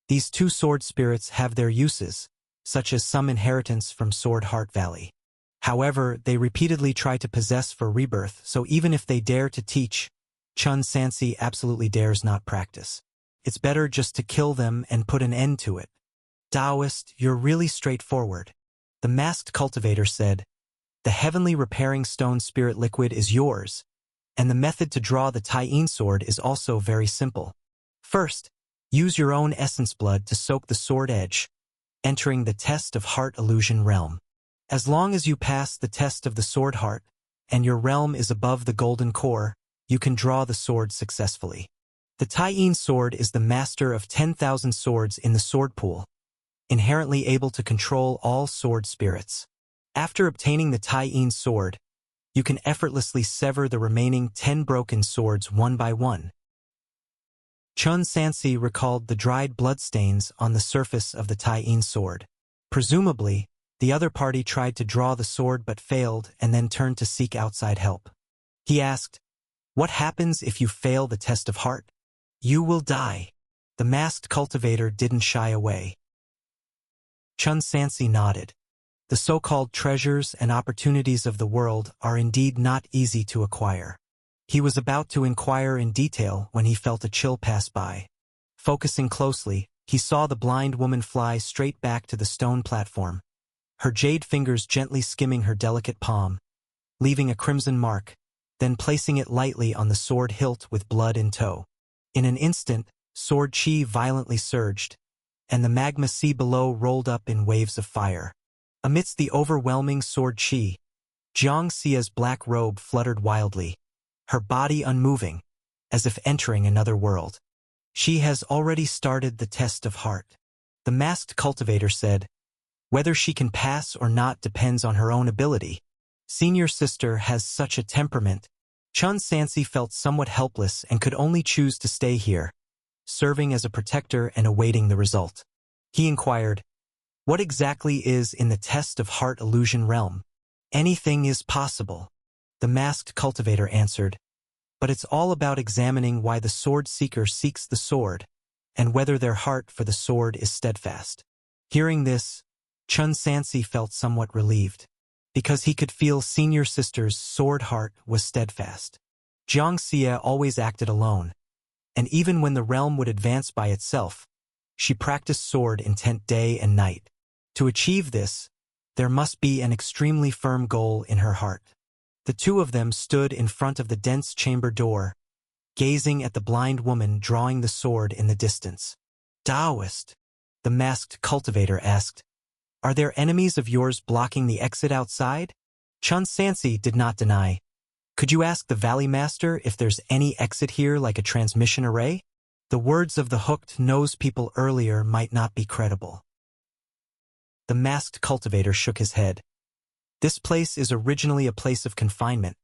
These two sword spirits have their uses, such as some inheritance from Sword Heart Valley. However, they repeatedly try to possess for rebirth, so even if they dare to teach, Chun Sansi absolutely dares not practice. It's better just to kill them and put an end to it. Taoist, you're really straightforward. The masked cultivator said, the heavenly repairing stone spirit liquid is yours, and the method to draw the Tai-In sword is also very simple. First, use your own essence blood to soak the sword edge, entering the test of heart illusion realm. As long as you pass the test of the sword heart, and your realm is above the golden core, you can draw the sword successfully. The Tai-In sword is the master of 10,000 swords in the sword pool, inherently able to control all sword spirits. After obtaining the Tai-In sword, you can effortlessly sever the remaining 10 broken swords one by one. Chun Sansi recalled the dried bloodstains on the surface of the Tai-In sword. Presumably, the other party tried to draw the sword but failed and then turned to seek outside help. He asked, what happens if you fail the test of heart? You will die. The masked cultivator didn't shy away. Chun Sansi nodded. The so-called treasures and opportunities of the world are indeed not easy to acquire. He was about to inquire in detail when he felt a chill pass by. Focusing closely, he saw the blind woman fly straight back to the stone platform, her jade fingers gently skimming her delicate palm, leaving a crimson mark, then placing it lightly on the sword hilt with blood in tow. In an instant, sword chi violently surged, and the magma sea below rolled up in waves of fire. Amidst the overwhelming sword chi, Jiang Xia's black robe fluttered wildly, her body unmoving, as if entering another world. She has already started the test of heart. The masked cultivator said, whether she can pass or not depends on her own ability. Senior sister has such a temperament. Chun Sansi felt somewhat helpless and could only choose to stay here, serving as a protector and awaiting the result. He inquired, what exactly is in the test of heart illusion realm? Anything is possible. The masked cultivator answered, but it's all about examining why the sword seeker seeks the sword, and whether their heart for the sword is steadfast. Hearing this, Chun Sansi felt somewhat relieved, because he could feel senior sister's sword heart was steadfast. Jiang Xia always acted alone, and even when the realm would advance by itself, she practiced sword intent day and night. To achieve this, there must be an extremely firm goal in her heart. The two of them stood in front of the dense chamber door, gazing at the blind woman drawing the sword in the distance. Taoist, the masked cultivator asked, are there enemies of yours blocking the exit outside? Chun Sansi did not deny. Could you ask the Valley Master if there's any exit here like a transmission array? The words of the hooked nose people earlier might not be credible. The masked cultivator shook his head. This place is originally a place of confinement.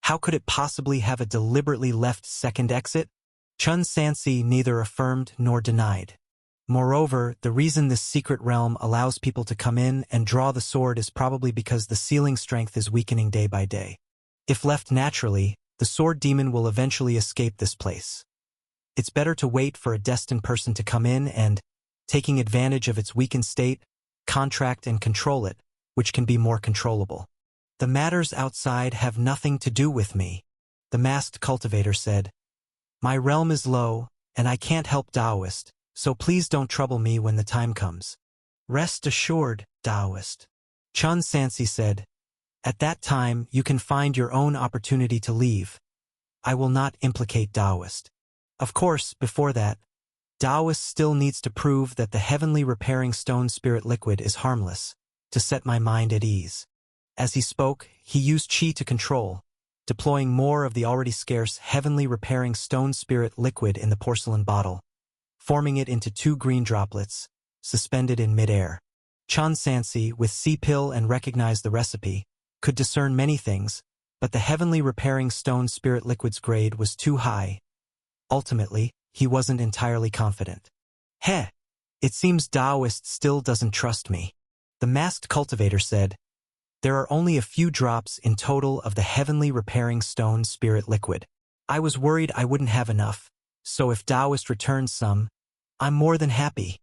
How could it possibly have a deliberately left second exit? Chun Sansi neither affirmed nor denied. Moreover, the reason this secret realm allows people to come in and draw the sword is probably because the sealing strength is weakening day by day. If left naturally, the sword demon will eventually escape this place. It's better to wait for a destined person to come in and, taking advantage of its weakened state, contract and control it, which can be more controllable. The matters outside have nothing to do with me, the masked cultivator said. My realm is low, and I can't help Taoist, so please don't trouble me when the time comes. Rest assured, Taoist, Chun Sansi said. At that time, you can find your own opportunity to leave. I will not implicate Taoist. Of course, before that, Taoist still needs to prove that the heavenly repairing stone spirit liquid is harmless, to set my mind at ease. As he spoke, he used chi to control, deploying more of the already scarce heavenly repairing stone spirit liquid in the porcelain bottle, forming it into 2 green droplets, suspended in midair. Chun Sansi, with C-pill and recognized the recipe, could discern many things, but the heavenly repairing stone spirit liquid's grade was too high. Ultimately, he wasn't entirely confident. It seems Taoist still doesn't trust me, the masked cultivator said. There are only a few drops in total of the heavenly repairing stone spirit liquid. I was worried I wouldn't have enough, so if Taoist returns some, I'm more than happy.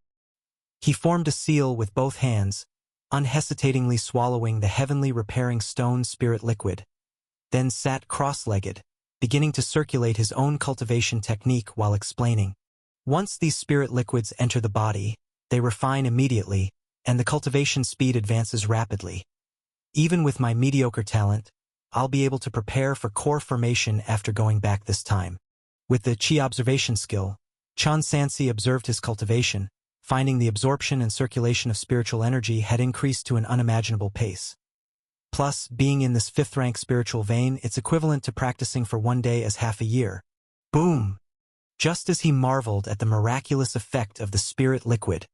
He formed a seal with both hands, unhesitatingly swallowing the heavenly repairing stone spirit liquid, then sat cross-legged, beginning to circulate his own cultivation technique while explaining. Once these spirit liquids enter the body, they refine immediately, and the cultivation speed advances rapidly. Even with my mediocre talent, I'll be able to prepare for core formation after going back this time. With the Qi observation skill, Chan Sansi observed his cultivation, finding the absorption and circulation of spiritual energy had increased to an unimaginable pace. Plus, being in this 5th-rank spiritual vein, it's equivalent to practicing for one day as half a year. Boom! Just as he marveled at the miraculous effect of the spirit liquid,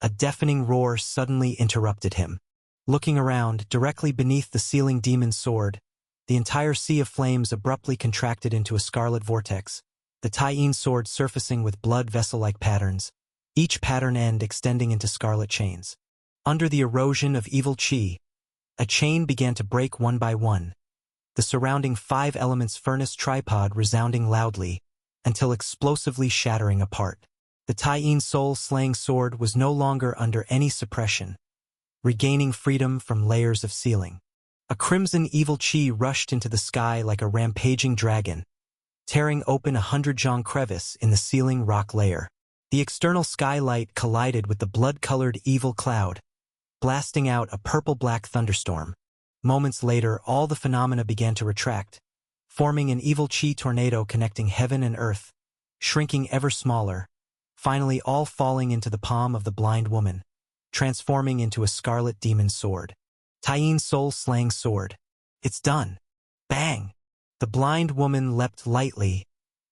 a deafening roar suddenly interrupted him. Looking around, directly beneath the sealing demon's sword, the entire sea of flames abruptly contracted into a scarlet vortex, the Tai-Yin sword surfacing with blood vessel-like patterns, each pattern end extending into scarlet chains. Under the erosion of evil Qi, a chain began to break one by one, the surrounding 5 elements furnace tripod resounding loudly, until explosively shattering apart. The Tai-Yin soul-slaying sword was no longer under any suppression, regaining freedom from layers of sealing. A crimson evil Qi rushed into the sky like a rampaging dragon, tearing open a 100-jong crevice in the sealing rock layer. The external skylight collided with the blood-colored evil cloud, blasting out a purple-black thunderstorm. Moments later, all the phenomena began to retract, forming an evil Qi tornado connecting heaven and earth, shrinking ever smaller, finally all falling into the palm of the blind woman, transforming into a scarlet demon sword. Tai-Yin soul-slaying sword. It's done. Bang! The blind woman leapt lightly,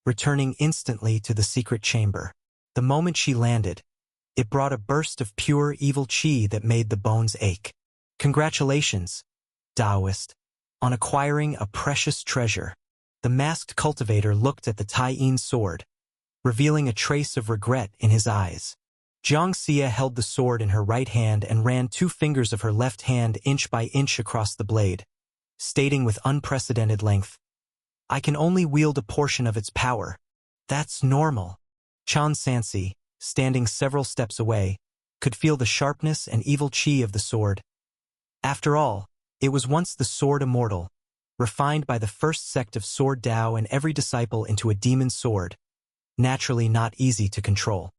returning instantly to the secret chamber. The moment she landed, it brought a burst of pure evil Qi that made the bones ache. Congratulations, Taoist, on acquiring a precious treasure. The masked cultivator looked at the Tai-Yin sword, revealing a trace of regret in his eyes. Jiang Xia held the sword in her right hand and ran 2 fingers of her left hand inch by inch across the blade, stating with unprecedented length, "I can only wield a portion of its power. That's normal." Chan Sansi, standing several steps away, could feel the sharpness and evil Qi of the sword. After all, it was once the sword immortal, refined by the first sect of Sword Dao and every disciple into a demon sword, naturally not easy to control.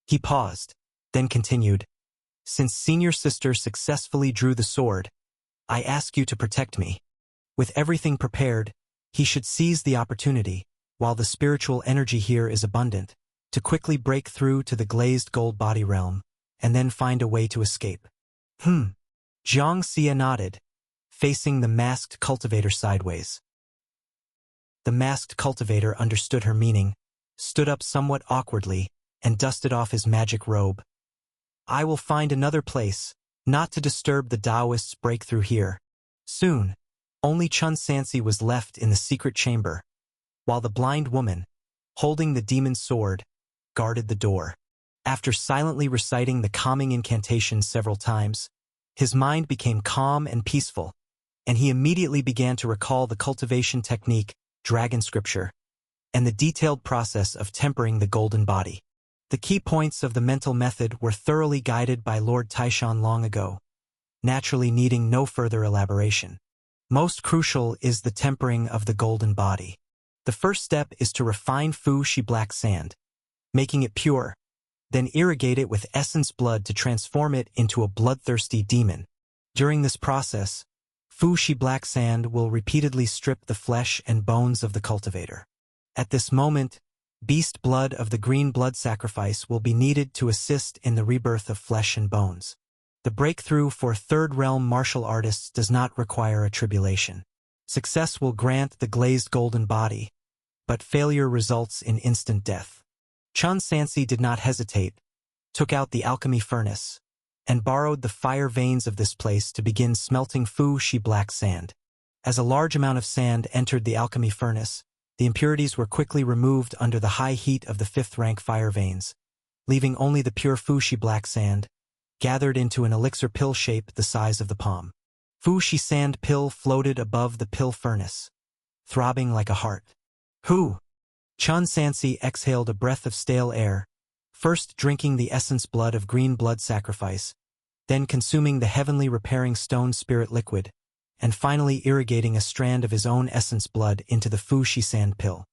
He paused, then continued, "Since senior sister successfully drew the sword, I ask you to protect me." With everything prepared, he should seize the opportunity, while the spiritual energy here is abundant, to quickly break through to the glazed gold body realm, and then find a way to escape. Jiang Xia nodded, facing the masked cultivator sideways. The masked cultivator understood her meaning, stood up somewhat awkwardly, and dusted off his magic robe. "I will find another place, not to disturb the Taoists' breakthrough here." Soon, only Chun Sansi was left in the secret chamber, while the blind woman, holding the demon's sword, guarded the door. After silently reciting the calming incantation several times, his mind became calm and peaceful, and he immediately began to recall the cultivation technique, dragon scripture, and the detailed process of tempering the golden body. The key points of the mental method were thoroughly guided by Lord Taishan long ago, naturally needing no further elaboration. Most crucial is the tempering of the golden body. The first step is to refine Fu Shi black sand, making it pure, then irrigate it with essence blood to transform it into a bloodthirsty demon. During this process, Fu Shi black sand will repeatedly strip the flesh and bones of the cultivator. At this moment, beast blood of the green blood sacrifice will be needed to assist in the rebirth of flesh and bones. The breakthrough for third realm martial artists does not require a tribulation. Success will grant the glazed golden body, but failure results in instant death. Chun Sansi did not hesitate, took out the alchemy furnace, and borrowed the fire veins of this place to begin smelting Fu Shi black sand. As a large amount of sand entered the alchemy furnace, the impurities were quickly removed under the high heat of the 5th-rank fire veins, leaving only the pure Fu Shi black sand, gathered into an elixir pill shape the size of the palm. Fu Shi sand pill floated above the pill furnace, throbbing like a heart. Chun Sansi exhaled a breath of stale air, first drinking the essence blood of green blood sacrifice, then consuming the heavenly repairing stone spirit liquid, and finally irrigating a strand of his own essence blood into the Fu-Shi sand pill.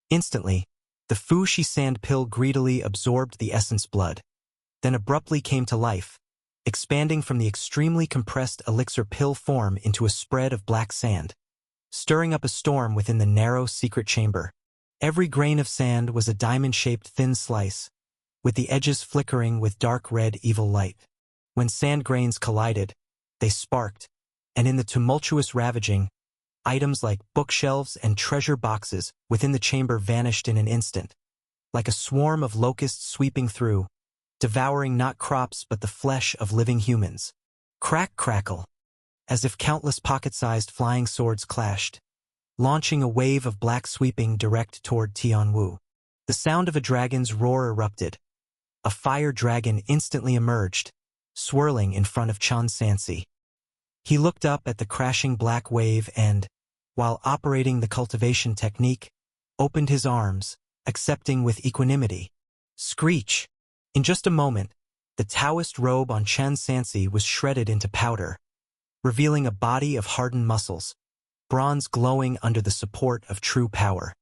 Instantly, the Fu-Shi sand pill greedily absorbed the essence blood, then abruptly came to life, expanding from the extremely compressed elixir pill form into a spread of black sand, stirring up a storm within the narrow secret chamber. Every grain of sand was a diamond-shaped thin slice, with the edges flickering with dark red evil light. When sand grains collided, they sparked, and in the tumultuous ravaging, items like bookshelves and treasure boxes within the chamber vanished in an instant, like a swarm of locusts sweeping through, devouring not crops but the flesh of living humans. Crack crackle, as if countless pocket-sized flying swords clashed, launching a wave of black sweeping direct toward Tianwu. The sound of a dragon's roar erupted. A fire dragon instantly emerged, swirling in front of Chen Sansi. He looked up at the crashing black wave and, while operating the cultivation technique, opened his arms, accepting with equanimity. Screech! In just a moment, the Taoist robe on Chen Sansi was shredded into powder, revealing a body of hardened muscles, bronze glowing under the support of true power.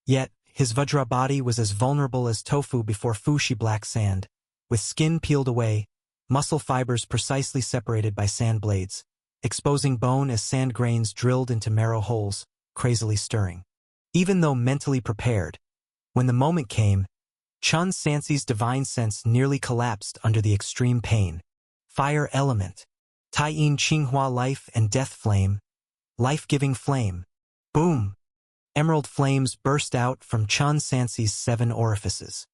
Yet, his Vajra body was as vulnerable as tofu before Fu-Shi black sand, with skin peeled away, muscle fibers precisely separated by sand blades, exposing bone as sand grains drilled into marrow holes, crazily stirring. Even though mentally prepared, when the moment came, Chen Sansi's divine sense nearly collapsed under the extreme pain. Fire element. Tai-Yin Qinghua life and death flame. Life-giving flame. Boom! Emerald flames burst out from Chen Sansi's 7 orifices.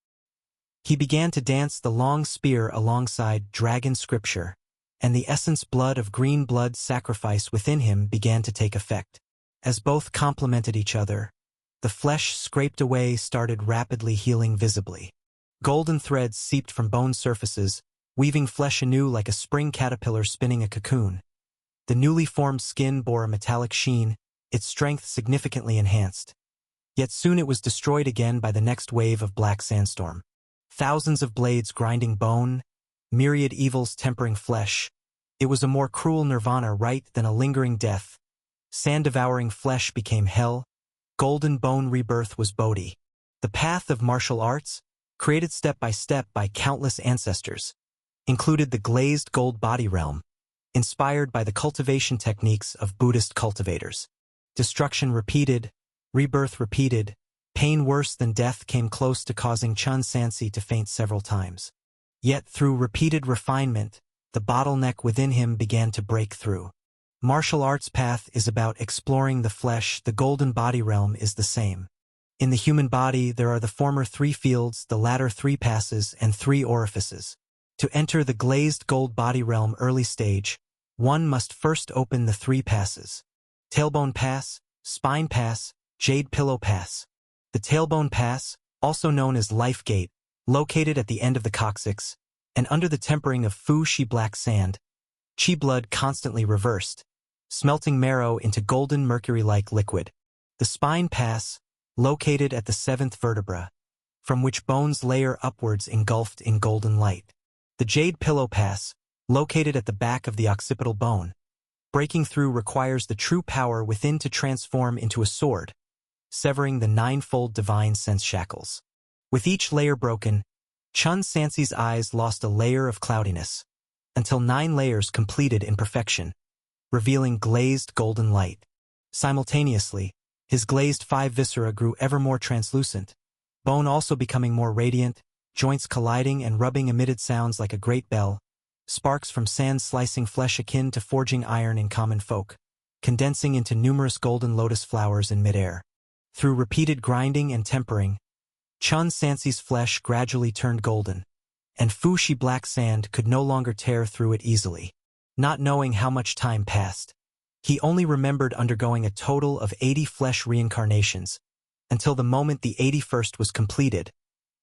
He began to dance the long spear alongside dragon scripture, and the essence blood of green blood sacrifice within him began to take effect. As both complemented each other, the flesh scraped away started rapidly healing visibly. Golden threads seeped from bone surfaces, weaving flesh anew like a spring caterpillar spinning a cocoon. The newly formed skin bore a metallic sheen, its strength significantly enhanced. Yet soon it was destroyed again by the next wave of black sandstorm. Thousands of blades grinding bone, myriad evils tempering flesh. It was a more cruel nirvana right than a lingering death. Sand-devouring flesh became hell. Golden bone rebirth was Bodhi. The path of martial arts, created step by step by countless ancestors, included the glazed gold body realm, inspired by the cultivation techniques of Buddhist cultivators. Destruction repeated, rebirth repeated, pain worse than death came close to causing Chen Sansi to faint several times. Yet through repeated refinement, the bottleneck within him began to break through. Martial arts path is about exploring the flesh, the golden body realm is the same. In the human body there are the former 3 fields, the latter 3 passes, and 3 orifices. To enter the glazed gold body realm early stage, one must first open the 3 passes. Tailbone pass, spine pass, jade pillow pass. The tailbone pass, also known as life gate, located at the end of the coccyx, and under the tempering of Fu-Shi black sand, chi blood constantly reversed, smelting marrow into golden mercury-like liquid. The spine pass, located at the 7th vertebra, from which bones layer upwards engulfed in golden light. The jade pillow pass, located at the back of the occipital bone. Breaking through requires the true power within to transform into a sword, severing the 9-fold divine sense shackles. With each layer broken, Chen Sansi's eyes lost a layer of cloudiness, until 9 layers completed in perfection, revealing glazed golden light. Simultaneously, his glazed 5 viscera grew ever more translucent, bone also becoming more radiant, joints colliding and rubbing emitted sounds like a great bell, sparks from sand slicing flesh akin to forging iron in common folk, condensing into numerous golden lotus flowers in midair. Through repeated grinding and tempering, Chen Sansi's flesh gradually turned golden, and Fu-Shi black sand could no longer tear through it easily. Not knowing how much time passed, he only remembered undergoing a total of 80 flesh reincarnations, until the moment the 81st was completed,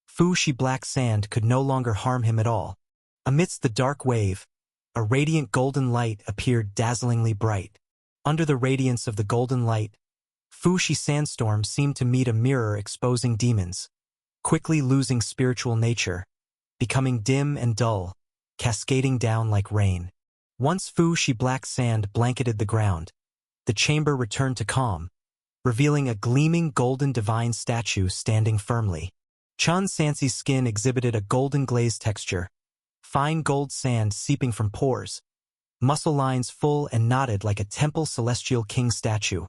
Fu-Shi black sand could no longer harm him at all. Amidst the dark wave, a radiant golden light appeared dazzlingly bright. Under the radiance of the golden light, Fu-Shi sandstorm seemed to meet a mirror exposing demons. Quickly losing spiritual nature, becoming dim and dull, cascading down like rain. Once Fu-Shi black sand blanketed the ground, the chamber returned to calm, revealing a gleaming golden divine statue standing firmly. Chun Sansi's skin exhibited a golden glaze texture, fine gold sand seeping from pores, muscle lines full and knotted like a temple celestial king statue,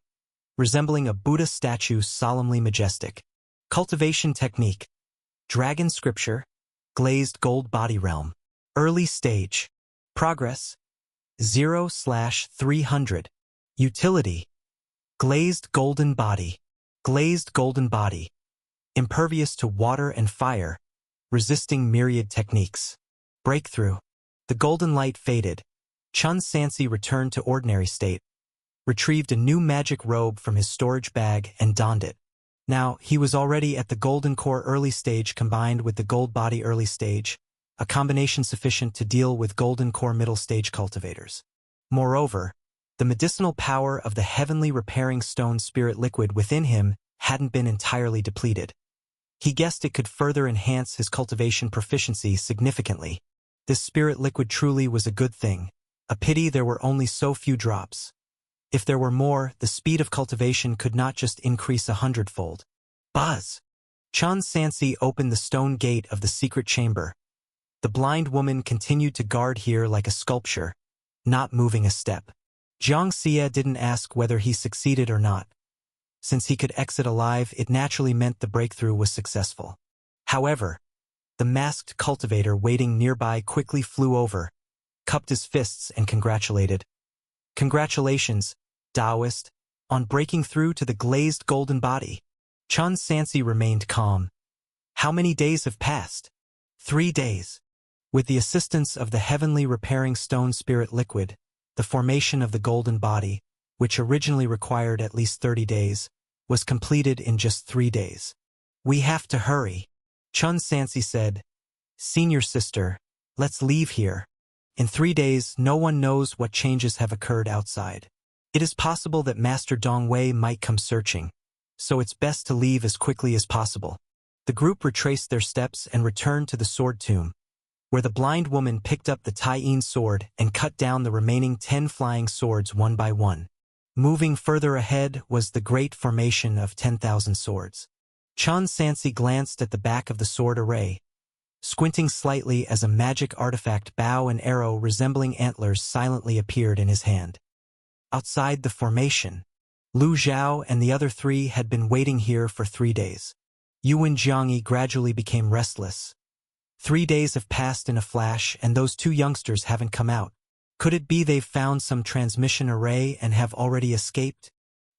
resembling a Buddha statue solemnly majestic. Cultivation technique. Dragon scripture. Glazed gold body realm. Early stage. Progress. 0/300. Utility. Glazed golden body. Glazed golden body. Impervious to water and fire, resisting myriad techniques. Breakthrough. The golden light faded. Chun Sansi returned to ordinary state, retrieved a new magic robe from his storage bag and donned it. Now, he was already at the golden core early stage combined with the gold body early stage, a combination sufficient to deal with golden core middle stage cultivators. Moreover, the medicinal power of the heavenly repairing stone spirit liquid within him hadn't been entirely depleted. He guessed it could further enhance his cultivation proficiency significantly. This spirit liquid truly was a good thing. A pity there were only so few drops. If there were more, the speed of cultivation could not just increase 100-fold. Buzz! Chun Sansi opened the stone gate of the secret chamber. The blind woman continued to guard here like a sculpture, not moving a step. Jiang Xie didn't ask whether he succeeded or not. Since he could exit alive, it naturally meant the breakthrough was successful. However, the masked cultivator waiting nearby quickly flew over, cupped his fists and congratulated. Congratulations, Taoist, on breaking through to the glazed golden body. Chun Sansi remained calm. How many days have passed? 3 days. With the assistance of the heavenly repairing stone spirit liquid, the formation of the golden body, which originally required at least 30 days, was completed in just 3 days. We have to hurry, Chun Sansi said. Senior sister, let's leave here. In 3 days, no one knows what changes have occurred outside. It is possible that Master Dongwei might come searching, so it's best to leave as quickly as possible. The group retraced their steps and returned to the sword tomb, where the blind woman picked up the Tai-Yin sword and cut down the remaining 10 flying swords one by one. Moving further ahead was the great formation of 10,000 swords. Chun Sansi glanced at the back of the sword array, squinting slightly as a magic artifact bow and arrow resembling antlers silently appeared in his hand. Outside the formation, Lu Zhao and the other 3 had been waiting here for 3 days. Yuan Jiangyi gradually became restless. 3 days have passed in a flash and those 2 youngsters haven't come out. Could it be they've found some transmission array and have already escaped?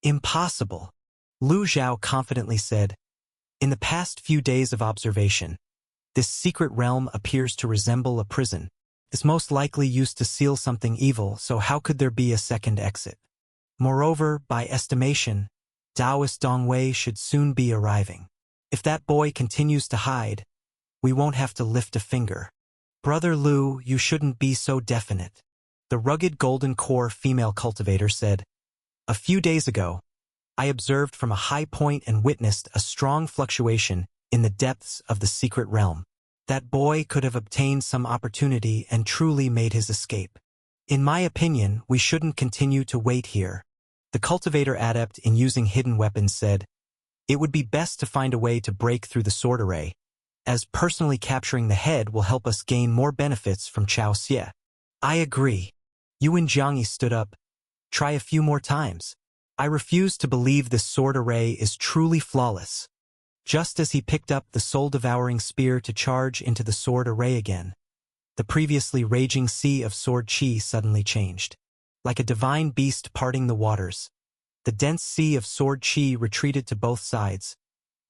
Impossible, Lu Zhao confidently said. In the past few days of observation, this secret realm appears to resemble a prison. It's most likely used to seal something evil, so how could there be a second exit? Moreover, by estimation, Taoist Dongwei should soon be arriving. If that boy continues to hide, we won't have to lift a finger. Brother Lu, you shouldn't be so definite, the rugged golden core female cultivator said. A few days ago, I observed from a high point and witnessed a strong fluctuation in the depths of the secret realm. That boy could have obtained some opportunity and truly made his escape. In my opinion, we shouldn't continue to wait here. The cultivator adept in using hidden weapons said, it would be best to find a way to break through the sword array, as personally capturing the head will help us gain more benefits from Chao Xie. I agree. Yuan Jiangyi stood up. Try a few more times. I refuse to believe this sword array is truly flawless. Just as he picked up the soul-devouring spear to charge into the sword array again, the previously raging sea of sword chi suddenly changed. Like a divine beast parting the waters, the dense sea of sword chi retreated to both sides,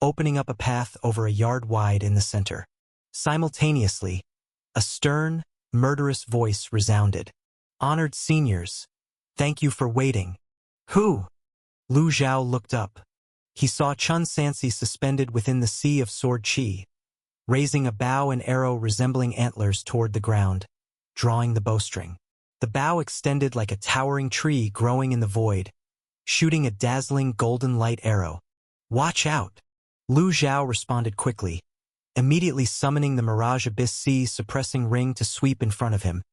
opening up a path over a yard wide in the center. Simultaneously, a stern, murderous voice resounded. Honored seniors, thank you for waiting. Who? Lu Zhao looked up. He saw Chun Sansi suspended within the sea of sword chi, raising a bow and arrow resembling antlers toward the ground, drawing the bowstring. The bow extended like a towering tree growing in the void, shooting a dazzling golden light arrow. Watch out! Lu Zhao responded quickly, immediately summoning the Mirage Abyss Sea suppressing ring to sweep in front of him,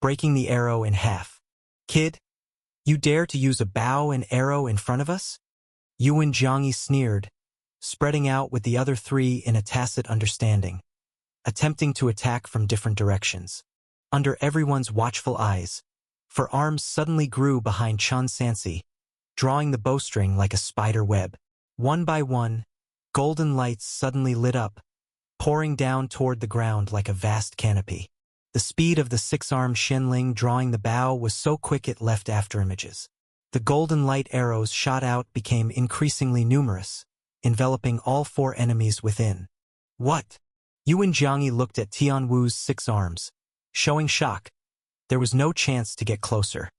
breaking the arrow in half. "Kid, you dare to use a bow and arrow in front of us?" Yuan Jiangyi sneered, spreading out with the other three in a tacit understanding, attempting to attack from different directions. Under everyone's watchful eyes, for arms suddenly grew behind Chun Sansi, drawing the bowstring like a spider web. One by one, golden lights suddenly lit up, pouring down toward the ground like a vast canopy. The speed of the six-armed Shenling drawing the bow was so quick it left afterimages. The golden light arrows shot out became increasingly numerous, enveloping all four enemies within. "What?" Yuan Jiangyi looked at Tian Wu's six arms, showing shock. There was no chance to get closer.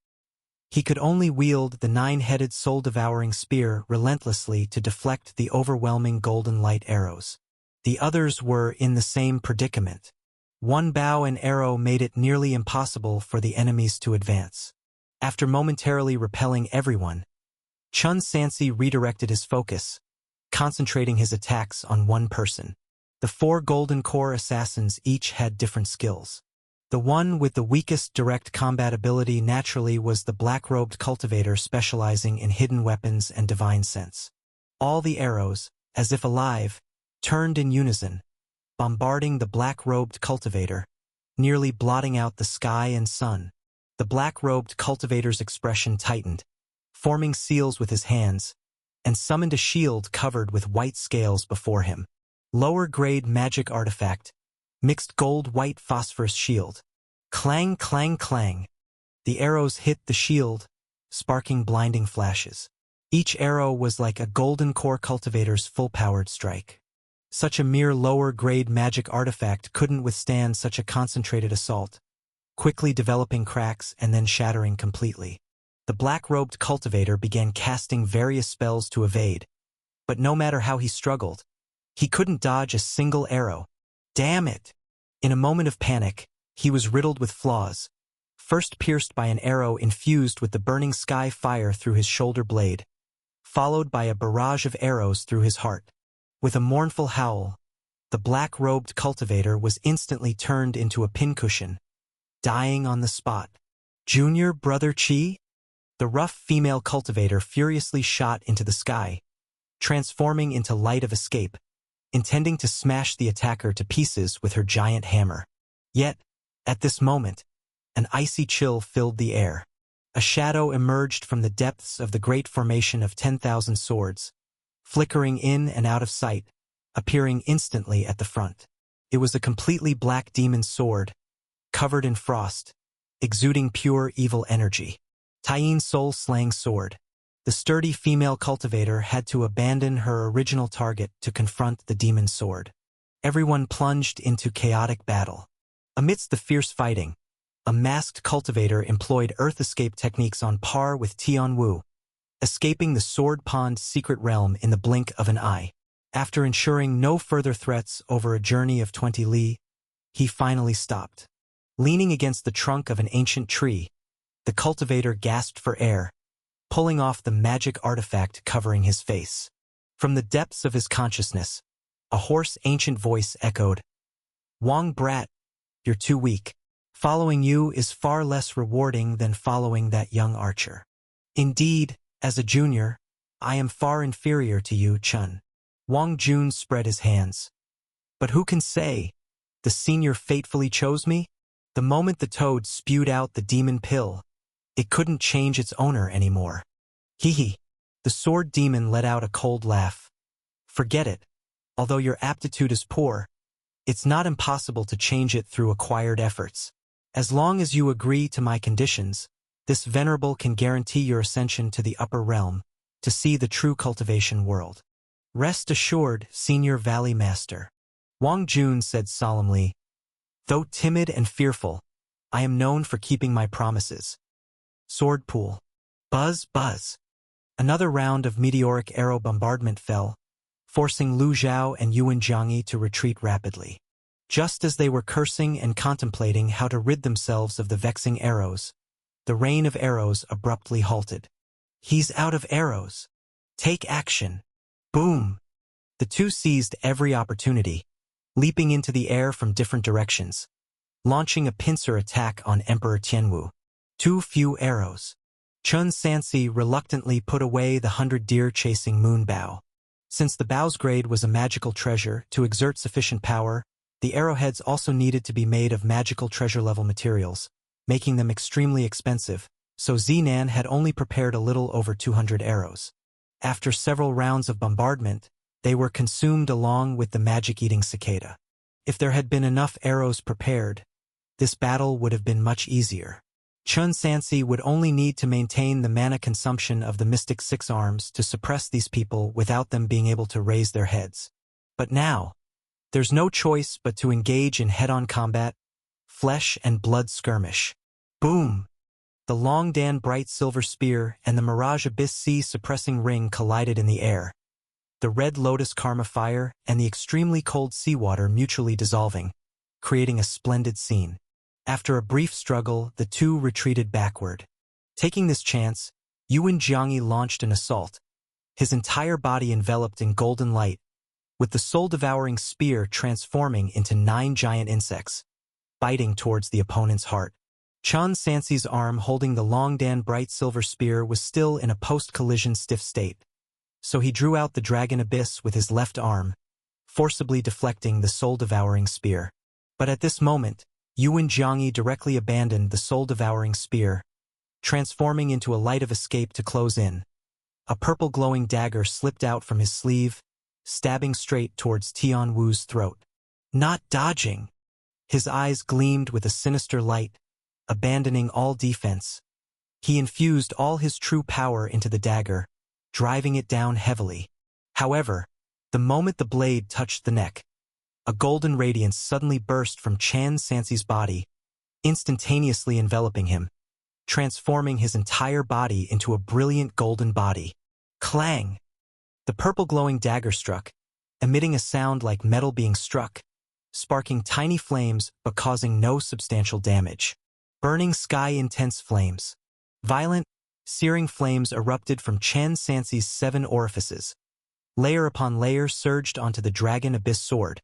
He could only wield the nine-headed soul-devouring spear relentlessly to deflect the overwhelming golden light arrows. The others were in the same predicament. One bow and arrow made it nearly impossible for the enemies to advance. After momentarily repelling everyone, Chun Sansi redirected his focus, concentrating his attacks on one person. The four Golden Core assassins each had different skills. The one with the weakest direct combat ability naturally was the black-robed cultivator specializing in hidden weapons and divine sense. All the arrows, as if alive, turned in unison, bombarding the black-robed cultivator, nearly blotting out the sky and sun. The black-robed cultivator's expression tightened, forming seals with his hands, and summoned a shield covered with white scales before him. Lower-grade magic artifact, mixed gold-white phosphorus shield. Clang, clang, clang. The arrows hit the shield, sparking blinding flashes. Each arrow was like a Golden Core cultivator's full-powered strike. Such a mere lower-grade magic artifact couldn't withstand such a concentrated assault, quickly developing cracks and then shattering completely. The black-robed cultivator began casting various spells to evade, but no matter how he struggled, he couldn't dodge a single arrow. Damn it! In a moment of panic, he was riddled with flaws, first pierced by an arrow infused with the burning sky fire through his shoulder blade, followed by a barrage of arrows through his heart. With a mournful howl, the black-robed cultivator was instantly turned into a pincushion, dying on the spot. "Junior Brother Chi?" The rough female cultivator furiously shot into the sky, transforming into light of escape, intending to smash the attacker to pieces with her giant hammer. Yet, at this moment, an icy chill filled the air. A shadow emerged from the depths of the great formation of 10,000 swords, flickering in and out of sight, appearing instantly at the front. It was a completely black demon sword, covered in frost, exuding pure evil energy. Taiyin soul-slaying sword. The sturdy female cultivator had to abandon her original target to confront the demon sword. Everyone plunged into chaotic battle. Amidst the fierce fighting, a masked cultivator employed earth escape techniques on par with Tian Wu, escaping the Sword Pond secret realm in the blink of an eye. After ensuring no further threats over a journey of 20 li, he finally stopped. Leaning against the trunk of an ancient tree, the cultivator gasped for air, pulling off the magic artifact covering his face. From the depths of his consciousness, a hoarse ancient voice echoed, "Wang brat, you're too weak. Following you is far less rewarding than following that young archer. Indeed, as a junior, I am far inferior to you, Chun." Wang Jun spread his hands. "But who can say? The senior fatefully chose me?" The moment the toad spewed out the demon pill, it couldn't change its owner anymore. Hee. The sword demon let out a cold laugh. "Forget it. Although your aptitude is poor, it's not impossible to change it through acquired efforts. As long as you agree to my conditions, this venerable can guarantee your ascension to the upper realm, to see the true cultivation world. Rest assured, Senior Valley Master." Wang Jun said solemnly, "Though timid and fearful, I am known for keeping my promises." Sword pool. Buzz, buzz. Another round of meteoric arrow bombardment fell, forcing Lu Zhao and Yuan Jiangyi to retreat rapidly. Just as they were cursing and contemplating how to rid themselves of the vexing arrows, the rain of arrows abruptly halted. "He's out of arrows. Take action." Boom! The two seized every opportunity, leaping into the air from different directions, launching a pincer attack on Emperor Tianwu. Too few arrows. Chun Sansi reluctantly put away the 100-deer-chasing moon bow. Since the bow's grade was a magical treasure, to exert sufficient power, the arrowheads also needed to be made of magical treasure-level materials, making them extremely expensive, so Zinan had only prepared a little over 200 arrows. After several rounds of bombardment, they were consumed along with the magic-eating cicada. If there had been enough arrows prepared, this battle would have been much easier. Chun Sansi would only need to maintain the mana consumption of the Mystic Six Arms to suppress these people without them being able to raise their heads. But now, there's no choice but to engage in head-on combat, flesh and blood skirmish. Boom! The Long Dan bright silver spear and the Mirage Abyss Sea suppressing ring collided in the air, the Red Lotus Karma fire and the extremely cold seawater mutually dissolving, creating a splendid scene. After a brief struggle, the two retreated backward. Taking this chance, Yuan Jiangyi launched an assault, his entire body enveloped in golden light, with the soul-devouring spear transforming into 9 giant insects, biting towards the opponent's heart. Chun Sansi's arm holding the Long Dan bright silver spear was still in a post-collision stiff state, so he drew out the Dragon Abyss with his left arm, forcibly deflecting the soul-devouring spear. But at this moment, Yuan Jiangyi directly abandoned the soul-devouring spear, transforming into a light of escape to close in. A purple glowing dagger slipped out from his sleeve, stabbing straight towards Tian Wu's throat. Not dodging. His eyes gleamed with a sinister light, abandoning all defense. He infused all his true power into the dagger, driving it down heavily. However, the moment the blade touched the neck, a golden radiance suddenly burst from Chun Sansi's body, instantaneously enveloping him, transforming his entire body into a brilliant golden body. Clang! The purple glowing dagger struck, emitting a sound like metal being struck, sparking tiny flames but causing no substantial damage. Burning sky intense flames. Violent, searing flames erupted from Chun Sansi's 7 orifices. Layer upon layer surged onto the Dragon Abyss sword,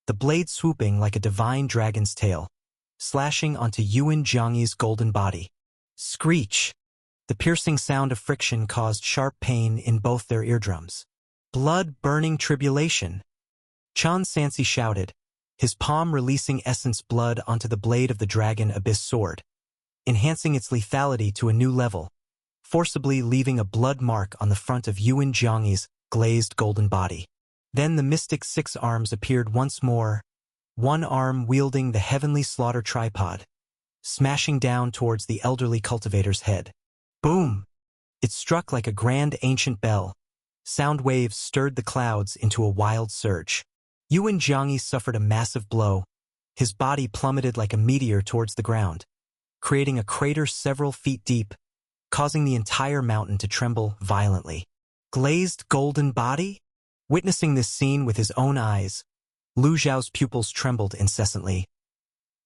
the blade swooping like a divine dragon's tail, slashing onto Yuan Jiangyi's golden body. Screech! The piercing sound of friction caused sharp pain in both their eardrums. Blood-burning tribulation! Chun Sansi shouted, his palm releasing essence blood onto the blade of the Dragon Abyss sword, enhancing its lethality to a new level, forcibly leaving a blood mark on the front of Yuan Jiangyi's glazed golden body. Then the Mystic Six Arms appeared once more, one arm wielding the heavenly slaughter tripod, smashing down towards the elderly cultivator's head. Boom! It struck like a grand ancient bell. Sound waves stirred the clouds into a wild surge. Yuan Jiangyi suffered a massive blow. His body plummeted like a meteor towards the ground, creating a crater several feet deep, causing the entire mountain to tremble violently. Glazed golden body? Witnessing this scene with his own eyes, Lu Zhao's pupils trembled incessantly.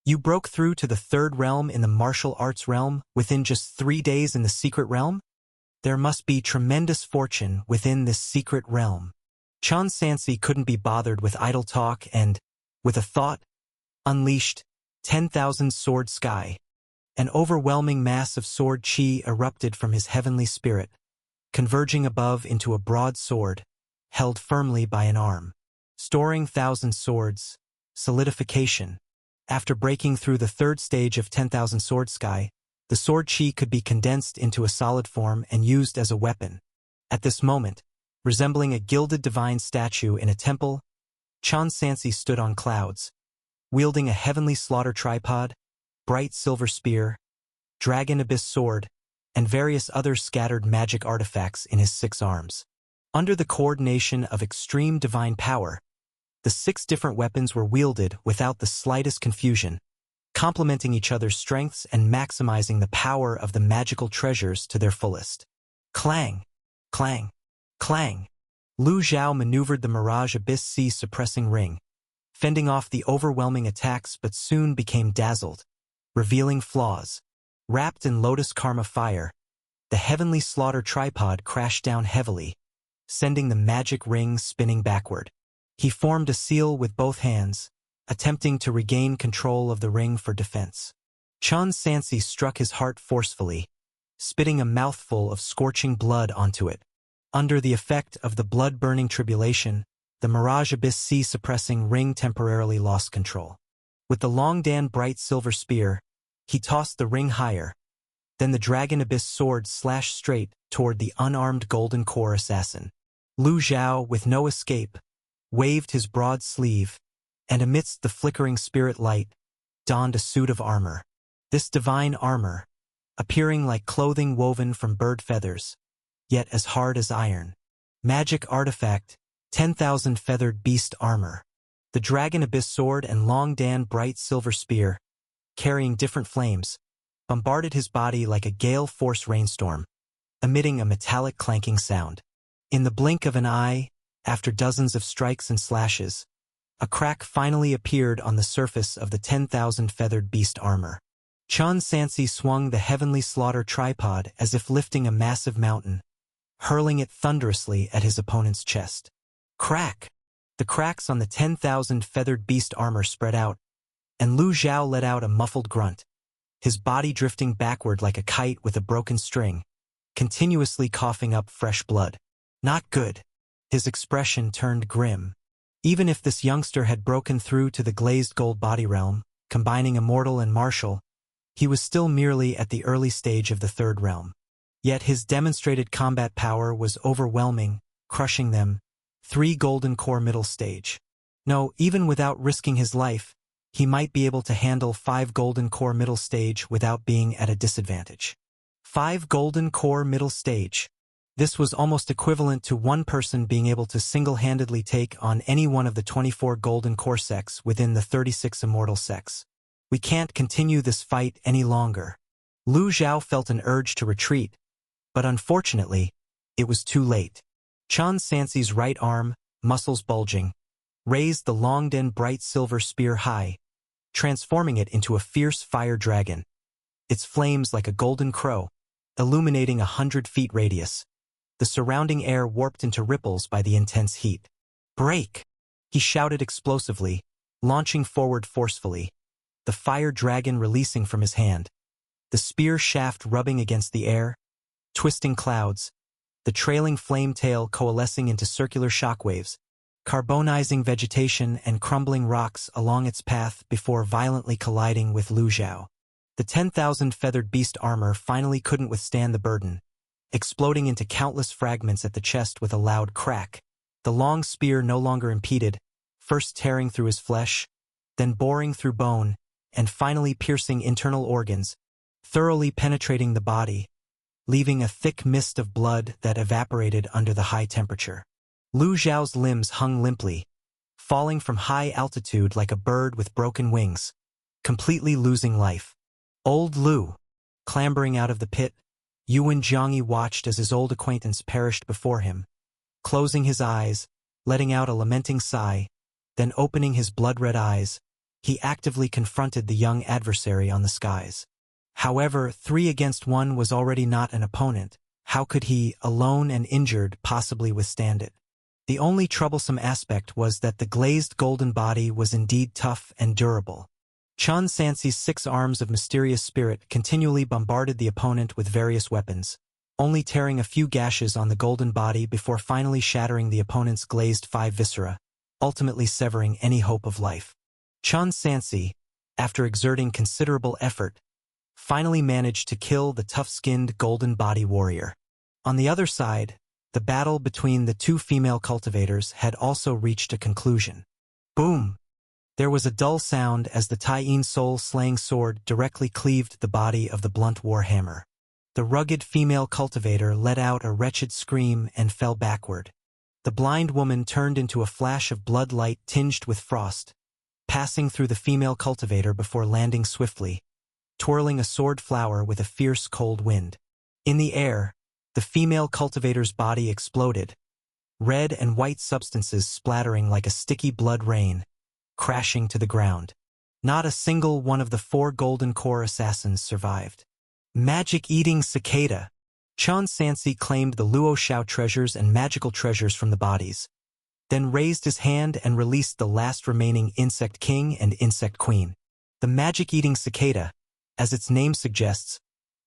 You broke through to the 3rd realm in the martial arts realm within just 3 days in the secret realm? There must be tremendous fortune within this secret realm. Chun Sansi couldn't be bothered with idle talk and, with a thought, unleashed 10,000 sword sky. An overwhelming mass of sword chi erupted from his heavenly spirit, converging above into a broad sword, held firmly by an arm. Storing 1,000 swords, solidification. After breaking through the 3rd stage of 10,000 sword sky, the sword chi could be condensed into a solid form and used as a weapon. At this moment, resembling a gilded divine statue in a temple, Chun Sansi stood on clouds, wielding a heavenly slaughter tripod, bright silver spear, Dragon Abyss sword, and various other scattered magic artifacts in his 6 arms. Under the coordination of extreme divine power, the 6 different weapons were wielded without the slightest confusion, complementing each other's strengths and maximizing the power of the magical treasures to their fullest. Clang! Clang! Clang! Lu Zhao maneuvered the Mirage Abyss Sea suppressing ring, fending off the overwhelming attacks but soon became dazzled, revealing flaws. Wrapped in Lotus Karma fire, the heavenly slaughter tripod crashed down heavily, sending the magic ring spinning backward. He formed a seal with both hands, attempting to regain control of the ring for defense. Chun Sansi struck his heart forcefully, spitting a mouthful of scorching blood onto it. Under the effect of the blood-burning tribulation, the Mirage Abyss Sea-suppressing ring temporarily lost control. With the Long Dan bright silver spear, he tossed the ring higher. Then the Dragon Abyss sword slashed straight toward the unarmed Golden Core assassin. Lu Zhao, with no escape, waved his broad sleeve, and amidst the flickering spirit light, donned a suit of armor. This divine armor, appearing like clothing woven from bird feathers, yet as hard as iron. Magic artifact, 10,000 feathered beast armor. The Dragon Abyss sword and Long Dan bright silver spear, carrying different flames, bombarded his body like a gale force rainstorm, emitting a metallic clanking sound. In the blink of an eye, after dozens of strikes and slashes, a crack finally appeared on the surface of the 10,000 feathered beast armor. Chun Sansi swung the heavenly slaughter tripod as if lifting a massive mountain, hurling it thunderously at his opponent's chest. Crack! The cracks on the 10,000 feathered beast armor spread out, and Lu Zhao let out a muffled grunt, his body drifting backward like a kite with a broken string, continuously coughing up fresh blood. Not good. His expression turned grim. Even if this youngster had broken through to the glazed gold body realm, combining immortal and martial, he was still merely at the early stage of the third realm. Yet his demonstrated combat power was overwhelming, crushing them. 3 Golden Core middle stage. No, even without risking his life, he might be able to handle 5 Golden Core middle stage without being at a disadvantage. 5 Golden Core middle stage. This was almost equivalent to one person being able to single-handedly take on any one of the 24 Golden Core sects within the 36 immortal sects. We can't continue this fight any longer. Lu Zhao felt an urge to retreat, but unfortunately, it was too late. Chun Sansi's right arm, muscles bulging, raised the Long Dan bright silver spear high, transforming it into a fierce fire dragon. Its flames like a golden crow, illuminating 100 feet radius. The surrounding air warped into ripples by the intense heat. Break! He shouted explosively, launching forward forcefully, the fire dragon releasing from his hand, the spear shaft rubbing against the air, twisting clouds, the trailing flame tail coalescing into circular shockwaves, carbonizing vegetation and crumbling rocks along its path before violently colliding with Lu Zhao. The 10,000 feathered beast armor finally couldn't withstand the burden, exploding into countless fragments at the chest with a loud crack. The long spear no longer impeded, first tearing through his flesh, then boring through bone, and finally piercing internal organs, thoroughly penetrating the body, leaving a thick mist of blood that evaporated under the high temperature. Lu Zhao's limbs hung limply, falling from high altitude like a bird with broken wings, completely losing life. Old Lu, clambering out of the pit, Yuan Jiangyi watched as his old acquaintance perished before him, closing his eyes, letting out a lamenting sigh, then opening his blood-red eyes, he actively confronted the young adversary on the skies. However, 3 against 1 was already not an opponent. How could he, alone and injured, possibly withstand it? The only troublesome aspect was that the glazed golden body was indeed tough and durable. Chun Sansi's 6 arms of mysterious spirit continually bombarded the opponent with various weapons, only tearing a few gashes on the golden body before finally shattering the opponent's glazed 5 viscera, ultimately severing any hope of life. Chun Sansi, after exerting considerable effort, finally managed to kill the tough-skinned golden body warrior. On the other side, the battle between the 2 female cultivators had also reached a conclusion. Boom! There was a dull sound as the Taiyin soul-slaying sword directly cleaved the body of the blunt warhammer. The rugged female cultivator let out a wretched scream and fell backward. The blind woman turned into a flash of blood light tinged with frost, passing through the female cultivator before landing swiftly, twirling a sword flower with a fierce cold wind. In the air, the female cultivator's body exploded, red and white substances splattering like a sticky blood rain, crashing to the ground. Not a single one of the 4 Golden Core assassins survived. Magic-eating cicada! Chun Sansi claimed the Luo Shao treasures and magical treasures from the bodies. then raised his hand and released the last remaining Insect King and Insect Queen. The magic-eating cicada, as its name suggests,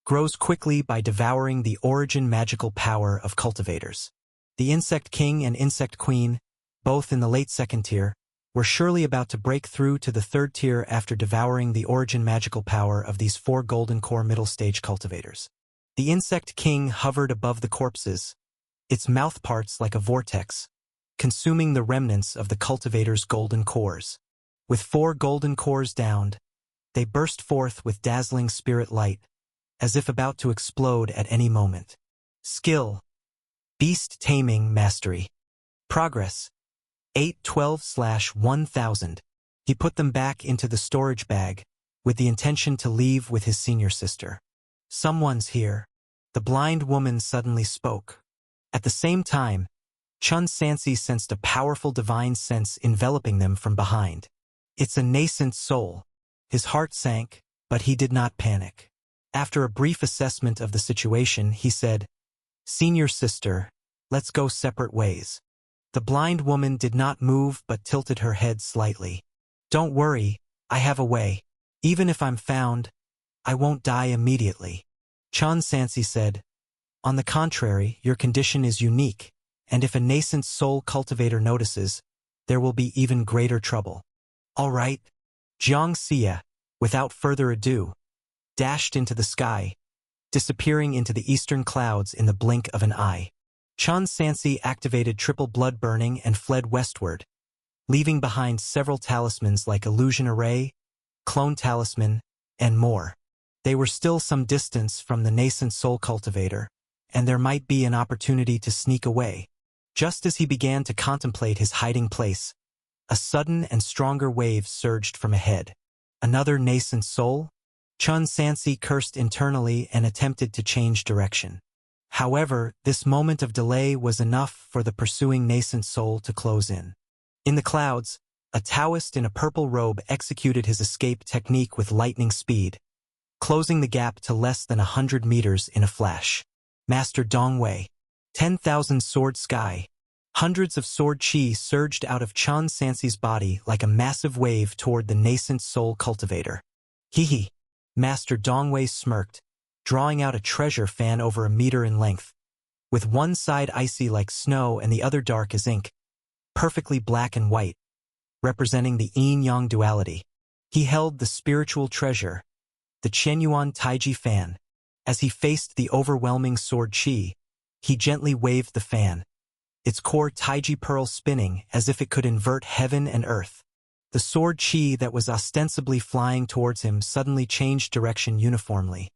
grows quickly by devouring the origin magical power of cultivators. The Insect King and Insect Queen, both in the late second tier, were surely about to break through to the third tier after devouring the origin magical power of these 4 golden core middle-stage cultivators. The Insect King hovered above the corpses, its mouth parts like a vortex, consuming the remnants of the cultivator's golden cores. With 4 golden cores downed, they burst forth with dazzling spirit light, as if about to explode at any moment. Skill: Beast Taming Mastery. Progress: 812/1000. He put them back into the storage bag, with the intention to leave with his senior sister. Someone's here. The blind woman suddenly spoke. At the same time, Chun Sansi sensed a powerful divine sense enveloping them from behind. It's a nascent soul. His heart sank, but he did not panic. After a brief assessment of the situation, he said, "Senior sister, let's go separate ways." The blind woman did not move but tilted her head slightly. "Don't worry, I have a way. Even if I'm found, I won't die immediately." Chun Sansi said, "On the contrary, your condition is unique, and if a nascent soul cultivator notices, there will be even greater trouble." "All right." Jiang Xia, without further ado, dashed into the sky, disappearing into the eastern clouds in the blink of an eye. Chun Sansi activated triple blood burning and fled westward, leaving behind several talismans like Illusion Array, Clone Talisman, and more. They were still some distance from the nascent soul cultivator, and there might be an opportunity to sneak away. Just as he began to contemplate his hiding place, a sudden and stronger wave surged from ahead. Another nascent soul? Chun Sansi cursed internally and attempted to change direction. However, this moment of delay was enough for the pursuing nascent soul to close in. In the clouds, a Taoist in a purple robe executed his escape technique with lightning speed, closing the gap to less than 100 meters in a flash. Master Dongwei. 10,000 sword sky. Hundreds of sword chi surged out of Chun Sansi's body like a massive wave toward the nascent soul cultivator. Hee. Master Dongwei smirked, drawing out a treasure fan over a meter in length, with one side icy like snow and the other dark as ink, perfectly black and white, representing the yin-yang duality. He held the spiritual treasure, the Qianyuan Taiji fan. As he faced the overwhelming sword chi, he gently waved the fan, its core Taiji pearl spinning as if it could invert heaven and earth. The sword chi that was ostensibly flying towards him suddenly changed direction uniformly,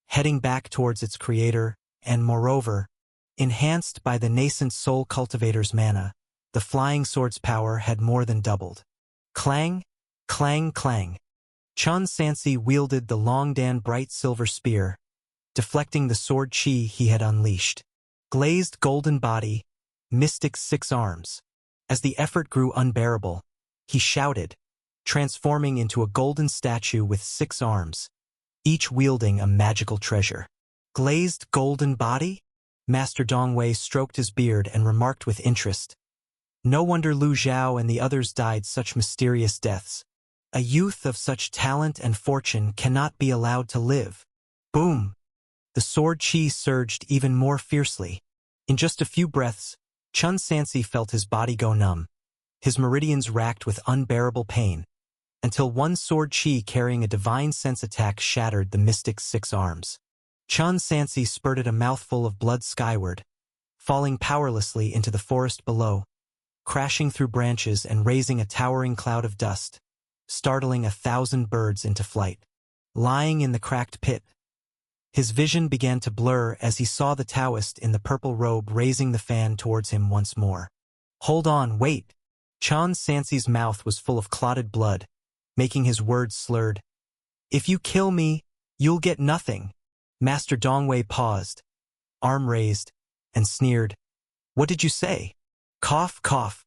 heading back towards its creator, and moreover, enhanced by the nascent soul cultivator's mana, the flying sword's power had more than doubled. Clang, clang, clang. Chun Sansi wielded the Longdan bright silver spear, deflecting the sword chi he had unleashed. Glazed golden body, mystic 6 arms. As the effort grew unbearable, he shouted, transforming into a golden statue with 6 arms, each wielding a magical treasure. Glazed golden body? Master Dongwei stroked his beard and remarked with interest. No wonder Lu Zhao and the others died such mysterious deaths. A youth of such talent and fortune cannot be allowed to live. Boom! The sword chi surged even more fiercely. In just a few breaths, Chun Sansi felt his body go numb, his meridians racked with unbearable pain, until one sword chi carrying a divine sense attack shattered the mystic's 6 arms. Chun Sansi spurted a mouthful of blood skyward, falling powerlessly into the forest below, crashing through branches and raising a towering cloud of dust, startling 1,000 birds into flight. Lying in the cracked pit, his vision began to blur as he saw the Taoist in the purple robe raising the fan towards him once more. Hold on, wait! Chun Sansi's mouth was full of clotted blood, making his words slurred. If you kill me, you'll get nothing. Master Dongwei paused, arm raised, and sneered. What did you say? Cough, cough.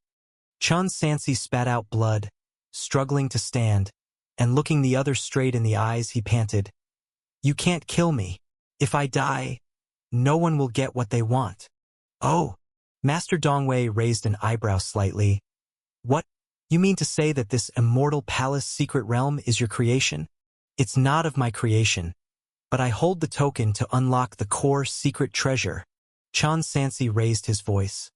Chun Sansi spat out blood, struggling to stand, and looking the other straight in the eyes, he panted. You can't kill me. If I die, no one will get what they want. Oh! Master Dongwei raised an eyebrow slightly. What? You mean to say that this immortal palace secret realm is your creation? It's not of my creation, but I hold the token to unlock the core secret treasure. Chan Sansi raised his voice.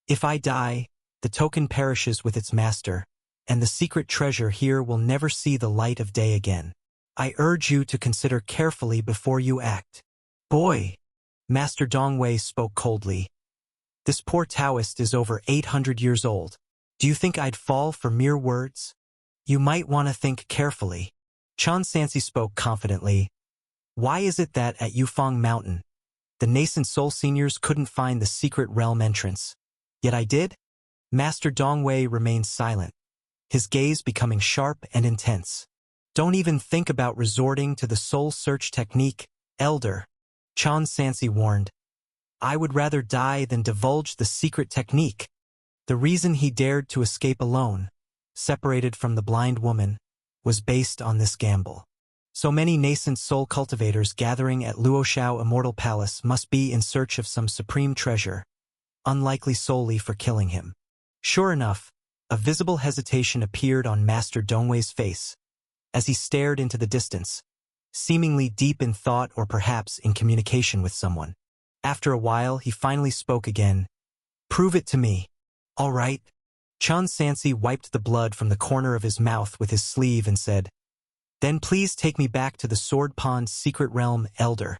If I die, the token perishes with its master, and the secret treasure here will never see the light of day again. I urge you to consider carefully before you act. Boy! Master Dongwei spoke coldly. This poor Taoist is over 800 years old. Do you think I'd fall for mere words? You might want to think carefully. Chan Sansi spoke confidently. Why is it that at Yufeng Mountain, the nascent soul seniors couldn't find the secret realm entrance? Yet I did? Master Dongwei remained silent, his gaze becoming sharp and intense. Don't even think about resorting to the soul search technique, Elder, Chan Sansi warned. I would rather die than divulge the secret technique. The reason he dared to escape alone, separated from the blind woman, was based on this gamble. So many nascent soul cultivators gathering at Luoshao Immortal Palace must be in search of some supreme treasure, unlikely solely for killing him. Sure enough, a visible hesitation appeared on Master Dongwei's face as he stared into the distance, seemingly deep in thought or perhaps in communication with someone. After a while, he finally spoke again. Prove it to me. All right. Chan Sansi wiped the blood from the corner of his mouth with his sleeve and said, Then please take me back to the Sword Pond's secret realm, Elder.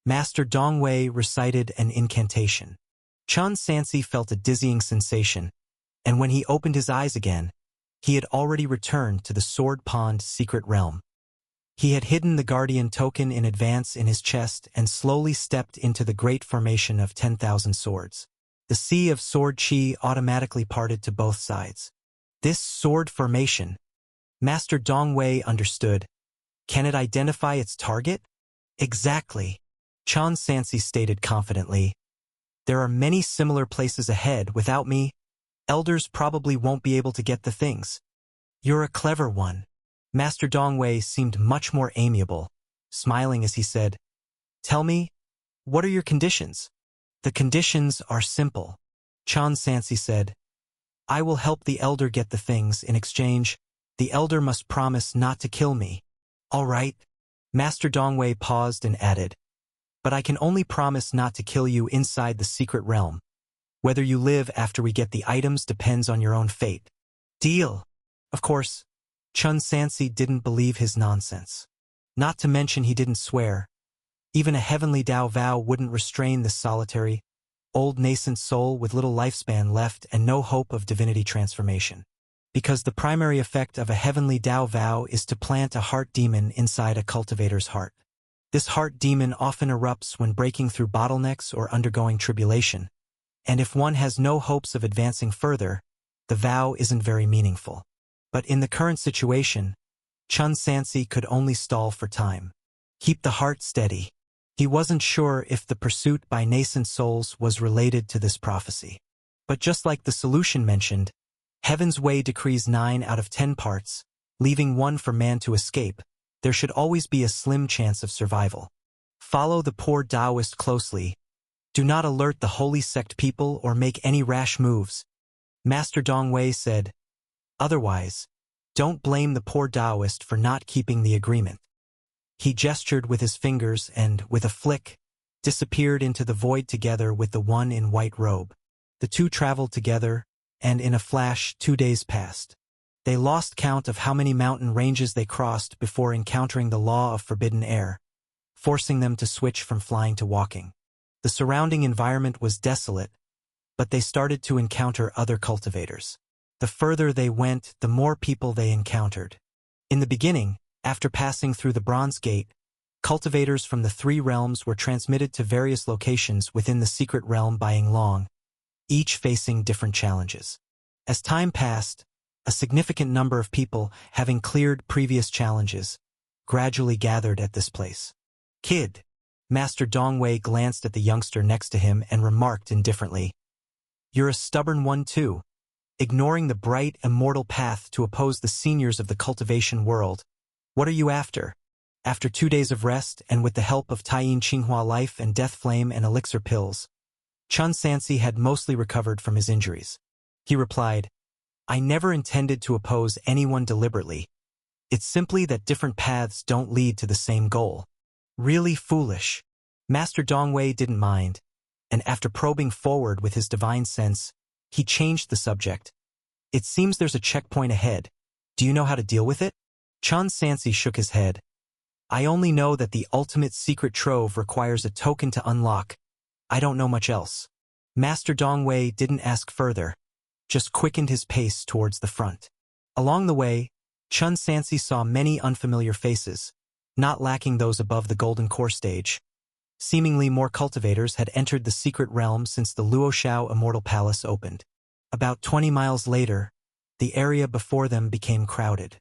Master Dongwei recited an incantation. Chan Sansi felt a dizzying sensation, and when he opened his eyes again, he had already returned to the Sword Pond secret realm. He had hidden the guardian token in advance in his chest and slowly stepped into the great formation of 10,000 swords. The sea of sword chi automatically parted to both sides. This sword formation, Master Dongwei understood. Can it identify its target? Exactly. Chan Sansi stated confidently. There are many similar places ahead. Without me, elders probably won't be able to get the things. You're a clever one. Master Dongwei seemed much more amiable, smiling as he said, Tell me, what are your conditions? The conditions are simple. Chan Sansi said, I will help the elder get the things. In exchange, the elder must promise not to kill me. All right. Master Dongwei paused and added, But I can only promise not to kill you inside the secret realm. Whether you live after we get the items depends on your own fate. Deal. Of course, Chan Sansi didn't believe his nonsense. Not to mention he didn't swear. Even a heavenly Dao vow wouldn't restrain this solitary, old nascent soul with little lifespan left and no hope of divinity transformation. Because the primary effect of a heavenly Dao vow is to plant a heart demon inside a cultivator's heart. This heart demon often erupts when breaking through bottlenecks or undergoing tribulation, and if one has no hopes of advancing further, the vow isn't very meaningful. But in the current situation, Chan Sansi could only stall for time. Keep the heart steady. He wasn't sure if the pursuit by nascent souls was related to this prophecy. But just like the solution mentioned, Heaven's way decrees 9 out of 10 parts, leaving 1 for man to escape. There should always be a slim chance of survival. Follow the poor Taoist closely. Do not alert the holy sect people or make any rash moves. Master Dongwei said, Otherwise, don't blame the poor Taoist for not keeping the agreement. He gestured with his fingers and, with a flick, disappeared into the void together with the one in white robe. The two traveled together, and in a flash 2 days passed. They lost count of how many mountain ranges they crossed before encountering the law of forbidden air, forcing them to switch from flying to walking. The surrounding environment was desolate, but they started to encounter other cultivators. The further they went, the more people they encountered. In the beginning, after passing through the Bronze Gate, cultivators from the 3 realms were transmitted to various locations within the secret realm by Yinglong, each facing different challenges. As time passed, a significant number of people, having cleared previous challenges, gradually gathered at this place. Kid. Master Dongwei glanced at the youngster next to him and remarked indifferently, You're a stubborn one too. Ignoring the bright, immortal path to oppose the seniors of the cultivation world. What are you after? After 2 days of rest and with the help of Taiyin Qinghua life and death flame and elixir pills, Chun Sansi had mostly recovered from his injuries. He replied, I never intended to oppose anyone deliberately. It's simply that different paths don't lead to the same goal. Really foolish. Master Dongwei didn't mind, and after probing forward with his divine sense, he changed the subject. It seems there's a checkpoint ahead. Do you know how to deal with it? Chun Sansi shook his head. I only know that the ultimate secret trove requires a token to unlock. I don't know much else. Master Dongwei didn't ask further, just quickened his pace towards the front. Along the way, Chun Sansi saw many unfamiliar faces, not lacking those above the golden core stage. Seemingly more cultivators had entered the secret realm since the Luoshao Immortal Palace opened. About 20 miles later, the area before them became crowded.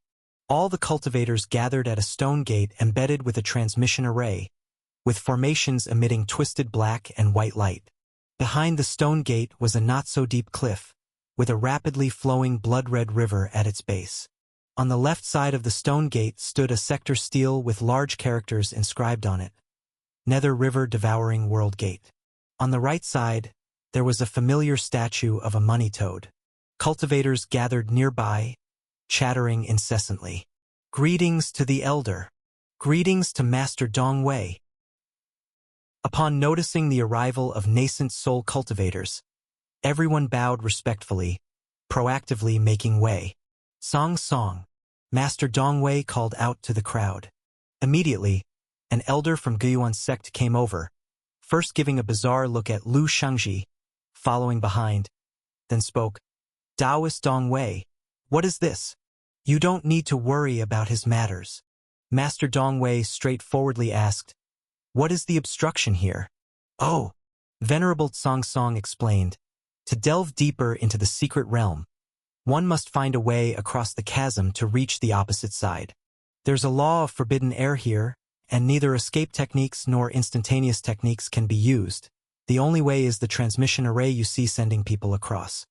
All the cultivators gathered at a stone gate embedded with a transmission array, with formations emitting twisted black and white light. Behind the stone gate was a not-so-deep cliff, with a rapidly flowing blood-red river at its base. On the left side of the stone gate stood a sector stele with large characters inscribed on it, Nether River Devouring World Gate. On the right side, there was a familiar statue of a money toad. Cultivators gathered nearby, chattering incessantly. Greetings to the elder. Greetings to Master Dongwei. Upon noticing the arrival of nascent soul cultivators, everyone bowed respectfully, proactively making way. Song Song. Master Dongwei called out to the crowd. Immediately, an elder from Guyuan's sect came over, first giving a bizarre look at Lu Shangji, following behind, then spoke. Taoist Dongwei, what is this? You don't need to worry about his matters. Master Dongwei straightforwardly asked, what is the obstruction here? Oh, Venerable Song Song explained. To delve deeper into the secret realm, one must find a way across the chasm to reach the opposite side. There's a law of forbidden air here, and neither escape techniques nor instantaneous techniques can be used. The only way is the transmission array you see sending people across.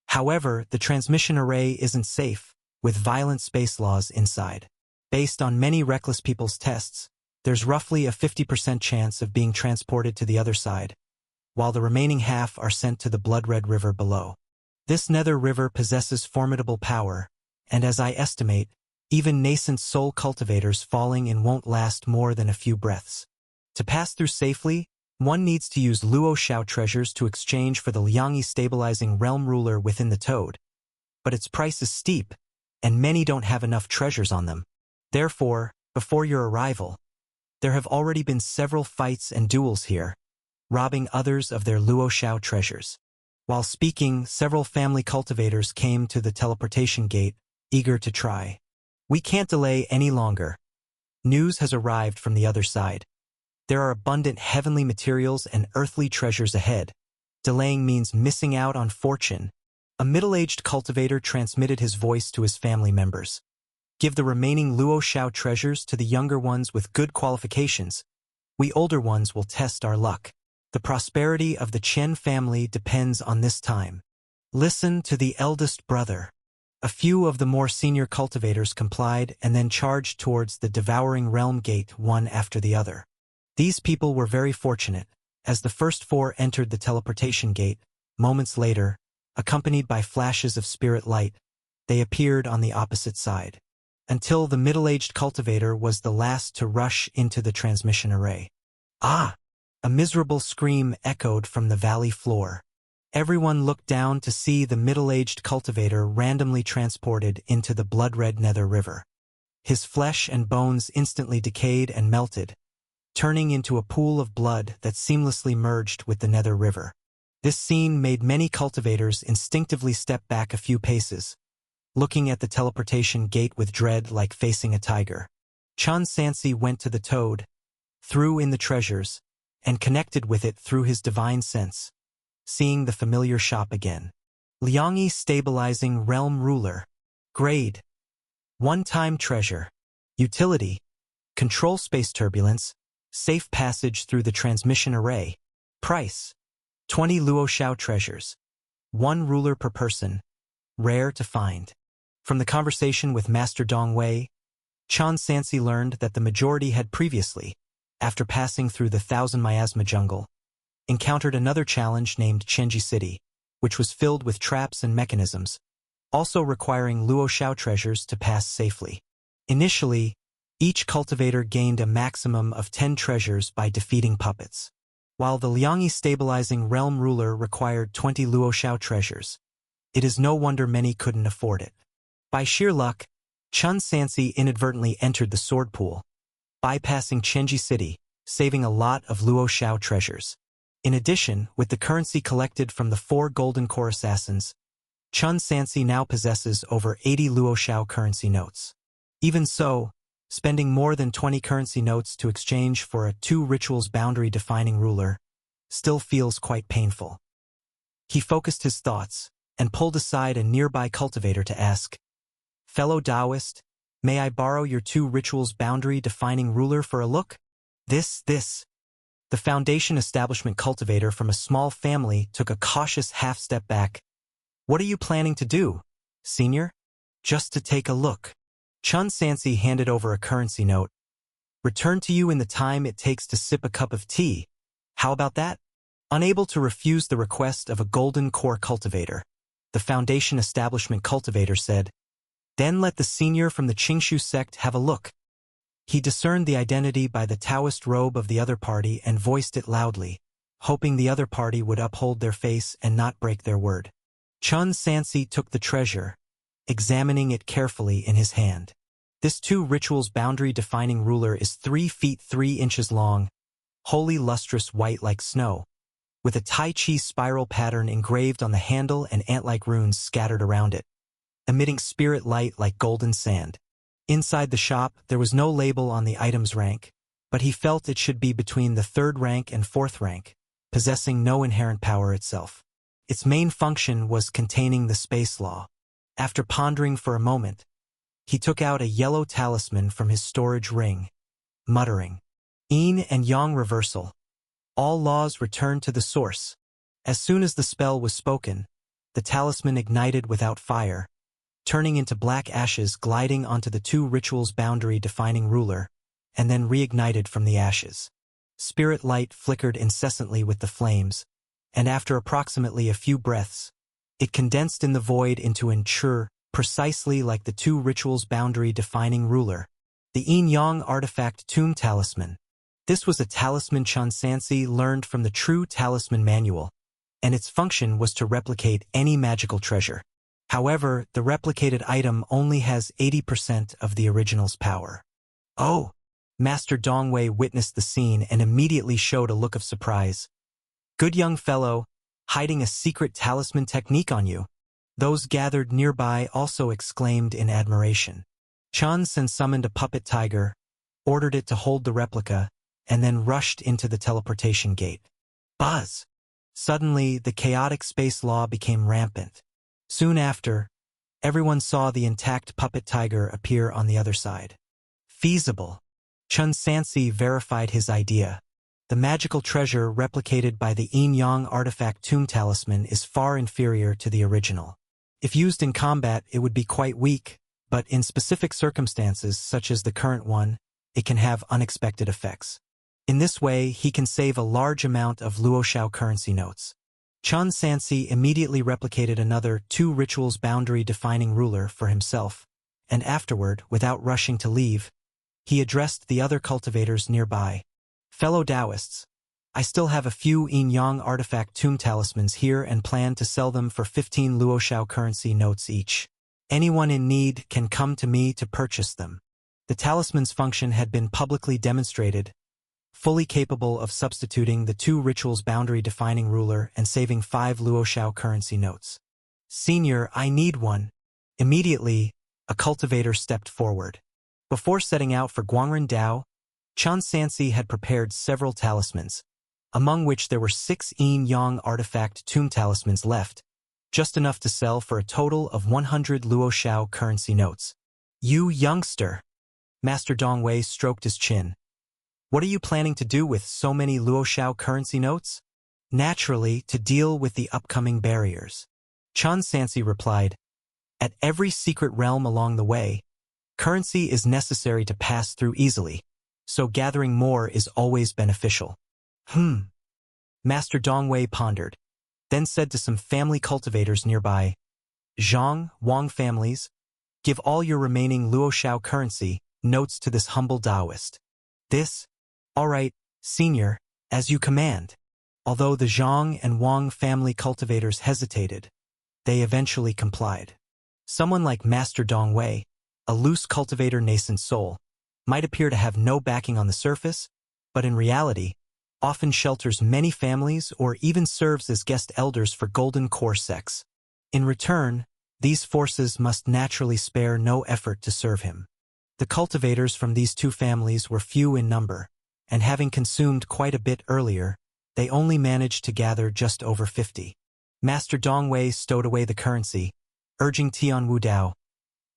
However, the transmission array isn't safe, with violent space laws inside. Based on many reckless people's tests, there's roughly a 50% chance of being transported to the other side, while the remaining half are sent to the blood-red river below. This nether river possesses formidable power, and as I estimate, even nascent soul cultivators falling in won't last more than a few breaths. To pass through safely, one needs to use Luoshao treasures to exchange for the Liangyi stabilizing realm ruler within the toad. But its price is steep, and many don't have enough treasures on them. Therefore, before your arrival, there have already been several fights and duels here, robbing others of their Luoshao treasures. While speaking, several family cultivators came to the teleportation gate, eager to try. We can't delay any longer. News has arrived from the other side. There are abundant heavenly materials and earthly treasures ahead. Delaying means missing out on fortune. A middle-aged cultivator transmitted his voice to his family members. Give the remaining Luoshao treasures to the younger ones with good qualifications. We older ones will test our luck. The prosperity of the Chen family depends on this time. Listen to the eldest brother. A few of the more senior cultivators complied and then charged towards the devouring realm gate one after the other. These people were very fortunate. As the first four entered the teleportation gate, moments later, accompanied by flashes of spirit light, they appeared on the opposite side. Until the middle-aged cultivator was the last to rush into the transmission array. Ah! A miserable scream echoed from the valley floor. Everyone looked down to see the middle-aged cultivator randomly transported into the blood-red nether river. His flesh and bones instantly decayed and melted, turning into a pool of blood that seamlessly merged with the nether river. This scene made many cultivators instinctively step back a few paces, looking at the teleportation gate with dread like facing a tiger. Chun Sansi went to the toad, threw in the treasures, and connected with it through his divine sense, seeing the familiar shop again. Liangyi Stabilizing Realm Ruler. Grade. One-time treasure. Utility. Control space turbulence. Safe passage through the transmission array. Price. 20 Luoshao treasures. 1 ruler per person. Rare to find. From the conversation with Master Dongwei, Chun Sansi learned that the majority had previously, after passing through the 1,000 miasma jungle, encountered another challenge named Chenji City, which was filled with traps and mechanisms, also requiring Luo Shao treasures to pass safely. Initially, each cultivator gained a maximum of 10 treasures by defeating puppets, while the Liangyi stabilizing realm ruler required 20 Luo Shao treasures. It is no wonder many couldn't afford it. By sheer luck, Chun Sansi inadvertently entered the sword pool, bypassing Chenji City, saving a lot of Luo Shao treasures. In addition, with the currency collected from the 4 Golden Core Assassins, Chun Sansi now possesses over 80 Luo Shao currency notes. Even so, spending more than 20 currency notes to exchange for a 2 rituals boundary-defining ruler still feels quite painful. He focused his thoughts and pulled aside a nearby cultivator to ask, "Fellow Taoist, may I borrow your 2 rituals boundary-defining ruler for a look?" This. The Foundation Establishment cultivator from a small family took a cautious half-step back. "What are you planning to do, senior?" "Just to take a look." Chun Sansi handed over a currency note. "Return to you in the time it takes to sip a cup of tea. How about that?" Unable to refuse the request of a Golden Core cultivator, the Foundation Establishment cultivator said, "Then let the senior from the Qingshu sect have a look." He discerned the identity by the Taoist robe of the other party and voiced it loudly, hoping the other party would uphold their face and not break their word. Chun Sansi took the treasure, examining it carefully in his hand. This 2 rituals boundary-defining ruler is 3 feet 3 inches long, wholly lustrous white like snow, with a Tai Chi spiral pattern engraved on the handle and ant-like runes scattered around it, emitting spirit light like golden sand. Inside the shop, there was no label on the item's rank, but he felt it should be between the 3rd rank and 4th rank, possessing no inherent power itself. Its main function was containing the space law. After pondering for a moment, he took out a yellow talisman from his storage ring, muttering, "Yin and Yang reversal. All laws return to the source." As soon as the spell was spoken, the talisman ignited without fire, turning into black ashes gliding onto the 2 rituals boundary-defining ruler, and then reignited from the ashes. Spirit light flickered incessantly with the flames, and after approximately a few breaths, it condensed in the void into an Chur, precisely like the 2 rituals boundary-defining ruler, the Yin-Yang artifact tomb talisman. This was a talisman Chun Sansi learned from the True Talisman Manual, and its function was to replicate any magical treasure. However, the replicated item only has 80% of the original's power. "Oh!" Master Dongwei witnessed the scene and immediately showed a look of surprise. "Good young fellow, hiding a secret talisman technique on you." Those gathered nearby also exclaimed in admiration. Chun Sen summoned a puppet tiger, ordered it to hold the replica, and then rushed into the teleportation gate. Buzz! Suddenly, the chaotic space law became rampant. Soon after, everyone saw the intact puppet tiger appear on the other side. Feasible. Chun Sansi verified his idea. The magical treasure replicated by the Yin-Yang artifact tomb talisman is far inferior to the original. If used in combat, it would be quite weak, but in specific circumstances such as the current one, it can have unexpected effects. In this way, he can save a large amount of Luo Shao currency notes. Chun Sansi immediately replicated another 2 rituals boundary-defining ruler for himself, and afterward, without rushing to leave, he addressed the other cultivators nearby. "Fellow Taoists, I still have a few Yin-Yang artifact tomb talismans here and plan to sell them for 15 Luo Shao currency notes each. Anyone in need can come to me to purchase them." The talisman's function had been publicly demonstrated, fully capable of substituting the 2 rituals boundary-defining ruler and saving 5 Luo Shao currency notes. "Senior, I need one." Immediately, a cultivator stepped forward. Before setting out for Guangren Dao, Chun Sansi had prepared several talismans, among which there were 6 Yin-Yang artifact tomb talismans left, just enough to sell for a total of 100 Luo Shao currency notes. "You youngster!" Master Dongwei stroked his chin. "What are you planning to do with so many Luo Shao currency notes?" "Naturally, to deal with the upcoming barriers." Chun Sansi replied, "At every secret realm along the way, currency is necessary to pass through easily, so gathering more is always beneficial." Master Dongwei pondered, then said to some family cultivators nearby, Zhang, Wang families, give all your remaining Luoshao currency notes to this humble Taoist. This? All right, senior, as you command. Although the Zhang and Wang family cultivators hesitated, they eventually complied. Someone like Master Dongwei, a loose cultivator nascent soul, might appear to have no backing on the surface, but in reality, often shelters many families or even serves as guest elders for golden core sects. In return, these forces must naturally spare no effort to serve him. The cultivators from these two families were few in number, and having consumed quite a bit earlier, they only managed to gather just over 50. Master Dongwei stowed away the currency, urging Tian Wudao,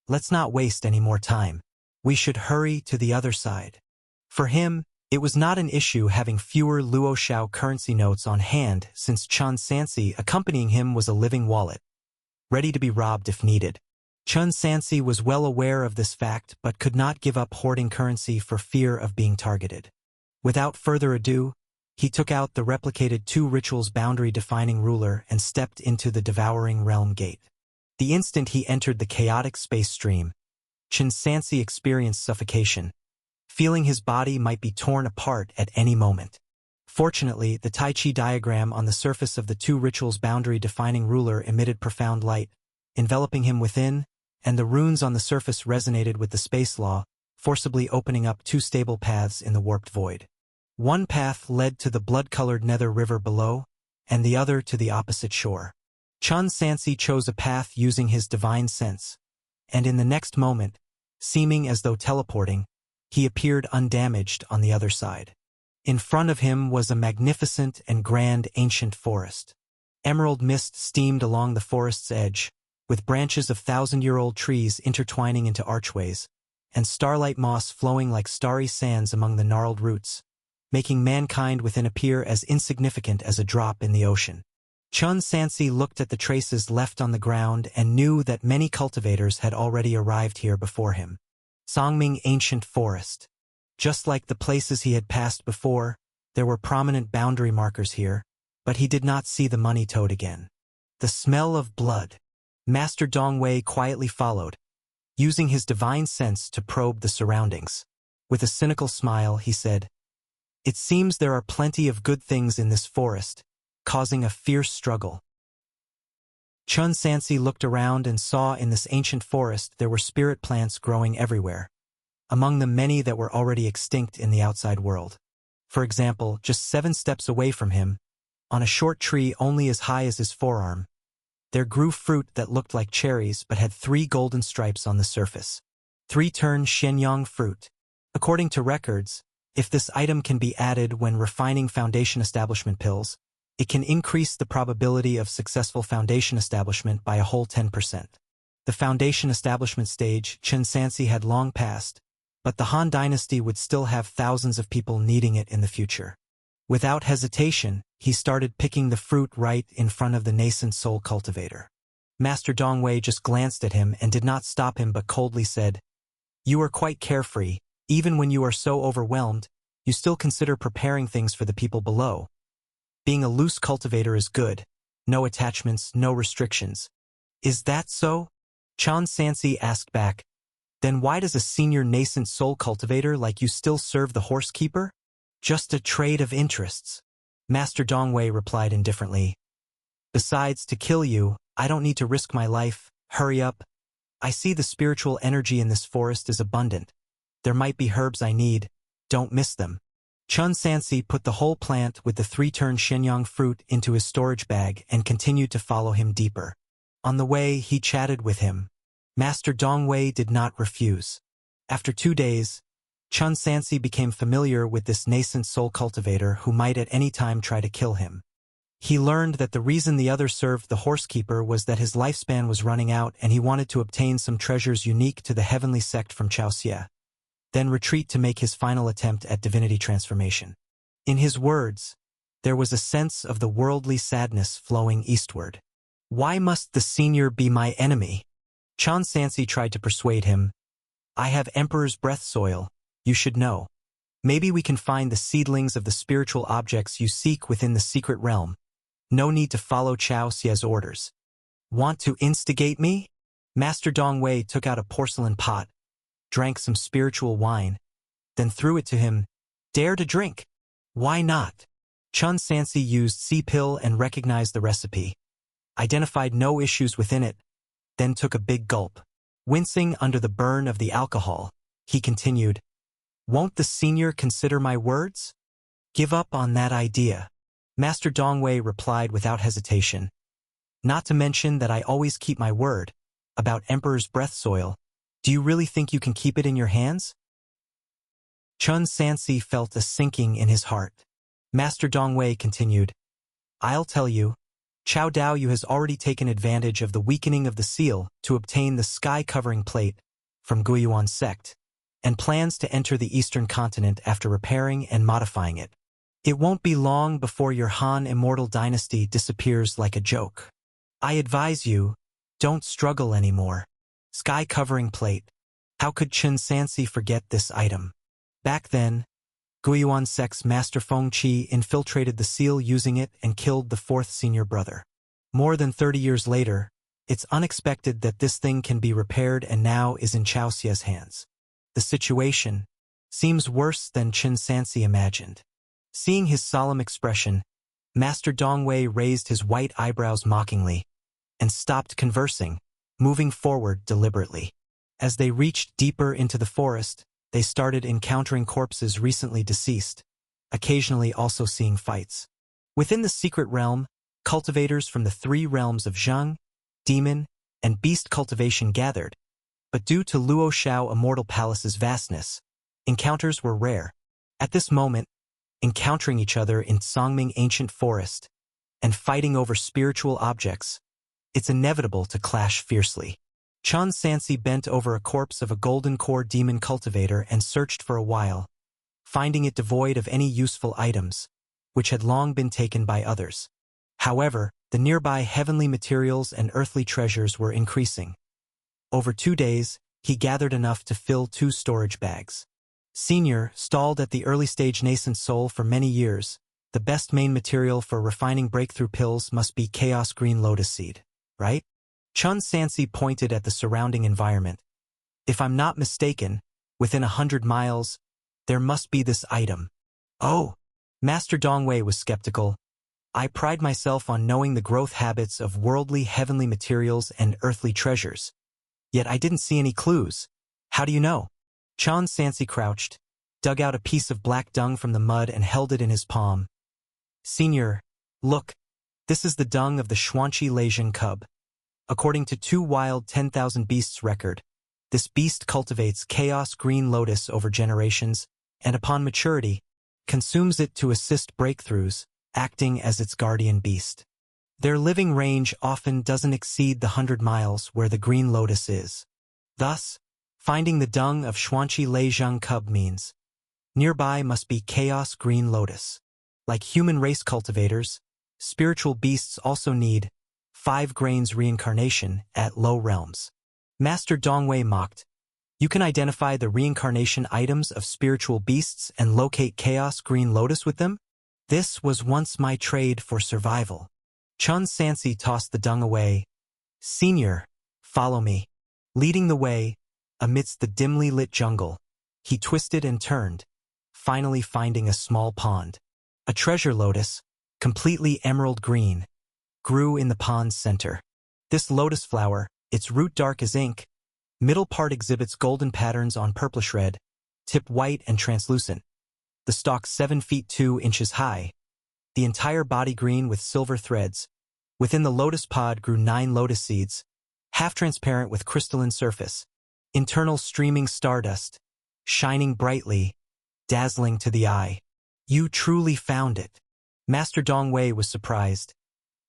let's not waste any more time. We should hurry to the other side. For him, it was not an issue having fewer Luoshao currency notes on hand since Chun Sansi accompanying him was a living wallet, ready to be robbed if needed. Chun Sansi was well aware of this fact but could not give up hoarding currency for fear of being targeted. Without further ado, he took out the replicated two rituals boundary-defining ruler and stepped into the devouring realm gate. The instant he entered the chaotic space stream, Chun Sansi experienced suffocation, feeling his body might be torn apart at any moment. Fortunately, the Tai Chi diagram on the surface of the two rituals boundary-defining ruler emitted profound light, enveloping him within, and the runes on the surface resonated with the space law, forcibly opening up two stable paths in the warped void. One path led to the blood-colored nether river below, and the other to the opposite shore. Chun Sansi chose a path using his divine sense, and in the next moment, seeming as though teleporting, he appeared undamaged on the other side. In front of him was a magnificent and grand ancient forest. Emerald mist steamed along the forest's edge, with branches of thousand-year-old trees intertwining into archways, and starlight moss flowing like starry sands among the gnarled roots, making mankind within appear as insignificant as a drop in the ocean. Chun Sansi looked at the traces left on the ground and knew that many cultivators had already arrived here before him. Songming Ancient Forest. Just like the places he had passed before, there were prominent boundary markers here, but he did not see the money toad again. The smell of blood. Master Dongwei quietly followed, using his divine sense to probe the surroundings. With a cynical smile, he said, "It seems there are plenty of good things in this forest," causing a fierce struggle. Chun Sansi looked around and saw in this ancient forest there were spirit plants growing everywhere, among them many that were already extinct in the outside world. For example, just 7 steps away from him, on a short tree only as high as his forearm, there grew fruit that looked like cherries but had 3 golden stripes on the surface. 3-turn Shenyang fruit. According to records, if this item can be added when refining foundation establishment pills, it can increase the probability of successful foundation establishment by a whole 10%. The foundation establishment stage Chun Sansi had long passed, but the Han Dynasty would still have thousands of people needing it in the future. Without hesitation, he started picking the fruit right in front of the nascent soul cultivator. Master Dongwei just glanced at him and did not stop him but coldly said, "You are quite carefree. Even when you are so overwhelmed, you still consider preparing things for the people below. Being a loose cultivator is good. No attachments, no restrictions. Is that so?" Chun Sansi asked back, "Then why does a senior nascent soul cultivator like you still serve the horsekeeper?" "Just a trade of interests." Master Dongwei replied indifferently. "Besides, to kill you, I don't need to risk my life. Hurry up. I see the spiritual energy in this forest is abundant. There might be herbs I need. Don't miss them." Chun Sansi put the whole plant with the 3-turn Shenyang fruit into his storage bag and continued to follow him deeper. On the way, he chatted with him. Master Dongwei did not refuse. After 2 days, Chun Sansi became familiar with this nascent soul cultivator who might at any time try to kill him. He learned that the reason the other served the horsekeeper was that his lifespan was running out and he wanted to obtain some treasures unique to the heavenly sect from Chaoxia, then retreat to make his final attempt at divinity transformation. In his words, there was a sense of the worldly sadness flowing eastward. "Why must the senior be my enemy?" Chun Sansi tried to persuade him. "I have Emperor's breath soil, you should know." Maybe we can find the seedlings of the spiritual objects you seek within the secret realm. No need to follow Chao Xie's orders. Want to instigate me? Master Dongwei took out a porcelain pot, drank some spiritual wine, then threw it to him. Dare to drink? Why not? Chun Sansi used sea pill and recognized the recipe, identified no issues within it, then took a big gulp. Wincing under the burn of the alcohol, he continued, "Won't the senior consider my words? Give up on that idea." Master Dongwei replied without hesitation, "Not to mention that I always keep my word. About Emperor's breath soil, do you really think you can keep it in your hands?" Chun Sansi felt a sinking in his heart. Master Dongwei continued, "I'll tell you, Chao Daoyu has already taken advantage of the weakening of the seal to obtain the sky-covering plate from Guiyuan sect, and plans to enter the eastern continent after repairing and modifying it. It won't be long before your Han immortal dynasty disappears like a joke. I advise you, don't struggle anymore. Sky-covering plate. How could Chun Sansi forget this item? Back then, Guiyuan sect's Master Feng Qi infiltrated the seal using it and killed the fourth senior brother. More than 30 years later, it's unexpected that this thing can be repaired and now is in Chao Xie's hands. The situation seems worse than Chun Sansi imagined. Seeing his solemn expression, Master Dongwei raised his white eyebrows mockingly and stopped conversing, moving forward deliberately. As they reached deeper into the forest, they started encountering corpses recently deceased, occasionally also seeing fights. Within the secret realm, cultivators from the three realms of Zheng, demon, and beast cultivation gathered, but due to Luo Shao Immortal Palace's vastness, encounters were rare. At this moment, encountering each other in Songming Ancient Forest and fighting over spiritual objects, it's inevitable to clash fiercely. Chun Sansi bent over a corpse of a golden core demon cultivator and searched for a while, finding it devoid of any useful items, which had long been taken by others. However, the nearby heavenly materials and earthly treasures were increasing. Over 2 days, he gathered enough to fill 2 storage bags. Senior, stalled at the early stage nascent soul for many years, the best main material for refining breakthrough pills must be chaos green lotus seed, right? Chun Sansi pointed at the surrounding environment. If I'm not mistaken, within 100 miles, there must be this item. Oh, Master Dongwei was skeptical. I pride myself on knowing the growth habits of worldly heavenly materials and earthly treasures. Yet I didn't see any clues. How do you know? Chun Sansi crouched, dug out a piece of black dung from the mud and held it in his palm. Senior, look, this is the dung of the Xuanqi Leizheng cub. According to 2 Wild 10,000 Beasts record, this beast cultivates chaos green lotus over generations, and upon maturity, consumes it to assist breakthroughs, acting as its guardian beast. Their living range often doesn't exceed the 100 miles where the green lotus is. Thus, finding the dung of Xuanqi Leizheng cub means nearby must be chaos green lotus. Like human race cultivators, spiritual beasts also need 5 grains reincarnation at low realms. Master Dongwei mocked, "You can identify the reincarnation items of spiritual beasts and locate chaos green lotus with them? This was once my trade for survival." Chun Sansi tossed the dung away. "Senior, follow me." Leading the way, amidst the dimly lit jungle, he twisted and turned, finally finding a small pond. A treasure lotus, completely emerald green, grew in the pond's center. This lotus flower, its root dark as ink, middle part exhibits golden patterns on purplish red, tip white and translucent. The stalk 7 feet 2 inches high. The entire body green with silver threads. Within the lotus pod grew 9 lotus seeds, half transparent with crystalline surface. Internal streaming stardust, shining brightly, dazzling to the eye. You truly found it. Master Dongwei was surprised.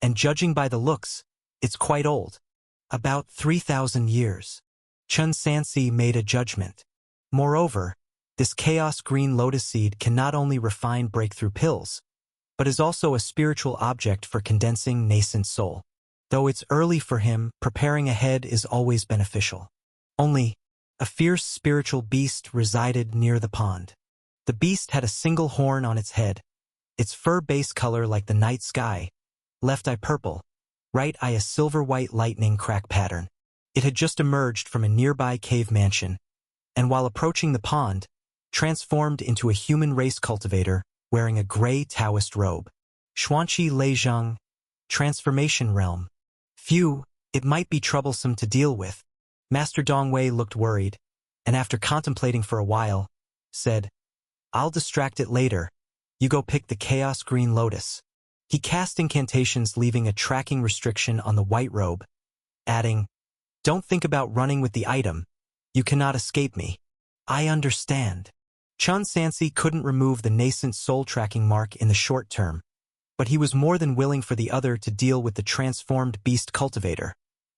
And judging by the looks, it's quite old. About 3,000 years. Chun Sansi made a judgment. Moreover, this chaos green lotus seed can not only refine breakthrough pills, but is also a spiritual object for condensing nascent soul. Though it's early for him, preparing ahead is always beneficial. Only, a fierce spiritual beast resided near the pond. The beast had a single horn on its head, its fur base color like the night sky, left eye purple, right eye a silver-white lightning crack pattern. It had just emerged from a nearby cave mansion, and while approaching the pond, transformed into a human race cultivator wearing a gray Taoist robe. Xuanqi Leizheng, Transformation Realm. Phew, it might be troublesome to deal with. Master Dongwei looked worried, and after contemplating for a while, said, I'll distract it later. You go pick the Chaos Green Lotus. He cast incantations leaving a tracking restriction on the white robe, adding, Don't think about running with the item. You cannot escape me. I understand. Chun Sansi couldn't remove the nascent soul tracking mark in the short term, but he was more than willing for the other to deal with the transformed beast cultivator,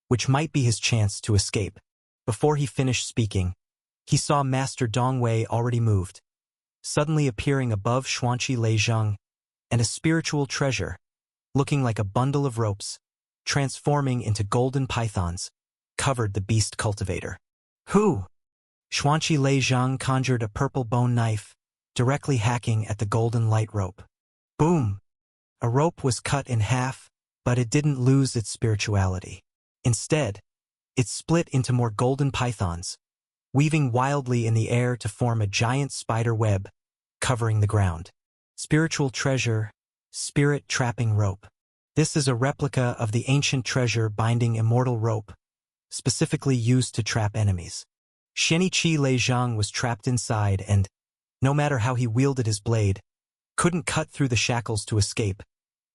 which might be his chance to escape. Before he finished speaking, he saw Master Dongwei already moved, suddenly appearing above Xuanqi Leizheng, and a spiritual treasure, looking like a bundle of ropes, transforming into golden pythons, covered the beast cultivator. Who? Xuanqi Leizheng conjured a purple bone knife, directly hacking at the golden light rope. Boom! A rope was cut in half, but it didn't lose its spirituality. Instead, it split into more golden pythons, weaving wildly in the air to form a giant spider web, covering the ground. Spiritual treasure, spirit trapping rope. This is a replica of the ancient treasure binding immortal rope, specifically used to trap enemies. Shenichi Leizheng was trapped inside and, no matter how he wielded his blade, couldn't cut through the shackles to escape,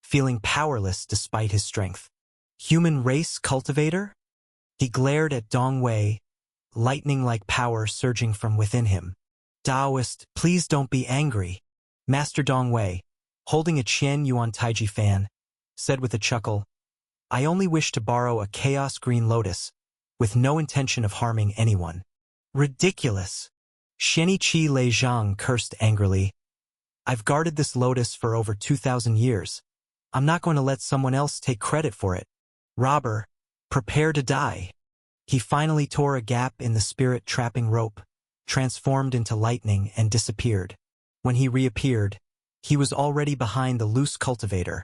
feeling powerless despite his strength. Human race cultivator? He glared at Dongwei, lightning-like power surging from within him. Taoist, please don't be angry. Master Dongwei, holding a Qian Yuan Taiji fan, said with a chuckle, I only wish to borrow a Chaos Green Lotus, with no intention of harming anyone. Ridiculous. Shenichi Leizheng cursed angrily. I've guarded this lotus for over 2,000 years. I'm not going to let someone else take credit for it. Robber, prepare to die. He finally tore a gap in the spirit trapping rope, transformed into lightning and disappeared. When he reappeared, he was already behind the loose cultivator,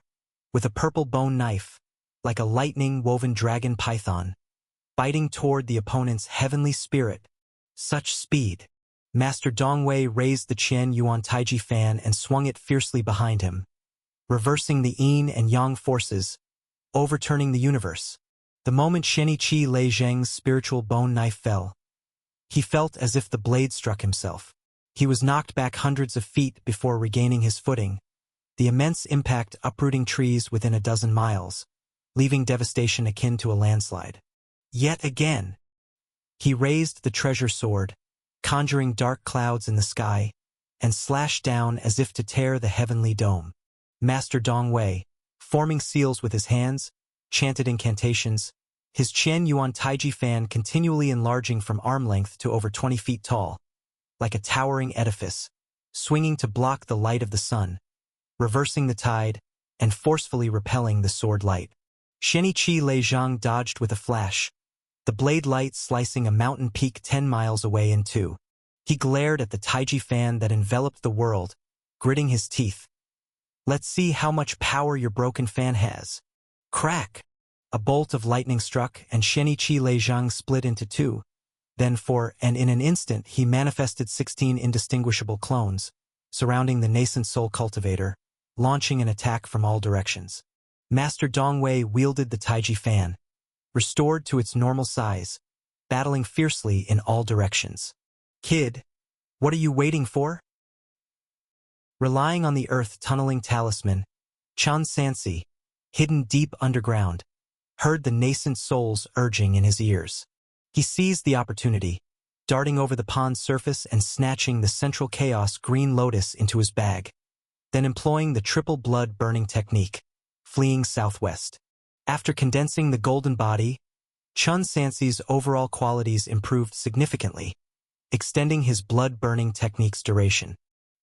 with a purple bone knife, like a lightning-woven dragon python, biting toward the opponent's heavenly spirit. Such speed. Master Dongwei raised the Qian Yuan Taiji fan and swung it fiercely behind him, reversing the yin and yang forces, overturning the universe. The moment Shenichi Leizheng's spiritual bone knife fell, he felt as if the blade struck himself. He was knocked back hundreds of feet before regaining his footing, the immense impact uprooting trees within a dozen miles, leaving devastation akin to a landslide. Yet again, he raised the treasure sword, conjuring dark clouds in the sky, and slashed down as if to tear the heavenly dome. Master Dongwei, forming seals with his hands, chanted incantations, his Qian Yuan Taiji fan continually enlarging from arm length to over 20 feet tall, like a towering edifice, swinging to block the light of the sun, reversing the tide, and forcefully repelling the sword light. Shenichi Leizheng dodged with a flash, the blade light slicing a mountain peak 10 miles away in two. He glared at the Taiji fan that enveloped the world, gritting his teeth. Let's see how much power your broken fan has. Crack! A bolt of lightning struck and Shenichi Leizheng split into two. Then in an instant he manifested 16 indistinguishable clones, surrounding the nascent soul cultivator, launching an attack from all directions. Master Dongwei wielded the Taiji fan, restored to its normal size, battling fiercely in all directions. Kid, what are you waiting for? Relying on the earth-tunneling talisman, Chun Sansi, hidden deep underground, heard the nascent souls urging in his ears. He seized the opportunity, darting over the pond's surface and snatching the central chaos green lotus into his bag, then employing the triple blood burning technique, fleeing southwest. After condensing the golden body, Chun Sansi's overall qualities improved significantly, extending his blood-burning technique's duration.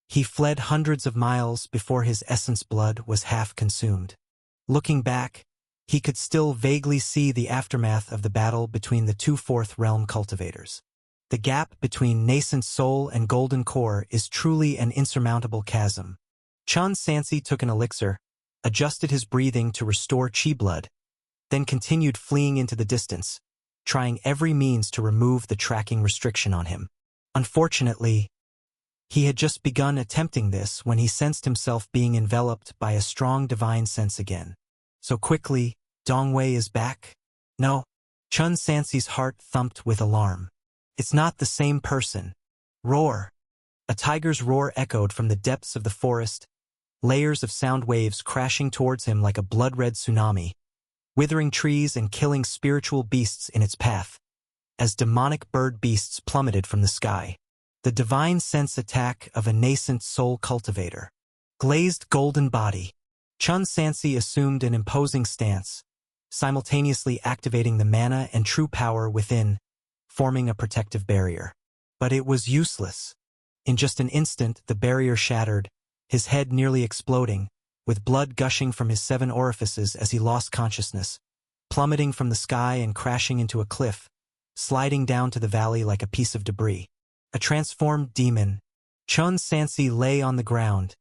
He fled hundreds of miles before his essence blood was half consumed. Looking back, he could still vaguely see the aftermath of the battle between the two Fourth Realm cultivators. The gap between nascent soul and golden core is truly an insurmountable chasm. Chun Sansi took an elixir, adjusted his breathing to restore chi blood, then continued fleeing into the distance, trying every means to remove the tracking restriction on him. Unfortunately, he had just begun attempting this when he sensed himself being enveloped by a strong divine sense again. So quickly, Dongwei is back? No. Chun Sansi's heart thumped with alarm. It's not the same person. Roar. A tiger's roar echoed from the depths of the forest, layers of sound waves crashing towards him like a blood-red tsunami, withering trees and killing spiritual beasts in its path, as demonic bird beasts plummeted from the sky. The divine sense attack of a nascent soul cultivator. Glazed golden body. Chun Sansi assumed an imposing stance, simultaneously activating the mana and true power within, forming a protective barrier. But it was useless. In just an instant, the barrier shattered, his head nearly exploding, with blood gushing from his 7 orifices as he lost consciousness, plummeting from the sky and crashing into a cliff, sliding down to the valley like a piece of debris. A transformed demon, Chun Sansi lay on the ground,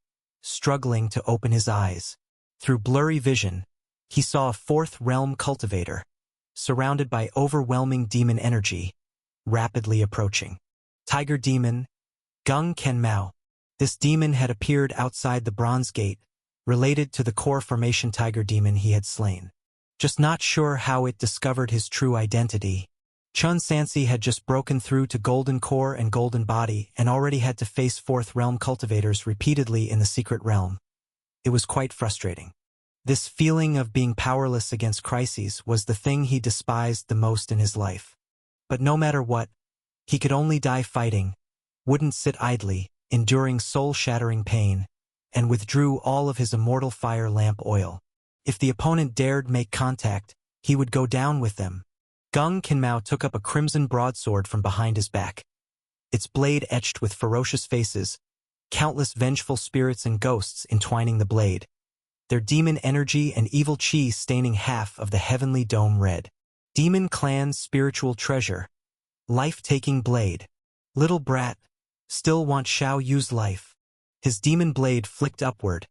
struggling to open his eyes. Through blurry vision, he saw a 4th realm cultivator, surrounded by overwhelming demon energy, rapidly approaching. Tiger demon, Gung Kenmao. This demon had appeared outside the Bronze Gate, related to the core formation tiger demon he had slain. Just not sure how it discovered his true identity. Chun Sansi had just broken through to Golden Core and Golden Body and already had to face 4th realm cultivators repeatedly in the secret realm. It was quite frustrating. This feeling of being powerless against crises was the thing he despised the most in his life. But no matter what, he could only die fighting, wouldn't sit idly, enduring soul-shattering pain, and withdrew all of his immortal fire lamp oil. If the opponent dared make contact, he would go down with them. Gung Kenmao took up a crimson broadsword from behind his back, its blade etched with ferocious faces, countless vengeful spirits and ghosts entwining the blade, their demon energy and evil chi staining half of the heavenly dome red. Demon Clan's spiritual treasure. Life-taking blade. Little brat, still want Xiao Yu's life. His demon blade flicked upward.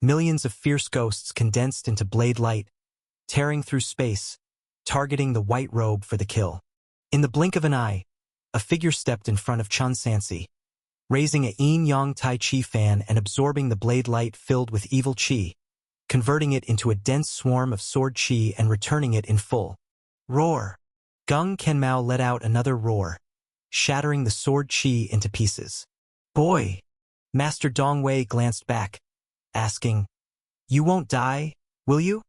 Millions of fierce ghosts condensed into blade light, tearing through space, targeting the white robe for the kill. In the blink of an eye, a figure stepped in front of Chun Sansi, raising a yin-yang tai chi fan and absorbing the blade light filled with evil chi, converting it into a dense swarm of sword chi and returning it in full. Roar! Gung Kenmao let out another roar, shattering the sword chi into pieces. Boy! Master Dongwei glanced back, asking, "You won't die, will you?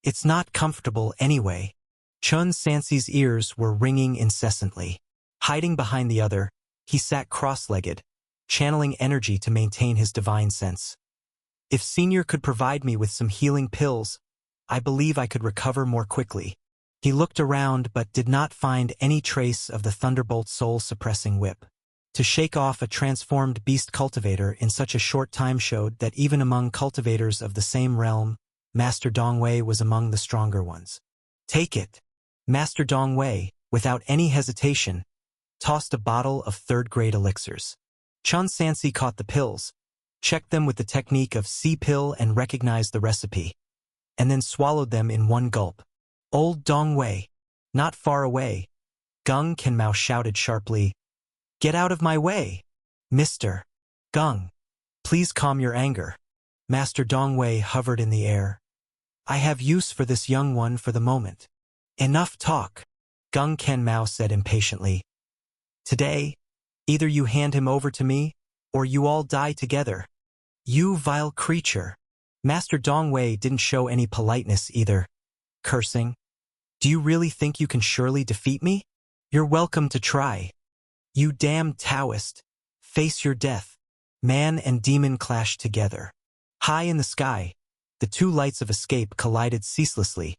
It's not comfortable anyway." Chun Sansi's ears were ringing incessantly. Hiding behind the other, he sat cross-legged, channeling energy to maintain his divine sense. If Senior could provide me with some healing pills, I believe I could recover more quickly. He looked around but did not find any trace of the Thunderbolt soul-suppressing whip. To shake off a transformed beast cultivator in such a short time showed that even among cultivators of the same realm, Master Dongwei was among the stronger ones. Take it. Master Dongwei, without any hesitation, tossed a bottle of 3rd-grade elixirs. Chun Sansi caught the pills, checked them with the technique of C-pill and recognized the recipe, and then swallowed them in one gulp. Old Dongwei, not far away. Gung Kenmao shouted sharply, "Get out of my way! Mr. Gung, please calm your anger." Master Dongwei hovered in the air. "I have use for this young one for the moment." "Enough talk," Gung Kenmao said impatiently. "Today, either you hand him over to me, or you all die together." "You vile creature." Master Dongwei didn't show any politeness either, cursing. "Do you really think you can surely defeat me? You're welcome to try. You damned Taoist, face your death." Man and demon clashed together. High in the sky, the 2 lights of escape collided ceaselessly,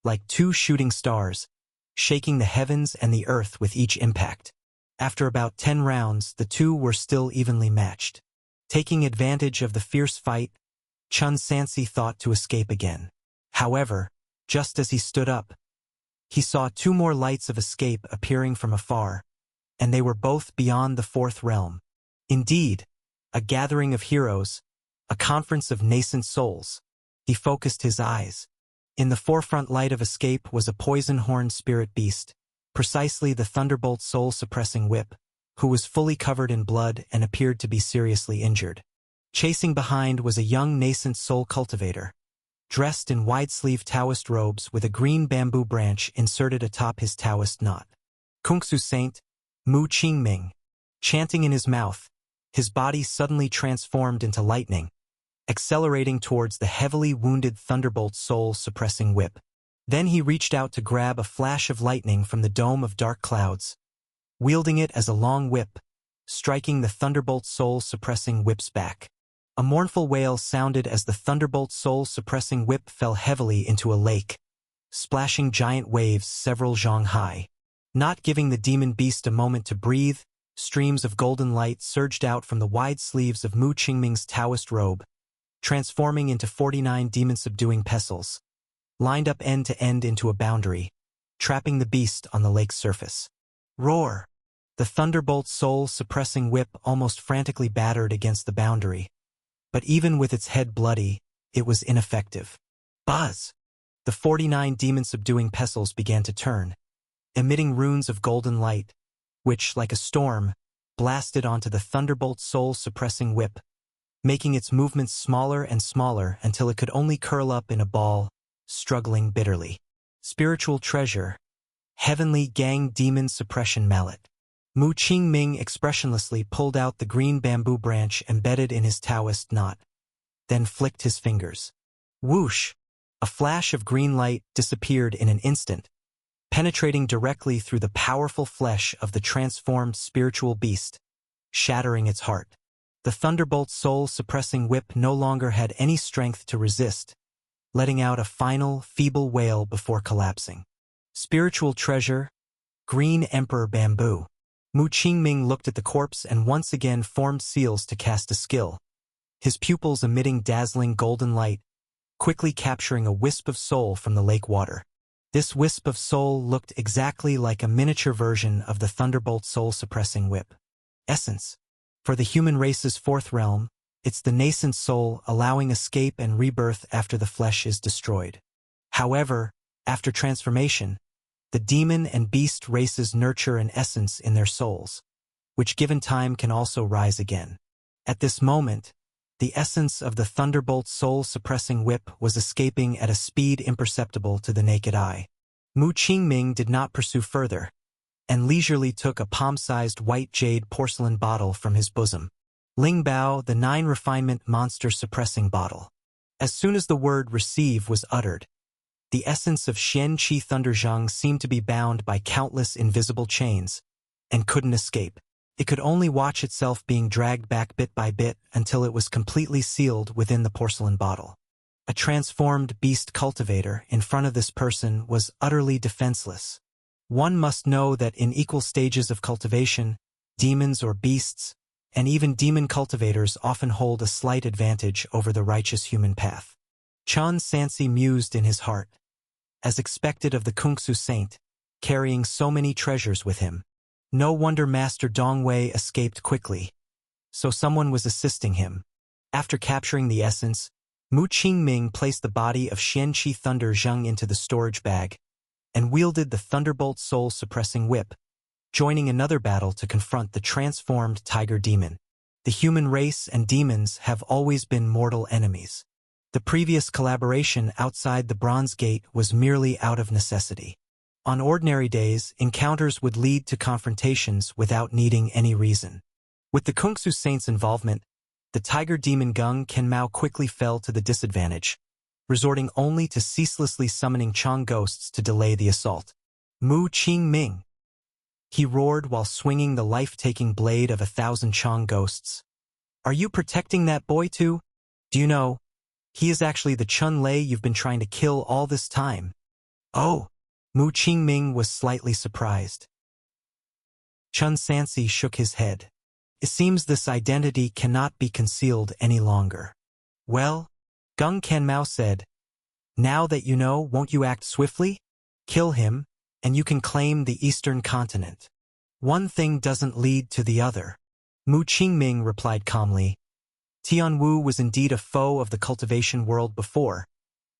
like 2 shooting stars, shaking the heavens and the earth with each impact. After about 10 rounds, the 2 were still evenly matched. Taking advantage of the fierce fight, Chun Sansi thought to escape again. However, just as he stood up, he saw 2 more lights of escape appearing from afar, and they were both beyond the fourth realm. Indeed, a gathering of heroes, a conference of nascent souls. He focused his eyes. In the forefront light of escape was a poison-horned spirit beast, precisely the Thunderbolt soul-suppressing whip, who was fully covered in blood and appeared to be seriously injured. Chasing behind was a young nascent soul cultivator, dressed in wide-sleeved Taoist robes with a green bamboo branch inserted atop his Taoist knot. Kungsu Saint, Mu Qingming, chanting in his mouth, his body suddenly transformed into lightning, accelerating towards the heavily wounded Thunderbolt soul-suppressing whip. Then he reached out to grab a flash of lightning from the dome of dark clouds, wielding it as a long whip, striking the Thunderbolt soul-suppressing whip's back. A mournful wail sounded as the Thunderbolt soul-suppressing whip fell heavily into a lake, splashing giant waves several zhang high. Not giving the demon beast a moment to breathe, streams of golden light surged out from the wide sleeves of Mu Qingming's Taoist robe, transforming into 49 demon-subduing pestles, lined up end to end into a boundary, trapping the beast on the lake's surface. Roar! The Thunderbolt soul-suppressing whip almost frantically battered against the boundary, but even with its head bloody, it was ineffective. Buzz! The 49 demon-subduing pestles began to turn, emitting runes of golden light, which, like a storm, blasted onto the Thunderbolt soul-suppressing whip, making its movements smaller and smaller until it could only curl up in a ball, struggling bitterly. Spiritual treasure. Heavenly Gang Demon Suppression Mallet. Mu Qingming expressionlessly pulled out the green bamboo branch embedded in his Taoist knot, then flicked his fingers. Whoosh! A flash of green light disappeared in an instant, penetrating directly through the powerful flesh of the transformed spiritual beast, shattering its heart. The Thunderbolt soul-suppressing whip no longer had any strength to resist, letting out a final, feeble wail before collapsing. Spiritual treasure, Green Emperor Bamboo. Mu Qingming looked at the corpse and once again formed seals to cast a skill, his pupils emitting dazzling golden light, quickly capturing a wisp of soul from the lake water. This wisp of soul looked exactly like a miniature version of the Thunderbolt soul-suppressing whip. Essence. For the human race's fourth realm, it's the nascent soul allowing escape and rebirth after the flesh is destroyed. However, after transformation, the demon and beast races nurture an essence in their souls, which given time can also rise again. At this moment, the essence of the Thunderbolt soul-suppressing whip was escaping at a speed imperceptible to the naked eye. Mu Qingming did not pursue further, and leisurely took a palm-sized white jade porcelain bottle from his bosom. Ling Bao, the 9-refinement monster-suppressing bottle. As soon as the word receive was uttered, the essence of Xian Qi Thunderzhang seemed to be bound by countless invisible chains, and couldn't escape. It could only watch itself being dragged back bit by bit until it was completely sealed within the porcelain bottle. A transformed beast cultivator in front of this person was utterly defenseless. One must know that in equal stages of cultivation, demons or beasts, and even demon cultivators often hold a slight advantage over the righteous human path. Chun Sansi mused in his heart. As expected of the Kungsu Saint, carrying so many treasures with him, no wonder Master Dongwei escaped quickly. So someone was assisting him. After capturing the essence, Mu Qingming placed the body of Xianqi Thunder Zheng into the storage bag and wielded the Thunderbolt soul-suppressing whip, joining another battle to confront the transformed tiger demon. The human race and demons have always been mortal enemies. The previous collaboration outside the Bronze Gate was merely out of necessity. On ordinary days, encounters would lead to confrontations without needing any reason. With the Kungsu Saint's involvement, the tiger demon Gung Kenmao quickly fell to the disadvantage, resorting only to ceaselessly summoning Chang ghosts to delay the assault. Mu Qingming, he roared while swinging the life-taking blade of 1,000 Chang ghosts. Are you protecting that boy too? Do you know, he is actually the Chun Lei you've been trying to kill all this time. Oh! Mu Qingming was slightly surprised. Chun Sansi shook his head. It seems this identity cannot be concealed any longer. Well, Gung Kenmao said, now that you know, won't you act swiftly? Kill him, and you can claim the Eastern continent. One thing doesn't lead to the other. Mu Qingming replied calmly. Tianwu was indeed a foe of the cultivation world before,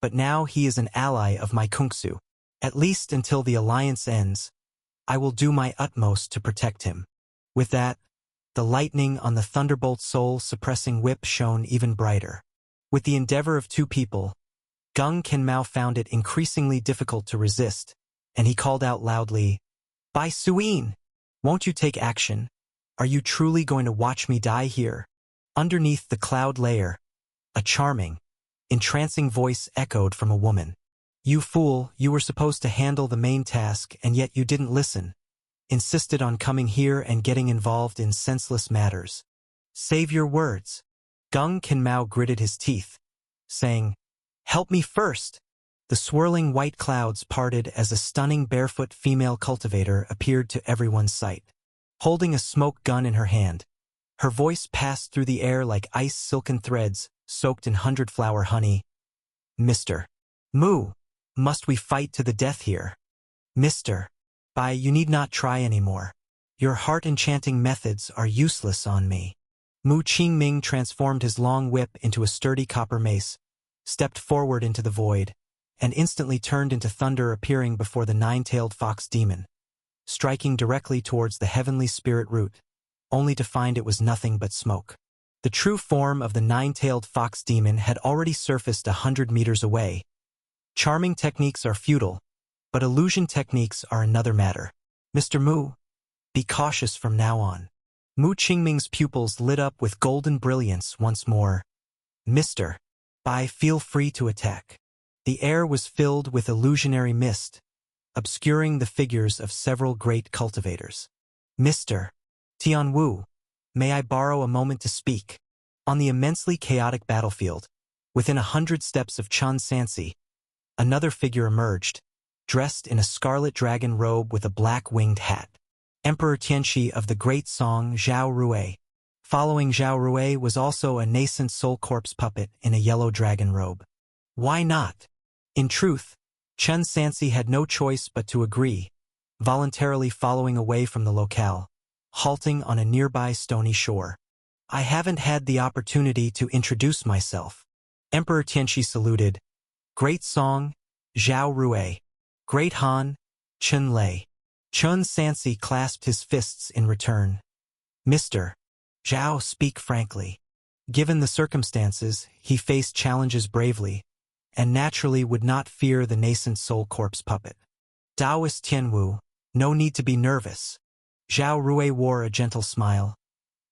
but now he is an ally of my kungsu. At least until the alliance ends, I will do my utmost to protect him. With that, the lightning on the thunderbolt soul-suppressing whip shone even brighter. With the endeavor of two people, Gung Qinmao found it increasingly difficult to resist, and he called out loudly, "Bai Suyin! Won't you take action? Are you truly going to watch me die here?" Underneath the cloud layer, a charming, entrancing voice echoed from a woman. "You fool, you were supposed to handle the main task, and yet you didn't listen. Insisted on coming here and getting involved in senseless matters. Save your words." Gung Qinmao gritted his teeth, saying, "Help me first." The swirling white clouds parted as a stunning barefoot female cultivator appeared to everyone's sight. Holding a smoke gun in her hand, her voice passed through the air like ice silken threads soaked in 100-flower honey. "Mr. Mu, must we fight to the death here? Mr. Bai, you need not try anymore. Your heart-enchanting methods are useless on me." Mu Qingming transformed his long whip into a sturdy copper mace, stepped forward into the void, and instantly turned into thunder appearing before the nine-tailed fox demon, striking directly towards the heavenly spirit root, only to find it was nothing but smoke. The true form of the nine-tailed fox demon had already surfaced 100 meters away. Charming techniques are futile, but illusion techniques are another matter. "Mr. Mu, be cautious from now on." Mu Qingming's pupils lit up with golden brilliance once more. "Mr. Bai, feel free to attack." The air was filled with illusionary mist, obscuring the figures of several great cultivators. "Mr. Tianwu, may I borrow a moment to speak?" On the immensely chaotic battlefield, within 100 steps of Chun Sansi, another figure emerged, dressed in a scarlet dragon robe with a black winged hat. Emperor Tianxi of the great song Zhao Rui. Following Zhao Rui was also a nascent soul corpse puppet in a yellow dragon robe. Why not? In truth, Chun Sansi had no choice but to agree, voluntarily following away from the locale, halting on a nearby stony shore. "I haven't had the opportunity to introduce myself." Emperor Tianxi saluted. "Great song, Zhao Rui. Great Han, Chun Lei." Chun Sansi clasped his fists in return. "Mr. Zhao, speak frankly." Given the circumstances, he faced challenges bravely, and naturally would not fear the nascent soul corpse puppet. "Taoist Tianwu, no need to be nervous." Zhao Rui wore a gentle smile.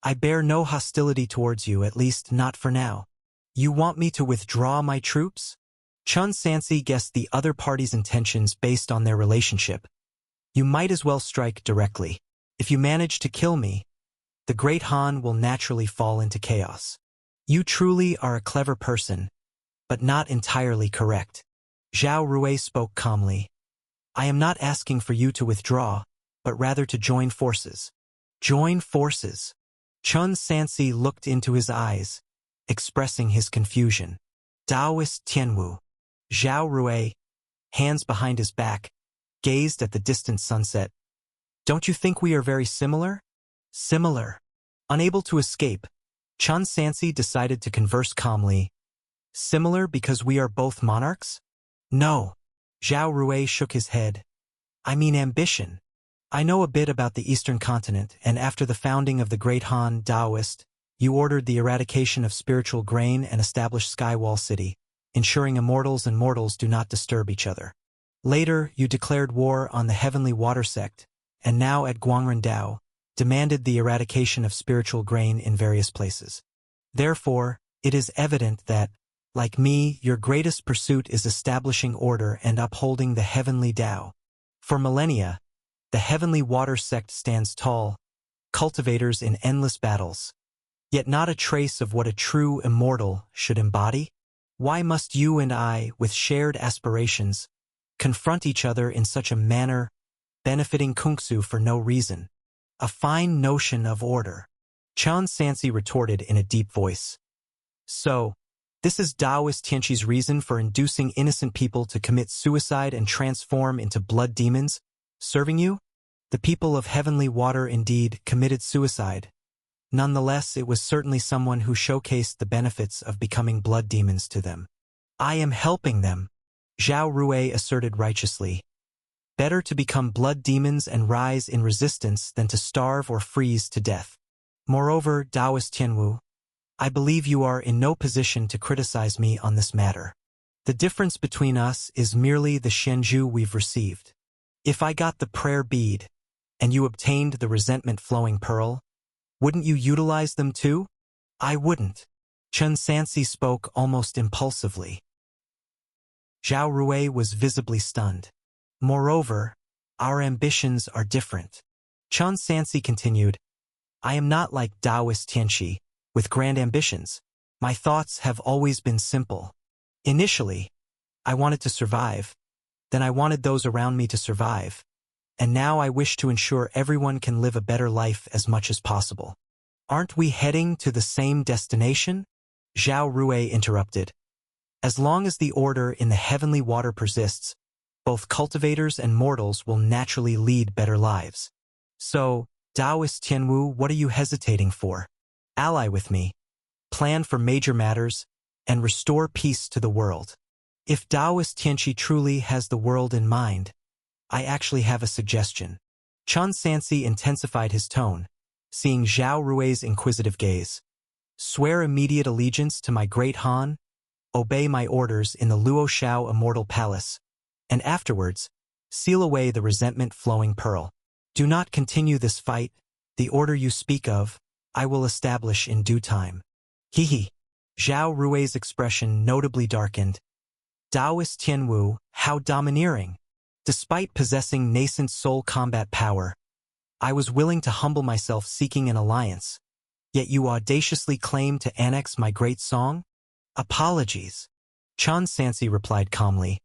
"I bear no hostility towards you, at least not for now. You want me to withdraw my troops?" Chun Sansi guessed the other party's intentions based on their relationship. "You might as well strike directly. If you manage to kill me, the Great Han will naturally fall into chaos. You truly are a clever person, but not entirely correct." Zhao Rui spoke calmly. "I am not asking for you to withdraw, but rather to join forces." "Join forces?" Chun Sansi looked into his eyes, expressing his confusion. Taoist Tianwu. Zhao Rui, hands behind his back, gazed at the distant sunset. "Don't you think we are very similar?" "Similar." Unable to escape, Chun Sansi decided to converse calmly. "Similar because we are both monarchs?" "No." Zhao Rui shook his head. "I mean ambition. I know a bit about the Eastern continent, and after the founding of the Great Han Taoist, you ordered the eradication of spiritual grain and established Skywall City, ensuring immortals and mortals do not disturb each other. Later, you declared war on the Heavenly Water Sect, and now at Guangrendao, demanded the eradication of spiritual grain in various places. Therefore, it is evident that, like me, your greatest pursuit is establishing order and upholding the Heavenly Tao. For millennia, the Heavenly Water Sect stands tall, cultivators in endless battles, yet not a trace of what a true immortal should embody. Why must you and I, with shared aspirations, confront each other in such a manner, benefiting Kungsu for no reason? A fine notion of order. Chun Sansi retorted in a deep voice. "So, this is Taoist Tianxi's reason for inducing innocent people to commit suicide and transform into blood demons, serving you?" The people of Heavenly Water indeed committed suicide. Nonetheless, it was certainly someone who showcased the benefits of becoming blood demons to them. I am helping them, Zhao Rui asserted righteously. Better to become blood demons and rise in resistance than to starve or freeze to death. Moreover, Taoist Tianwu, I believe you are in no position to criticize me on this matter. The difference between us is merely the Shenju we've received. If I got the prayer bead, and you obtained the resentment-flowing pearl, wouldn't you utilize them too? I wouldn't. Chen Sansi spoke almost impulsively. Zhao Rui was visibly stunned. Moreover, our ambitions are different. Chen Sansi continued, I am not like Taoist Tianxi, with grand ambitions. My thoughts have always been simple. Initially, I wanted to survive. Then I wanted those around me to survive. And now I wish to ensure everyone can live a better life as much as possible. Aren't we heading to the same destination? Zhao Rui interrupted. As long as the order in the heavenly water persists, both cultivators and mortals will naturally lead better lives. So, Taoist Tianwu, what are you hesitating for? Ally with me, plan for major matters, and restore peace to the world. If Taoist Tianxi truly has the world in mind, I actually have a suggestion. Chen Sansi intensified his tone, seeing Zhao Rui's inquisitive gaze. Swear immediate allegiance to my great Han, obey my orders in the Luo Shao Immortal Palace, and afterwards, seal away the resentment-flowing pearl. Do not continue this fight. The order you speak of, I will establish in due time. Hee. Zhao Rui's expression notably darkened. Taoist Tianwu, how domineering. Despite possessing nascent soul combat power, I was willing to humble myself seeking an alliance. Yet you audaciously claim to annex my great song? Apologies. Chen Sansi replied calmly.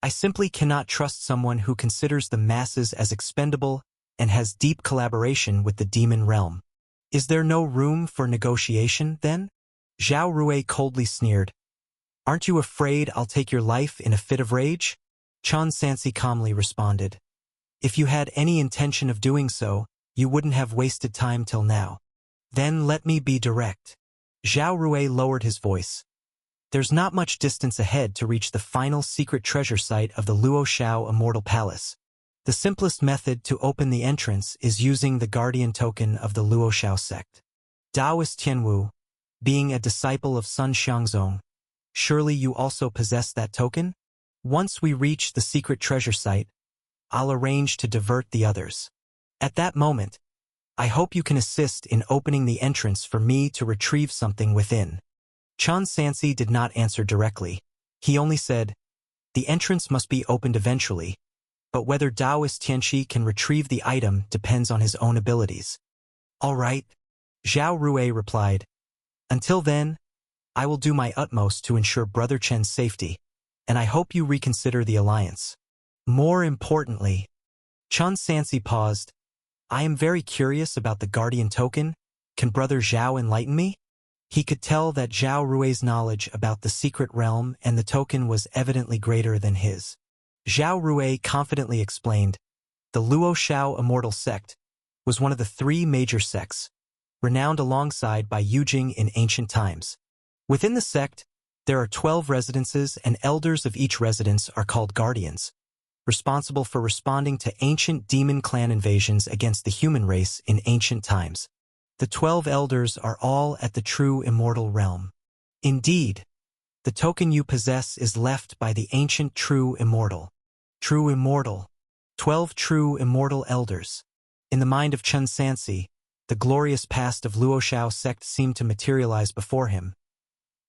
I simply cannot trust someone who considers the masses as expendable and has deep collaboration with the demon realm. Is there no room for negotiation, then? Zhao Rui coldly sneered. Aren't you afraid I'll take your life in a fit of rage? Chen Sansi calmly responded. If you had any intention of doing so, you wouldn't have wasted time till now. Then let me be direct. Zhao Rui lowered his voice. There's not much distance ahead to reach the final secret treasure site of the Luo Shao Immortal Palace. The simplest method to open the entrance is using the guardian token of the Luo Shao sect. Taoist Tianwu, being a disciple of Sun Xiangzong, surely you also possess that token? Once we reach the secret treasure site, I'll arrange to divert the others. At that moment, I hope you can assist in opening the entrance for me to retrieve something within. Chen Sansi did not answer directly. He only said, the entrance must be opened eventually, but whether Taoist Tianxi can retrieve the item depends on his own abilities. All right, Zhao Rui replied. Until then, I will do my utmost to ensure Brother Chen's safety, and I hope you reconsider the alliance. More importantly, Chen Sansi paused. I am very curious about the guardian token. Can Brother Zhao enlighten me? He could tell that Zhao Rui's knowledge about the secret realm and the token was evidently greater than his. Zhao Rui confidently explained, the Luo Shao Immortal Sect was one of the 3 major sects, renowned alongside by Yujing in ancient times. Within the sect, there are 12 residences and elders of each residence are called guardians, responsible for responding to ancient demon clan invasions against the human race in ancient times. The 12 elders are all at the true immortal realm. Indeed, the token you possess is left by the ancient true immortal. True immortal. 12 true immortal elders. In the mind of Chen Sansi, the glorious past of Luo Shao sect seemed to materialize before him.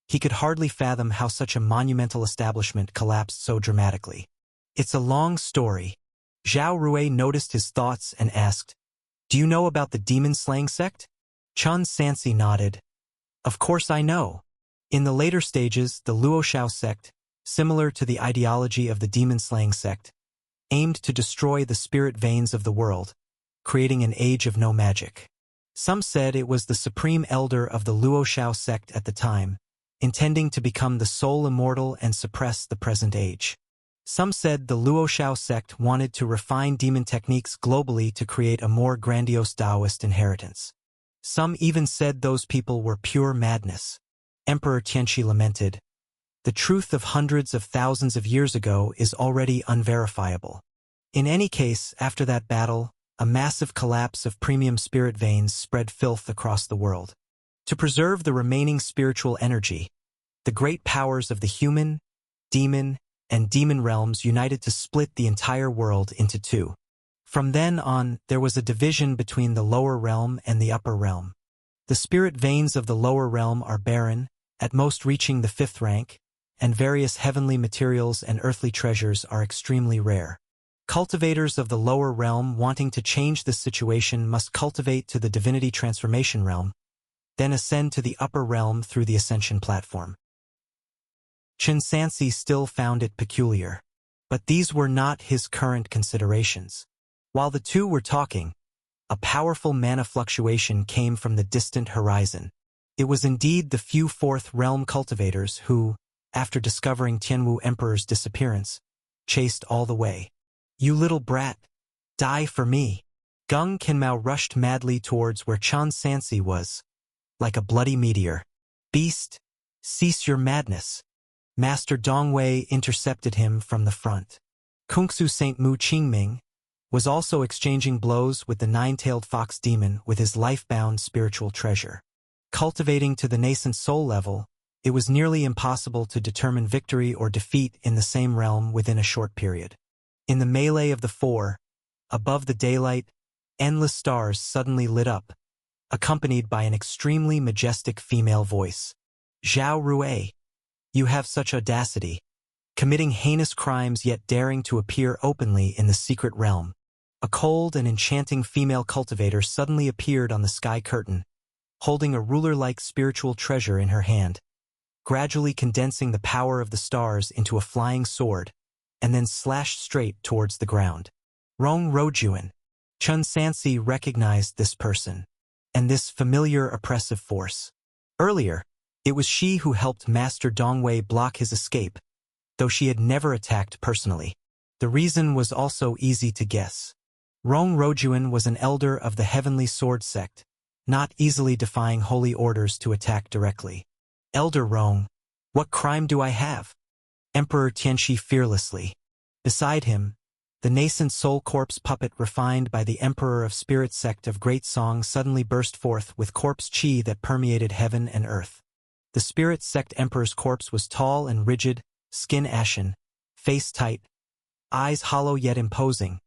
He could hardly fathom how such a monumental establishment collapsed so dramatically. It's a long story. Zhao Rui noticed his thoughts and asked, do you know about the demon-slaying sect? Chen Sansi nodded. Of course I know. In the later stages, the Luo Shao sect, similar to the ideology of the demon-slaying sect, aimed to destroy the spirit veins of the world, creating an age of no magic. Some said it was the supreme elder of the Luo Shao sect at the time, intending to become the sole immortal and suppress the present age. Some said the Luoshao sect wanted to refine demon techniques globally to create a more grandiose Taoist inheritance. Some even said those people were pure madness. Emperor Tianqi lamented, "The truth of hundreds of thousands of years ago is already unverifiable." In any case, after that battle, a massive collapse of premium spirit veins spread filth across the world. To preserve the remaining spiritual energy, the great powers of the human, demon, and demon realms united to split the entire world into two. From then on, there was a division between the lower realm and the upper realm. The spirit veins of the lower realm are barren, at most reaching the 5th rank, and various heavenly materials and earthly treasures are extremely rare. Cultivators of the lower realm wanting to change this situation must cultivate to the divinity transformation realm, then ascend to the upper realm through the ascension platform. Chen Sansi still found it peculiar. But these were not his current considerations. While the two were talking, a powerful mana fluctuation came from the distant horizon. It was indeed the few 4th realm cultivators who, after discovering Tianwu Emperor's disappearance, chased all the way. "You little brat! Die for me!" Gung Qinmao rushed madly towards where Chen Sansi was, like a bloody meteor. "Beast, cease your madness!" Master Dongwei intercepted him from the front. Kungsu Saint Mu Qingming was also exchanging blows with the 9-tailed fox demon with his life-bound spiritual treasure. Cultivating to the nascent soul level, it was nearly impossible to determine victory or defeat in the same realm within a short period. In the melee of the four, above the daylight, endless stars suddenly lit up, accompanied by an extremely majestic female voice. "Zhao Rui, you have such audacity, committing heinous crimes yet daring to appear openly in the secret realm." A cold and enchanting female cultivator suddenly appeared on the sky curtain, holding a ruler-like spiritual treasure in her hand, gradually condensing the power of the stars into a flying sword, and then slashed straight towards the ground. Rong Rojuan. Chen Sansi recognized this person, and this familiar oppressive force. Earlier, it was she who helped Master Dongwei block his escape, though she had never attacked personally. The reason was also easy to guess. Rong Rojuan was an elder of the Heavenly Sword sect, not easily defying holy orders to attack directly. "Elder Rong, what crime do I have?" Emperor Tianqi fearlessly. Beside him, the nascent soul corpse puppet refined by the Emperor of Spirit sect of Great Song suddenly burst forth with corpse chi that permeated heaven and earth. The Spirit sect Emperor's corpse was tall and rigid, skin ashen, face tight, eyes hollow yet imposing,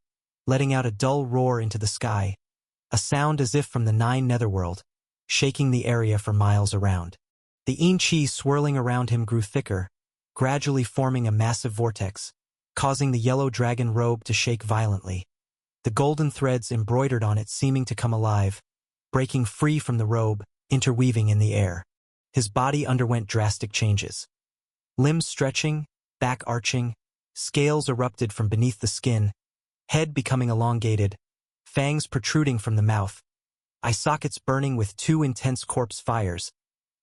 letting out a dull roar into the sky, a sound as if from the 9 netherworld, shaking the area for miles around. The yin chi swirling around him grew thicker, gradually forming a massive vortex, causing the yellow dragon robe to shake violently, the golden threads embroidered on it seeming to come alive, breaking free from the robe, interweaving in the air. His body underwent drastic changes. Limbs stretching, back arching, scales erupted from beneath the skin, head becoming elongated, fangs protruding from the mouth, eye sockets burning with 2 intense corpse fires,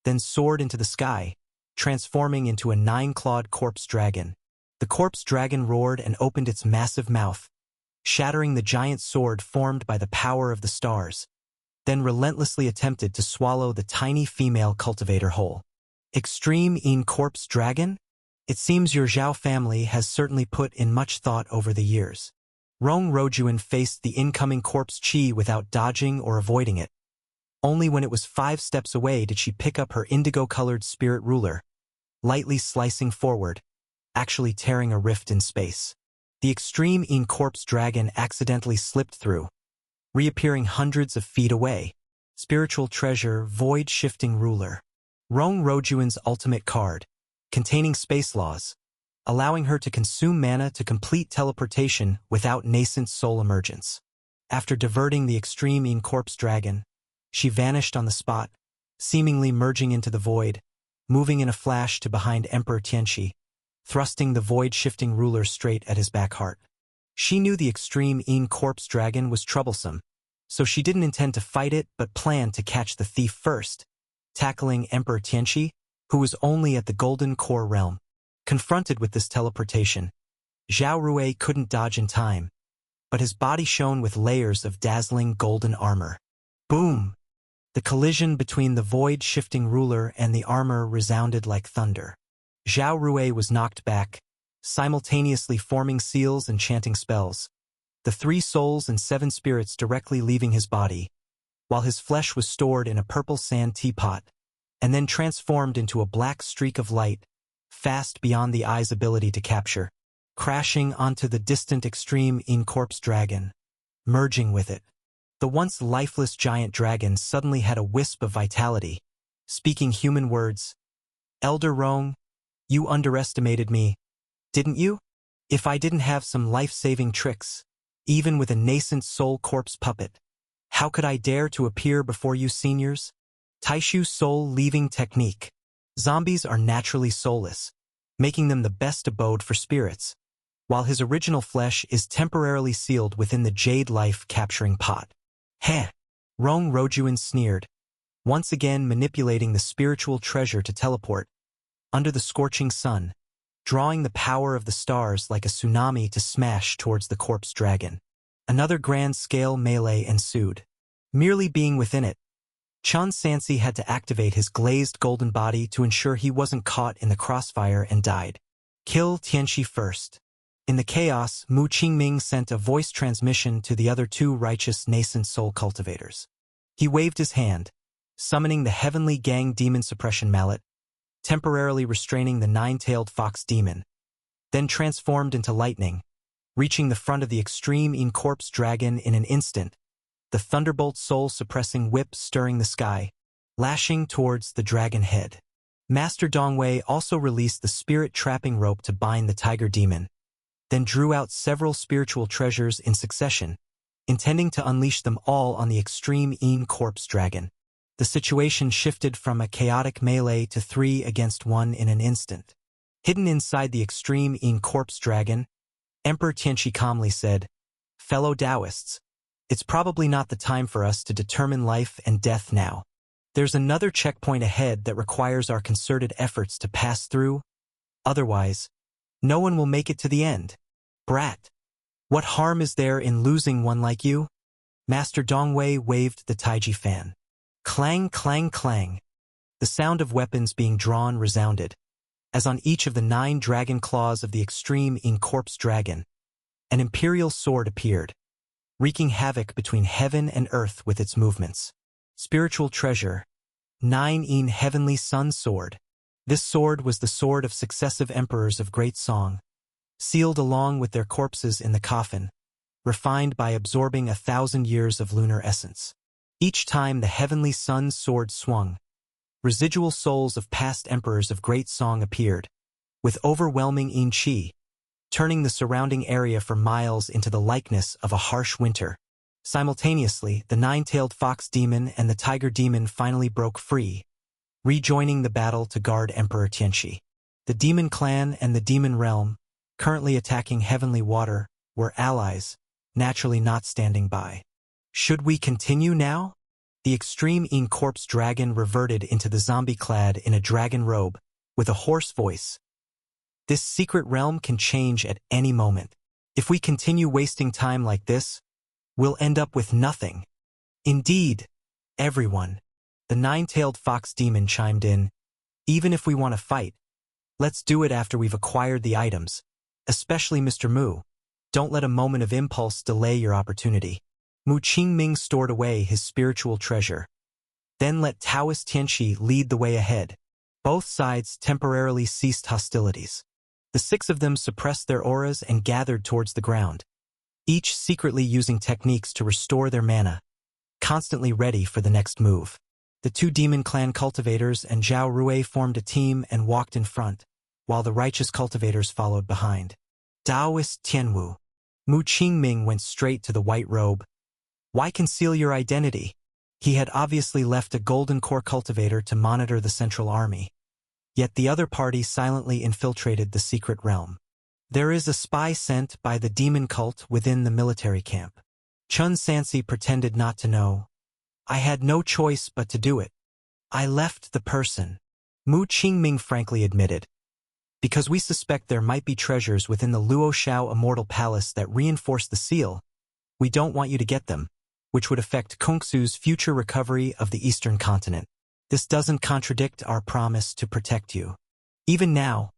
then soared into the sky, transforming into a 9-clawed corpse dragon. The corpse dragon roared and opened its massive mouth, shattering the giant sword formed by the power of the stars, then relentlessly attempted to swallow the tiny female cultivator whole. Extreme Yin Corpse Dragon? It seems your Zhao family has certainly put in much thought over the years. Rong Rojuan faced the incoming corpse chi without dodging or avoiding it. Only when it was 5 steps away did she pick up her indigo-colored spirit ruler, lightly slicing forward, actually tearing a rift in space. The extreme Yin Corpse Dragon accidentally slipped through, reappearing hundreds of feet away. Spiritual treasure, void-shifting ruler. Rong Rojuan's ultimate card, containing space laws, allowing her to consume mana to complete teleportation without nascent soul emergence. After diverting the extreme Yin Corpse Dragon, she vanished on the spot, seemingly merging into the void, moving in a flash to behind Emperor Tianqi, thrusting the void-shifting ruler straight at his back heart. She knew the extreme Yin Corpse Dragon was troublesome, so she didn't intend to fight it but planned to catch the thief first, tackling Emperor Tianqi, who was only at the Golden Core realm. Confronted with this teleportation, Zhao Rui couldn't dodge in time, but his body shone with layers of dazzling golden armor. Boom! The collision between the void-shifting ruler and the armor resounded like thunder. Zhao Rui was knocked back, simultaneously forming seals and chanting spells, the 3 souls and 7 spirits directly leaving his body, while his flesh was stored in a purple sand teapot, and then transformed into a black streak of light, fast beyond the eye's ability to capture, crashing onto the distant extreme in-corpse dragon, merging with it. The once lifeless giant dragon suddenly had a wisp of vitality, speaking human words. "Elder Rong, you underestimated me, didn't you? If I didn't have some life-saving tricks, even with a nascent soul corpse puppet, how could I dare to appear before you seniors?" Taishu soul-leaving technique. Zombies are naturally soulless, making them the best abode for spirits, while his original flesh is temporarily sealed within the jade life-capturing pot. Heh! Rong Rojuan sneered, once again manipulating the spiritual treasure to teleport, under the scorching sun, drawing the power of the stars like a tsunami to smash towards the corpse dragon. Another grand-scale melee ensued. Merely being within it, Chun Sansi had to activate his glazed golden body to ensure he wasn't caught in the crossfire and died. Kill Tianxi first. In the chaos, Mu Qingming sent a voice transmission to the other 2 righteous nascent soul cultivators. He waved his hand, summoning the heavenly gang demon suppression mallet, temporarily restraining the 9-tailed fox demon, then transformed into lightning, reaching the front of the extreme in-corpse dragon in an instant, the thunderbolt soul-suppressing whip stirring the sky, lashing towards the dragon head. Master Dongwei also released the spirit-trapping rope to bind the tiger demon, then drew out several spiritual treasures in succession, intending to unleash them all on the extreme in-corpse dragon. The situation shifted from a chaotic melee to 3 against 1 in an instant. Hidden inside the extreme in-corpse dragon, Emperor Tianxi calmly said, "Fellow Taoists, it's probably not the time for us to determine life and death now. There's another checkpoint ahead that requires our concerted efforts to pass through. Otherwise, no one will make it to the end. Brat, what harm is there in losing one like you?" Master Dongwei waved the Taiji fan. Clang, clang, clang. The sound of weapons being drawn resounded, as on each of the 9 dragon claws of the extreme in-corpse dragon, an imperial sword appeared, wreaking havoc between heaven and earth with its movements. Spiritual treasure, 9-in heavenly sun sword. This sword was the sword of successive emperors of great song, sealed along with their corpses in the coffin, refined by absorbing 1,000 years of lunar essence. Each time the heavenly sun sword swung, residual souls of past emperors of great song appeared, with overwhelming yin qi, turning the surrounding area for miles into the likeness of a harsh winter. Simultaneously, the 9-tailed fox demon and the tiger demon finally broke free, rejoining the battle to guard Emperor Tianxi. The demon clan and the demon realm, currently attacking heavenly water, were allies, naturally not standing by. Should we continue now? The extreme in-corpse dragon reverted into the zombie clad in a dragon robe, with a hoarse voice. This secret realm can change at any moment. If we continue wasting time like this, we'll end up with nothing. Indeed, everyone. The 9-tailed fox demon chimed in. Even if we want to fight, let's do it after we've acquired the items, especially Mr. Mu. Don't let a moment of impulse delay your opportunity. Mu Qingming stored away his spiritual treasure. Then let Taoist Tianxi lead the way ahead. Both sides temporarily ceased hostilities. The 6 of them suppressed their auras and gathered towards the ground, each secretly using techniques to restore their mana, constantly ready for the next move. The 2 demon clan cultivators and Zhao Rui formed a team and walked in front, while the righteous cultivators followed behind. Taoist Tianwu. Mu Qingming went straight to the white robe. Why conceal your identity? He had obviously left a golden core cultivator to monitor the central army. Yet the other party silently infiltrated the secret realm. There is a spy sent by the demon cult within the military camp. Chun Sansi pretended not to know. I had no choice but to do it. I left the person. Mu Qingming frankly admitted. Because we suspect there might be treasures within the Luo Shao Immortal Palace that reinforce the seal, we don't want you to get them, which would affect Kungsu's future recovery of the Eastern continent. This doesn't contradict our promise to protect you. Even now,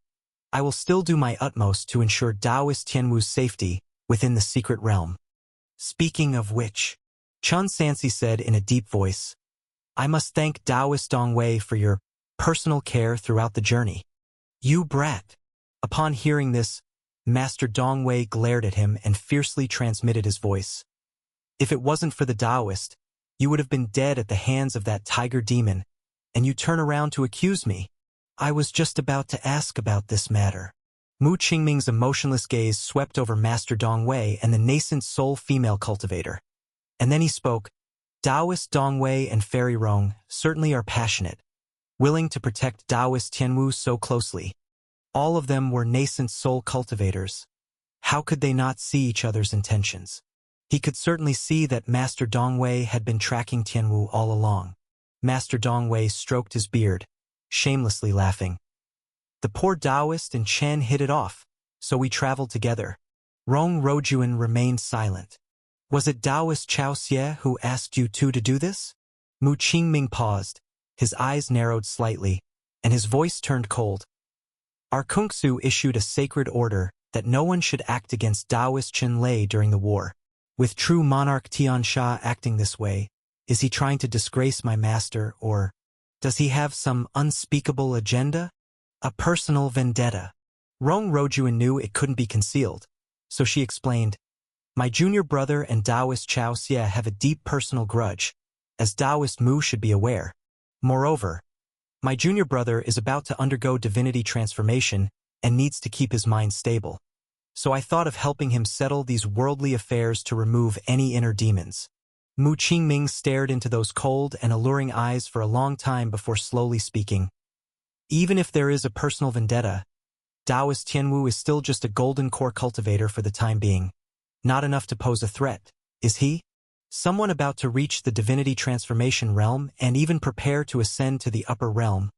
I will still do my utmost to ensure Taoist Tianwu's safety within the secret realm. Speaking of which, Chun Sansi said in a deep voice, I must thank Taoist Dongwei for your personal care throughout the journey. You brat! Upon hearing this, Master Dongwei glared at him and fiercely transmitted his voice. If it wasn't for the Taoist, you would have been dead at the hands of that tiger demon, and you turn around to accuse me. I was just about to ask about this matter. Mu Qingming's emotionless gaze swept over Master Dongwei and the nascent soul female cultivator. And then he spoke, Taoist Dongwei and Fairy Rong certainly are passionate, willing to protect Taoist Tianwu so closely. All of them were nascent soul cultivators. How could they not see each other's intentions? He could certainly see that Master Dongwei had been tracking Tianwu all along. Master Dongwei stroked his beard, shamelessly laughing. The poor Taoist and Chen hit it off, so we traveled together. Rong Rojuan remained silent. Was it Taoist Chao Xie who asked you two to do this? Mu Qingming paused, his eyes narrowed slightly, and his voice turned cold. Our Kungsu issued a sacred order that no one should act against Taoist Chen Lei during the war. With true monarch Tiansha acting this way, is he trying to disgrace my master, or does he have some unspeakable agenda? A personal vendetta. Rong Rojuan knew it couldn't be concealed, so she explained, my junior brother and Taoist Chao Xie have a deep personal grudge, as Taoist Mu should be aware. Moreover, my junior brother is about to undergo divinity transformation and needs to keep his mind stable. So I thought of helping him settle these worldly affairs to remove any inner demons. Mu Qingming stared into those cold and alluring eyes for a long time before slowly speaking. Even if there is a personal vendetta, Taoist Tianwu is still just a golden core cultivator for the time being. Not enough to pose a threat, is he? Someone about to reach the divinity transformation realm and even prepare to ascend to the upper realm.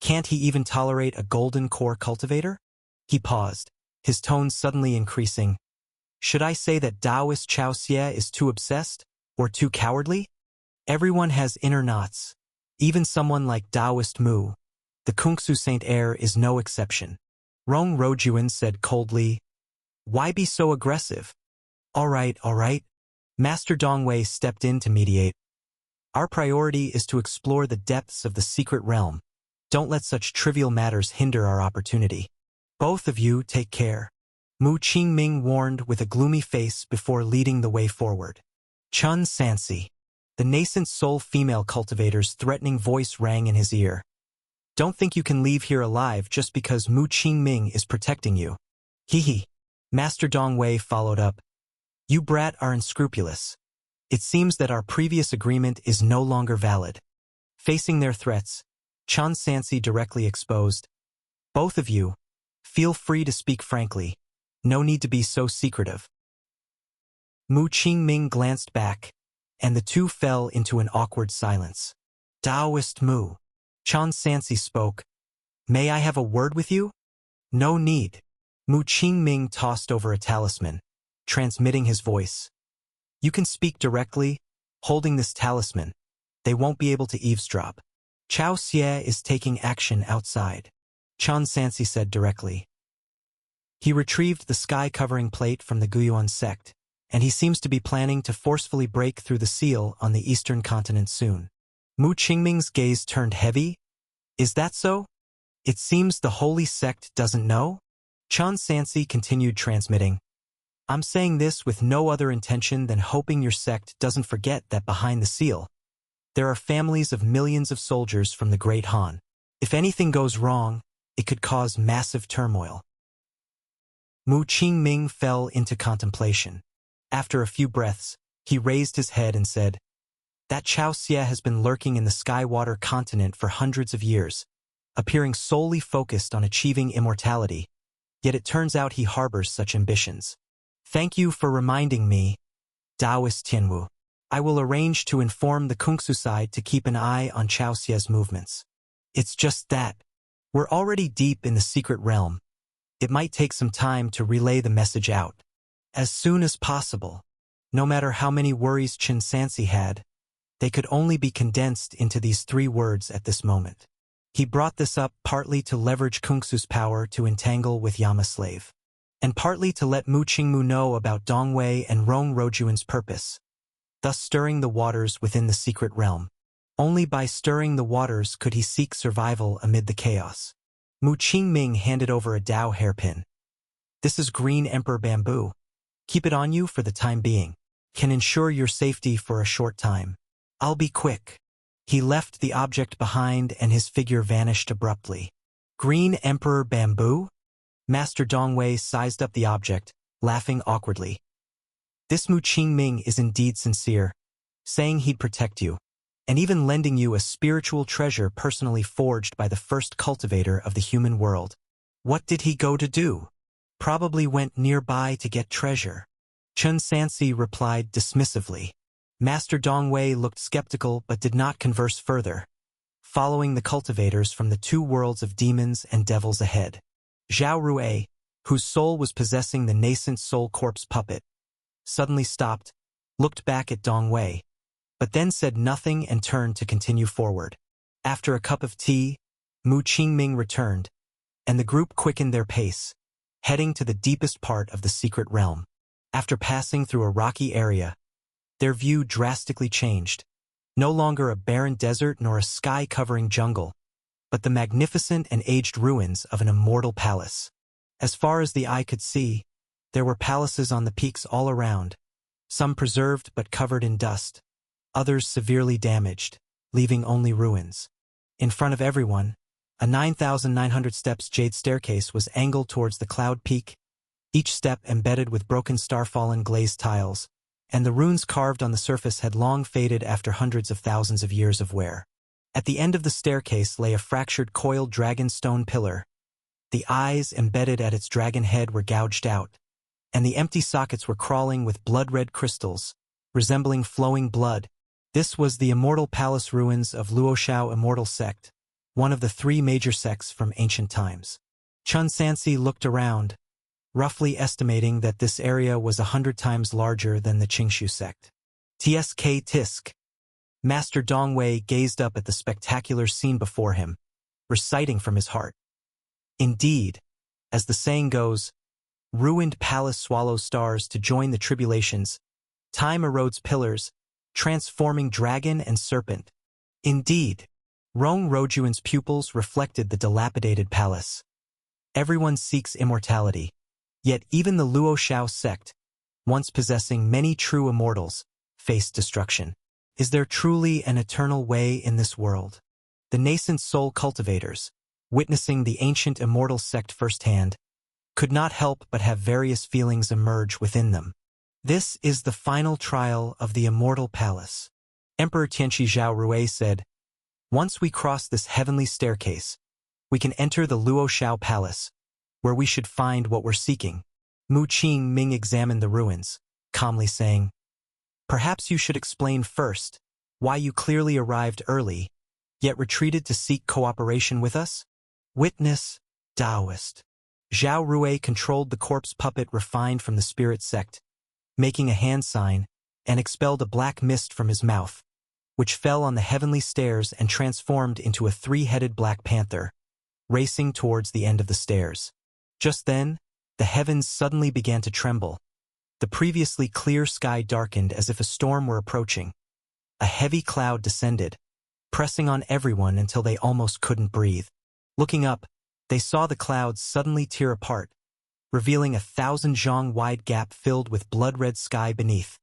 Can't he even tolerate a golden core cultivator? He paused, his tone suddenly increasing. Should I say that Taoist Chao Xie is too obsessed, or too cowardly? Everyone has inner knots, even someone like Taoist Mu. The Kungsu Saint Heir is no exception. Rong Rojuan said coldly, why be so aggressive? All right. Master Dongwei stepped in to mediate. Our priority is to explore the depths of the secret realm. Don't let such trivial matters hinder our opportunity. Both of you take care. Mu Qingming warned with a gloomy face before leading the way forward. Chun Sansi. The nascent soul female cultivator's threatening voice rang in his ear. Don't think you can leave here alive just because Mu Qingming is protecting you. Hee. Master Dongwei followed up. You brat are unscrupulous. It seems that our previous agreement is no longer valid. Facing their threats, Chun Sansi directly exposed. Both of you, feel free to speak frankly. No need to be so secretive. Mu Qingming glanced back, and the two fell into an awkward silence. Taoist Mu. Chun Sansi spoke. May I have a word with you? No need. Mu Qingming tossed over a talisman, transmitting his voice. You can speak directly, holding this talisman. They won't be able to eavesdrop. Chao Xie is taking action outside, Chun Sansi said directly. He retrieved the sky-covering plate from the Guyuan sect, and he seems to be planning to forcefully break through the seal on the eastern continent soon. Mu Qingming's gaze turned heavy. Is that so? It seems the holy sect doesn't know? Chun Sansi continued transmitting. I'm saying this with no other intention than hoping your sect doesn't forget that behind the seal, there are families of millions of soldiers from the Great Han. If anything goes wrong, it could cause massive turmoil. Mu Qingming fell into contemplation. After a few breaths, he raised his head and said, that Chao Xie has been lurking in the Skywater continent for hundreds of years, appearing solely focused on achieving immortality, yet it turns out he harbors such ambitions. Thank you for reminding me, Taoist Tianwu. I will arrange to inform the Kungsu side to keep an eye on Chao Xie's movements. It's just that, We're already deep in the secret realm. It might take some time to relay the message out. As soon as possible. No matter how many worries Chen Sansi had, they could only be condensed into these 3 words at this moment. He brought this up partly to leverage Kungsu's power to entangle with Yama slave, and partly to let Mu Qingmu know about Dongwei and Rong Rojuan's purpose, thus stirring the waters within the secret realm. Only by stirring the waters could he seek survival amid the chaos. Mu Qingming handed over a Dao hairpin. This is green emperor bamboo. Keep it on you for the time being. Can ensure your safety for a short time. I'll be quick. He left the object behind and his figure vanished abruptly. Green emperor bamboo? Master Dongwei sized up the object, laughing awkwardly. This Mu Qingming is indeed sincere, saying he'd protect you, and even lending you a spiritual treasure personally forged by the first cultivator of the human world. What did he go to do? Probably went nearby to get treasure. Chen Sansi replied dismissively. Master Dongwei looked skeptical but did not converse further, following the cultivators from the 2 worlds of demons and devils ahead. Zhao Rui, whose soul was possessing the nascent soul corpse puppet, suddenly stopped, looked back at Dongwei, but then said nothing and turned to continue forward. After a cup of tea, Mu Qingming returned, and the group quickened their pace, heading to the deepest part of the secret realm. After passing through a rocky area, their view drastically changed. No longer a barren desert nor a sky-covering jungle, but the magnificent and aged ruins of an immortal palace. As far as the eye could see, there were palaces on the peaks all around, some preserved but covered in dust, others severely damaged, leaving only ruins. In front of everyone, a 9,900 steps jade staircase was angled towards the cloud peak, each step embedded with broken star-fallen glazed tiles, and the runes carved on the surface had long faded after hundreds of thousands of years of wear. At the end of the staircase lay a fractured coiled dragon stone pillar. The eyes embedded at its dragon head were gouged out, and the empty sockets were crawling with blood-red crystals, resembling flowing blood. This was the immortal palace ruins of Luoshao Immortal Sect, one of the 3 major sects from ancient times. Chen Sansi looked around, roughly estimating that this area was 100 times larger than the Qingshu sect. Tsk Tisk. Master Dongwei gazed up at the spectacular scene before him, reciting from his heart. Indeed, as the saying goes, ruined palace swallows stars to join the tribulations, time erodes pillars, transforming dragon and serpent. Indeed, Rong Rojuan's pupils reflected the dilapidated palace. Everyone seeks immortality, yet even the Luoshao sect, once possessing many true immortals, faced destruction. Is there truly an eternal way in this world? The nascent soul cultivators, witnessing the ancient immortal sect firsthand, could not help but have various feelings emerge within them. This is the final trial of the immortal palace. Emperor Tianqi Zhao Rui said, once we cross this heavenly staircase, we can enter the Luoshao palace, where we should find what we're seeking. Mu Qingming examined the ruins, calmly saying, perhaps you should explain first why you clearly arrived early, yet retreated to seek cooperation with us? Witness, Taoist. Zhao Rui controlled the corpse puppet refined from the spirit sect, making a hand sign, and expelled a black mist from his mouth, which fell on the heavenly stairs and transformed into a 3-headed black panther, racing towards the end of the stairs. Just then, the heavens suddenly began to tremble. The previously clear sky darkened as if a storm were approaching. A heavy cloud descended, pressing on everyone until they almost couldn't breathe. Looking up, they saw the clouds suddenly tear apart, revealing a 1,000-zhang-wide gap filled with blood-red sky beneath.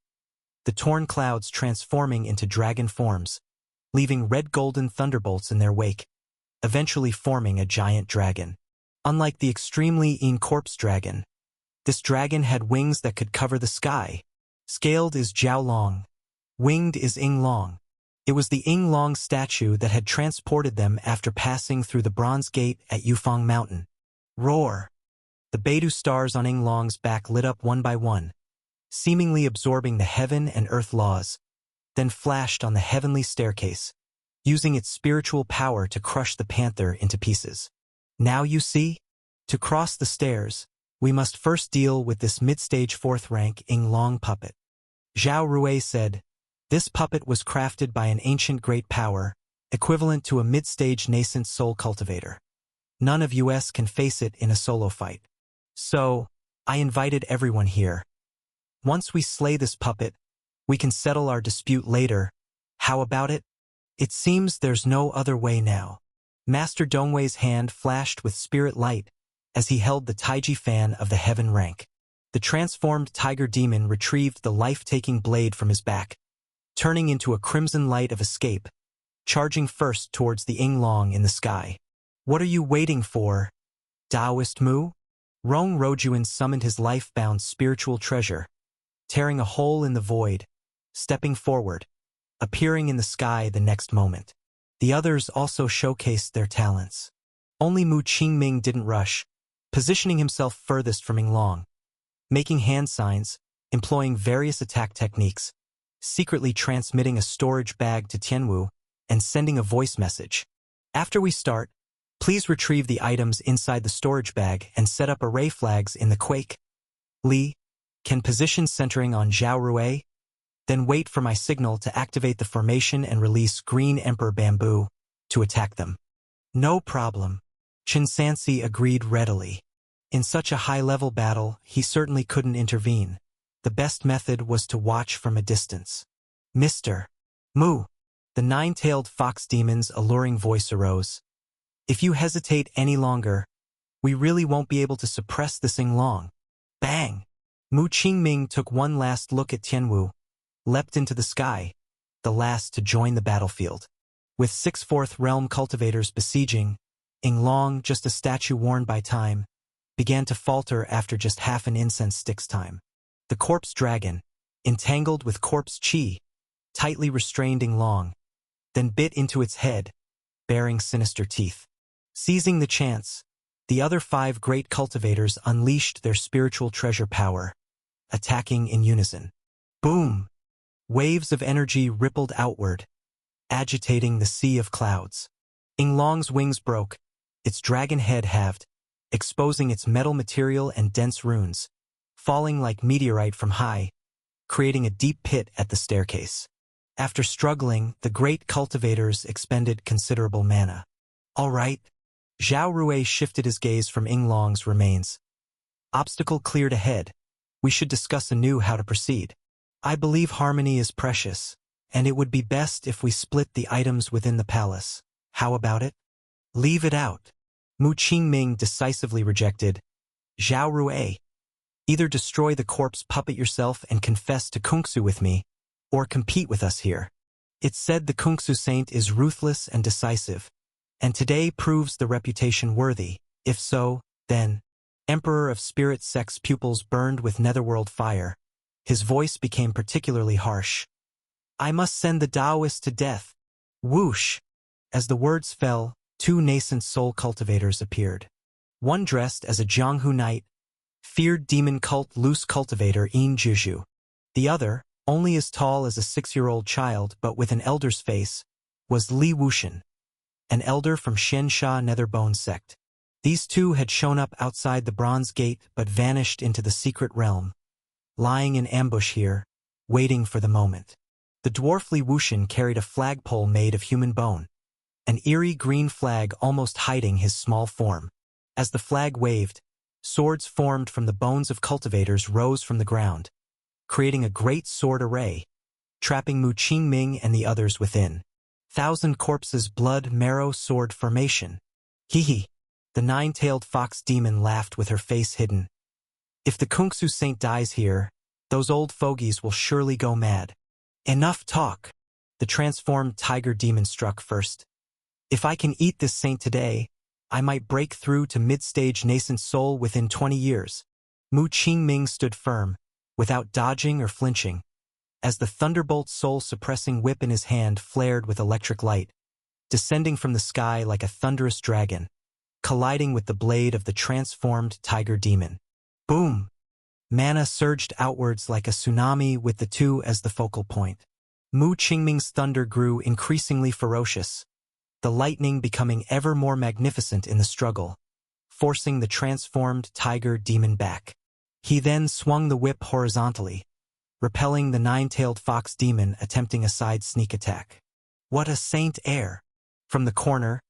The torn clouds transforming into dragon forms, leaving red-golden thunderbolts in their wake, eventually forming a giant dragon. Unlike the extremely corpse dragon, this dragon had wings that could cover the sky. Scaled is Jiao Long. Winged is Ying Long. It was the Ying Long statue that had transported them after passing through the bronze gate at Yufeng Mountain. Roar! The Beidou stars on Ying Long's back lit up one by one, seemingly absorbing the heaven and earth laws, then flashed on the heavenly staircase, using its spiritual power to crush the panther into pieces. Now you see? To cross the stairs, we must first deal with this mid-stage 4th rank Ing Long puppet. Zhao Rui said, this puppet was crafted by an ancient great power, equivalent to a mid-stage nascent soul cultivator. None of us can face it in a solo fight. So, I invited everyone here. Once we slay this puppet, we can settle our dispute later. How about it? It seems there's no other way now. Master Dongwei's hand flashed with spirit light as he held the Taiji fan of the heaven rank. The transformed tiger demon retrieved the life-taking blade from his back, turning into a crimson light of escape, charging first towards the Ing Long in the sky. What are you waiting for, Taoist Mu? Rong Rojuan summoned his life-bound spiritual treasure, tearing a hole in the void, stepping forward, appearing in the sky the next moment. The others also showcased their talents. Only Mu Qingming didn't rush, positioning himself furthest from Ing Long, making hand signs, employing various attack techniques, secretly transmitting a storage bag to Tianwu, and sending a voice message. After we start, please retrieve the items inside the storage bag and set up array flags in the quake. Li, can position centering on Zhao Rui? Then wait for my signal to activate the formation and release Green Emperor Bamboo to attack them. No problem. Chen Sansi agreed readily. In such a high-level battle, he certainly couldn't intervene. The best method was to watch from a distance. Mr. Mu, the nine-tailed fox demon's alluring voice arose. If you hesitate any longer, we really won't be able to suppress this Ing Long. Bang! Mu Qingming took one last look at Tianwu, leapt into the sky, the last to join the battlefield. With 6 4th realm cultivators besieging, Ing Long, just a statue worn by time, began to falter after just half an incense stick's time. The corpse dragon, entangled with corpse chi, tightly restrained Ing Long, then bit into its head, baring sinister teeth. Seizing the chance, the other 5 great cultivators unleashed their spiritual treasure power, attacking in unison. Boom! Waves of energy rippled outward, agitating the sea of clouds. Ing Long's wings broke, its dragon head halved, exposing its metal material and dense runes, falling like meteorite from high, creating a deep pit at the staircase. After struggling, the great cultivators expended considerable mana. All right. Zhao Rui shifted his gaze from Ing Long's remains. Obstacle cleared ahead. We should discuss anew how to proceed. I believe harmony is precious, and it would be best if we split the items within the palace. How about it? Leave it out. Mu Qingming decisively rejected. Zhao Rui, either destroy the corpse puppet yourself and confess to Kungsu with me, or compete with us here. It's said the Kungsu saint is ruthless and decisive, and today proves the reputation worthy. If so, then, Emperor of Spirit Sect's pupils burned with netherworld fire. His voice became particularly harsh. I must send the Taoist to death. Whoosh! As the words fell, 2 nascent soul cultivators appeared. One dressed as a Jianghu knight, feared demon cult loose cultivator Yin Juju. The other, only as tall as a 6-year-old child but with an elder's face, was Li Wushan, an elder from Xiansha Netherbone sect. These 2 had shown up outside the Bronze Gate but vanished into the secret realm, lying in ambush here, waiting for the moment. The dwarf Li Wushan carried a flagpole made of human bone, an eerie green flag almost hiding his small form. As the flag waved, swords formed from the bones of cultivators rose from the ground, creating a great sword array, trapping Mu Qingming and the others within. 1,000 corpses blood marrow sword formation. Hee. The 9-tailed fox demon laughed with her face hidden. If the Kungsu saint dies here, those old fogies will surely go mad. Enough talk. The transformed tiger demon struck first. If I can eat this saint today, I might break through to mid-stage nascent soul within 20 years. Mu Qingming stood firm, without dodging or flinching, as the thunderbolt soul-suppressing whip in his hand flared with electric light, descending from the sky like a thunderous dragon, colliding with the blade of the transformed tiger demon. Boom! Mana surged outwards like a tsunami with the 2 as the focal point. Mu Qingming's thunder grew increasingly ferocious, the lightning becoming ever more magnificent in the struggle. forcing the transformed tiger demon back. He then swung the whip horizontally, repelling the nine-tailed fox demon attempting a side sneak attack. What a saint air! From the corner,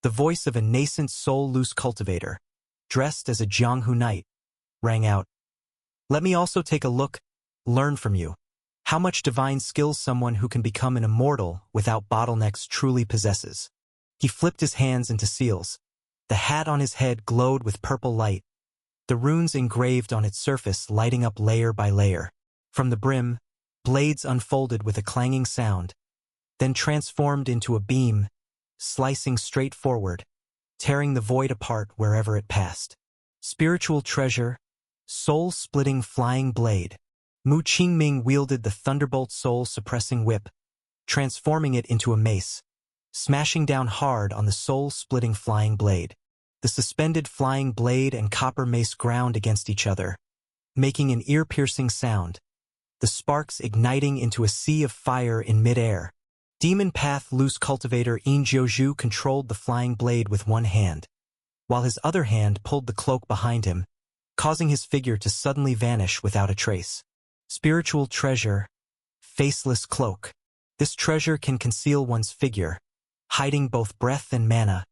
the voice of a nascent soul-loose cultivator, dressed as a Jianghu knight, rang out. Let me also take a look, learn from you. How much divine skills someone who can become an immortal without bottlenecks truly possesses. He flipped his hands into seals. The hat on his head glowed with purple light, the runes engraved on its surface lighting up layer by layer. From the brim, blades unfolded with a clanging sound, then transformed into a beam, slicing straight forward, tearing the void apart wherever it passed. Spiritual treasure, soul-splitting flying blade. Mu Qingming wielded the thunderbolt soul-suppressing whip, transforming it into a mace, smashing down hard on the soul-splitting flying blade. The suspended flying blade and copper mace ground against each other, making an ear-piercing sound, the sparks igniting into a sea of fire in mid-air. Demon Path loose cultivator Yin Jiuzhu controlled the flying blade with one hand, while his other hand pulled the cloak behind him, causing his figure to suddenly vanish without a trace. Spiritual treasure, faceless cloak. This treasure can conceal one's figure, hiding both breath and mana,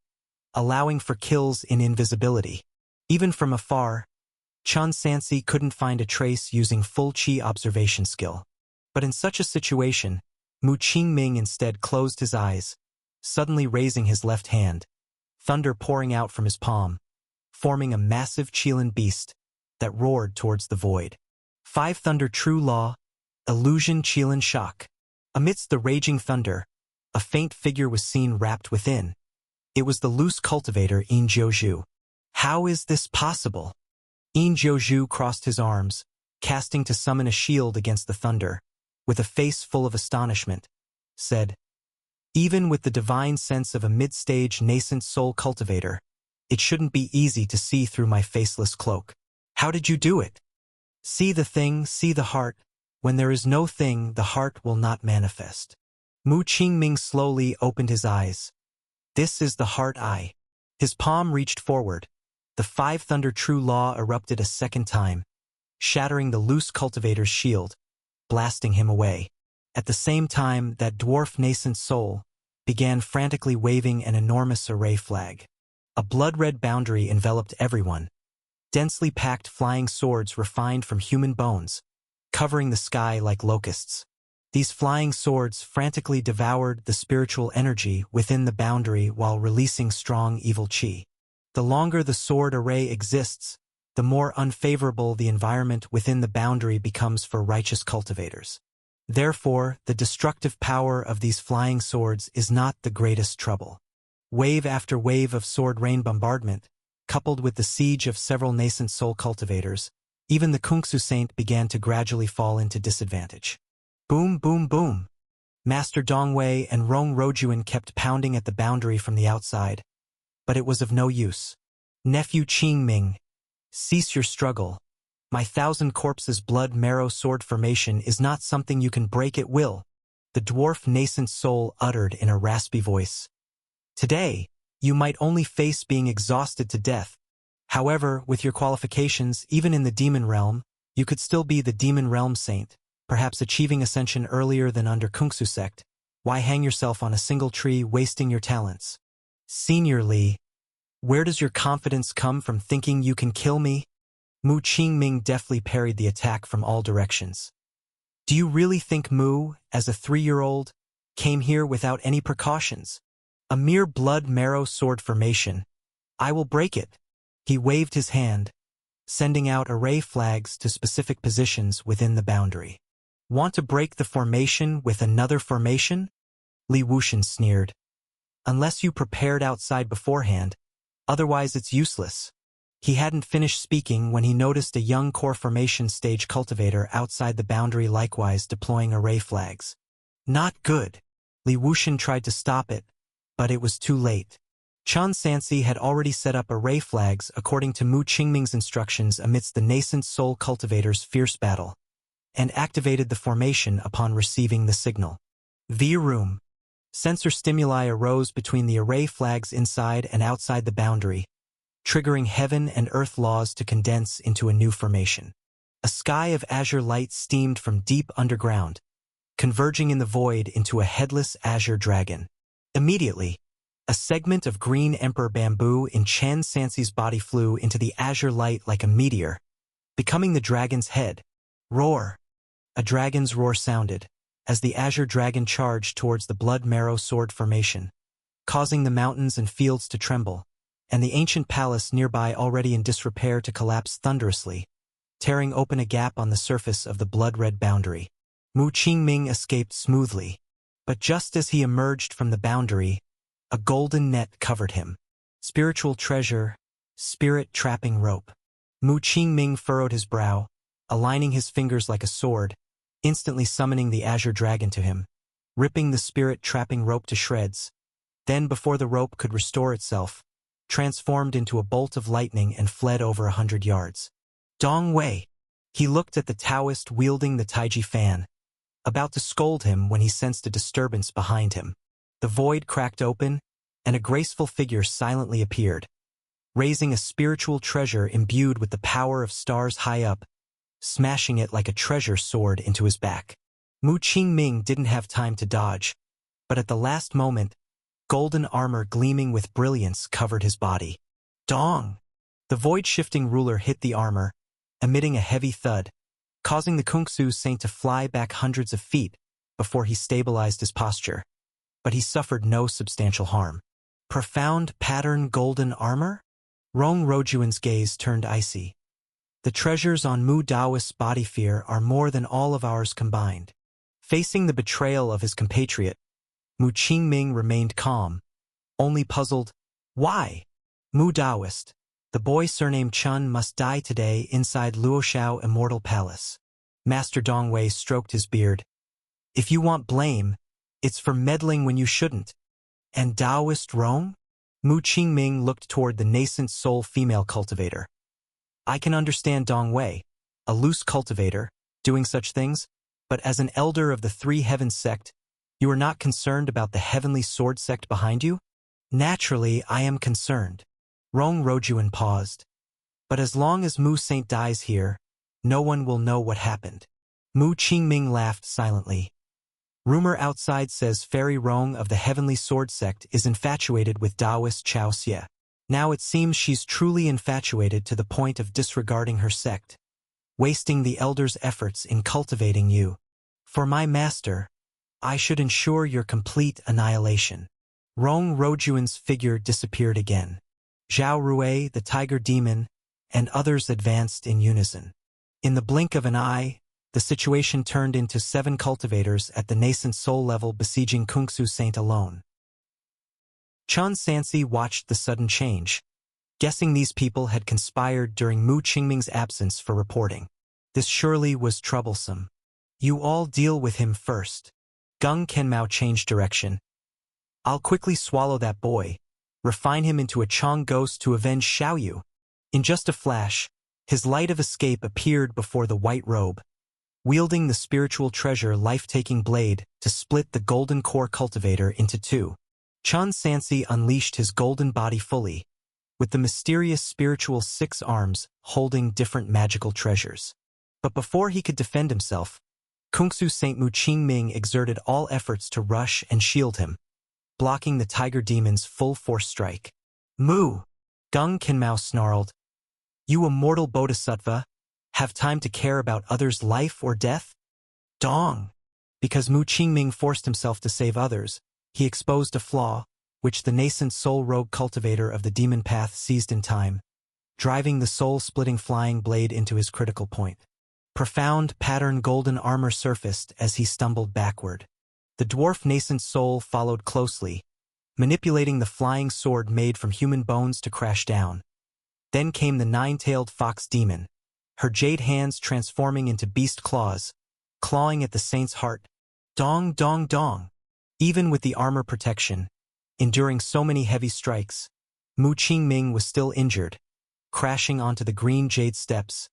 allowing for kills in invisibility. Even from afar, Chun Sansi couldn't find a trace using full Qi observation skill. But in such a situation, Mu Qingming instead closed his eyes, suddenly raising his left hand, thunder pouring out from his palm, forming a massive Qilin beast that roared towards the void. 5 Thunder True Law, Illusion Qilin Shock. Amidst the raging thunder, a faint figure was seen wrapped within. It was the loose cultivator Yin Jiuzhu. How is this possible? Yin Jiuzhu crossed his arms, casting to summon a shield against the thunder, with a face full of astonishment, said, even with the divine sense of a mid-stage nascent soul cultivator, it shouldn't be easy to see through my faceless cloak. How did you do it? See the thing, see the heart. When there is no thing, the heart will not manifest. Mu Qingming slowly opened his eyes. This is the heart eye. His palm reached forward. The 5 Thunder True Law erupted a second time, shattering the loose cultivator's shield, blasting him away. At the same time, that dwarf nascent soul began frantically waving an enormous array flag. A blood-red boundary enveloped everyone. Densely packed flying swords refined from human bones, covering the sky like locusts. These flying swords frantically devoured the spiritual energy within the boundary while releasing strong evil qi. The longer the sword array exists, the more unfavorable the environment within the boundary becomes for righteous cultivators. Therefore, the destructive power of these flying swords is not the greatest trouble. Wave after wave of sword rain bombardment, coupled with the siege of several nascent soul cultivators, even the Kungsu Saint began to gradually fall into disadvantage. Boom, boom, boom. Master Dongwei and Rong Rojuan kept pounding at the boundary from the outside, but it was of no use. Nephew Qingming, cease your struggle. My 1,000 corpses blood marrow sword formation is not something you can break at will, the dwarf nascent soul uttered in a raspy voice. Today, you might only face being exhausted to death. However, with your qualifications, even in the demon realm, you could still be the demon realm saint, perhaps achieving ascension earlier than under Kungsu sect. Why hang yourself on a single tree wasting your talents? Senior Li, where does your confidence come from thinking you can kill me? Mu Qingming deftly parried the attack from all directions. Do you really think Mu, as a 3-year-old, came here without any precautions? A mere blood marrow sword formation. I will break it. He waved his hand, sending out array flags to specific positions within the boundary. Want to break the formation with another formation? Li Wuxian sneered. Unless you prepared outside beforehand, otherwise it's useless. He hadn't finished speaking when he noticed a young core formation stage cultivator outside the boundary likewise deploying array flags. Not good. Li Wuxian tried to stop it, but it was too late. Chun Sansi had already set up array flags according to Mu Qingming's instructions amidst the nascent soul cultivator's fierce battle, and activated the formation upon receiving the signal. Via room. Sensor stimuli arose between the array flags inside and outside the boundary, triggering heaven and earth laws to condense into a new formation. A sky of azure light steamed from deep underground, converging in the void into a headless azure dragon. Immediately, a segment of green emperor bamboo in Chan Sansi's body flew into the azure light like a meteor, becoming the dragon's head. Roar! A dragon's roar sounded, as the azure dragon charged towards the blood marrow sword formation, causing the mountains and fields to tremble, and the ancient palace nearby already in disrepair to collapse thunderously, tearing open a gap on the surface of the blood-red boundary. Mu Qingming escaped smoothly, but just as he emerged from the boundary, a golden net covered him. Spiritual treasure, spirit-trapping rope. Mu Qingming furrowed his brow, aligning his fingers like a sword, instantly summoning the azure dragon to him, ripping the spirit-trapping rope to shreds. Then, before the rope could restore itself, transformed into a bolt of lightning and fled over 100 yards. Dong Wei! He looked at the Taoist wielding the Taiji fan, about to scold him when he sensed a disturbance behind him. The void cracked open, and a graceful figure silently appeared, raising a spiritual treasure imbued with the power of stars high up, smashing it like a treasure sword into his back. Mu Qingming didn't have time to dodge, but at the last moment, golden armor gleaming with brilliance covered his body. Dong! The void-shifting ruler hit the armor, emitting a heavy thud, causing the Kungsu saint to fly back hundreds of feet before he stabilized his posture. But he suffered no substantial harm. Profound pattern golden armor? Rong Rojuan's gaze turned icy. The treasures on Mu Daoist's body fear are more than all of ours combined. Facing the betrayal of his compatriot, Mu Qingming remained calm, only puzzled. Why? Mu Daoist, the boy surnamed Chun, must die today inside Luoshao Immortal Palace. Master Dongwei stroked his beard. If you want blame, it's for meddling when you shouldn't. And Daoist Rong? Mu Qingming looked toward the nascent soul female cultivator. I can understand Dongwei, a loose cultivator, doing such things, but as an elder of the Three Heavens sect, you are not concerned about the Heavenly Sword sect behind you? Naturally, I am concerned. Rong Rojuan paused. But as long as Mu Saint dies here, no one will know what happened. Mu Qingming laughed silently. Rumor outside says Fairy Rong of the Heavenly Sword sect is infatuated with Taoist Chao Xie. Now it seems she's truly infatuated to the point of disregarding her sect, wasting the elder's efforts in cultivating you. For my master, I should ensure your complete annihilation. Rong Rojuan's figure disappeared again. Zhao Rui, the tiger demon, and others advanced in unison. In the blink of an eye, the situation turned into 7 cultivators at the nascent soul level besieging Kungsu Saint alone. Chun Sansi watched the sudden change, guessing these people had conspired during Mu Qingming's absence for reporting. This surely was troublesome. You all deal with him first. Gung Kenmao changed direction. I'll quickly swallow that boy, refine him into a Chong ghost to avenge Xiaoyu. In just a flash, his light of escape appeared before the white robe, wielding the spiritual treasure life-taking blade to split the golden core cultivator into 2. Chun Sansi unleashed his golden body fully, with the mysterious spiritual 6 arms holding different magical treasures. But before he could defend himself, Kungsu Saint Mu Qingming exerted all efforts to rush and shield him, blocking the tiger demon's full-force strike. Mu! Gung Kenmao snarled. You immortal bodhisattva, have time to care about others' life or death? Dong! Because Mu Qingming forced himself to save others, he exposed a flaw, which the nascent soul rogue cultivator of the demon path seized in time, driving the soul-splitting flying blade into his critical point. Profound pattern golden armor surfaced as he stumbled backward. The dwarf nascent soul followed closely, manipulating the flying sword made from human bones to crash down. Then came the 9-tailed fox demon, her jade hands transforming into beast claws, clawing at the saint's heart. Dong, dong, dong. Even with the armor protection, enduring so many heavy strikes, Mu Qingming was still injured, crashing onto the green jade steps,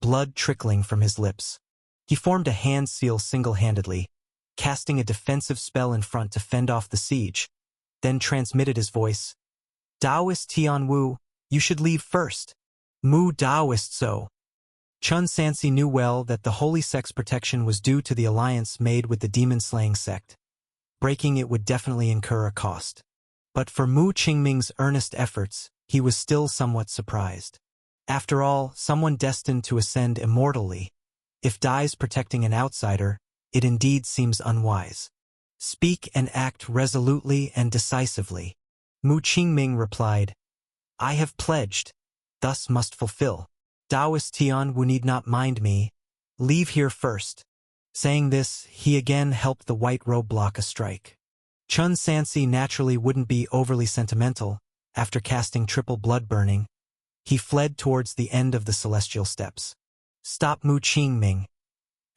blood trickling from his lips. He formed a hand seal single-handedly, casting a defensive spell in front to fend off the siege, then transmitted his voice. Taoist Tianwu, You should leave first. Mu Daoist so. Chun Sansi knew well that the holy sect's protection was due to the alliance made with the demon-slaying sect. Breaking it would definitely incur a cost. But for Mu Qingming's earnest efforts, he was still somewhat surprised. After all, someone destined to ascend immortally. If dies protecting an outsider, it indeed seems unwise. Speak and act resolutely and decisively. Mu Qingming replied, I have pledged, thus must fulfill. Taoist Tian Wu need not mind me. Leave here first. Saying this, he again helped the white robe block a strike. Chun Sansi naturally wouldn't be overly sentimental. After casting triple blood burning, he fled towards the end of the celestial steps. Stop Mu Qingming.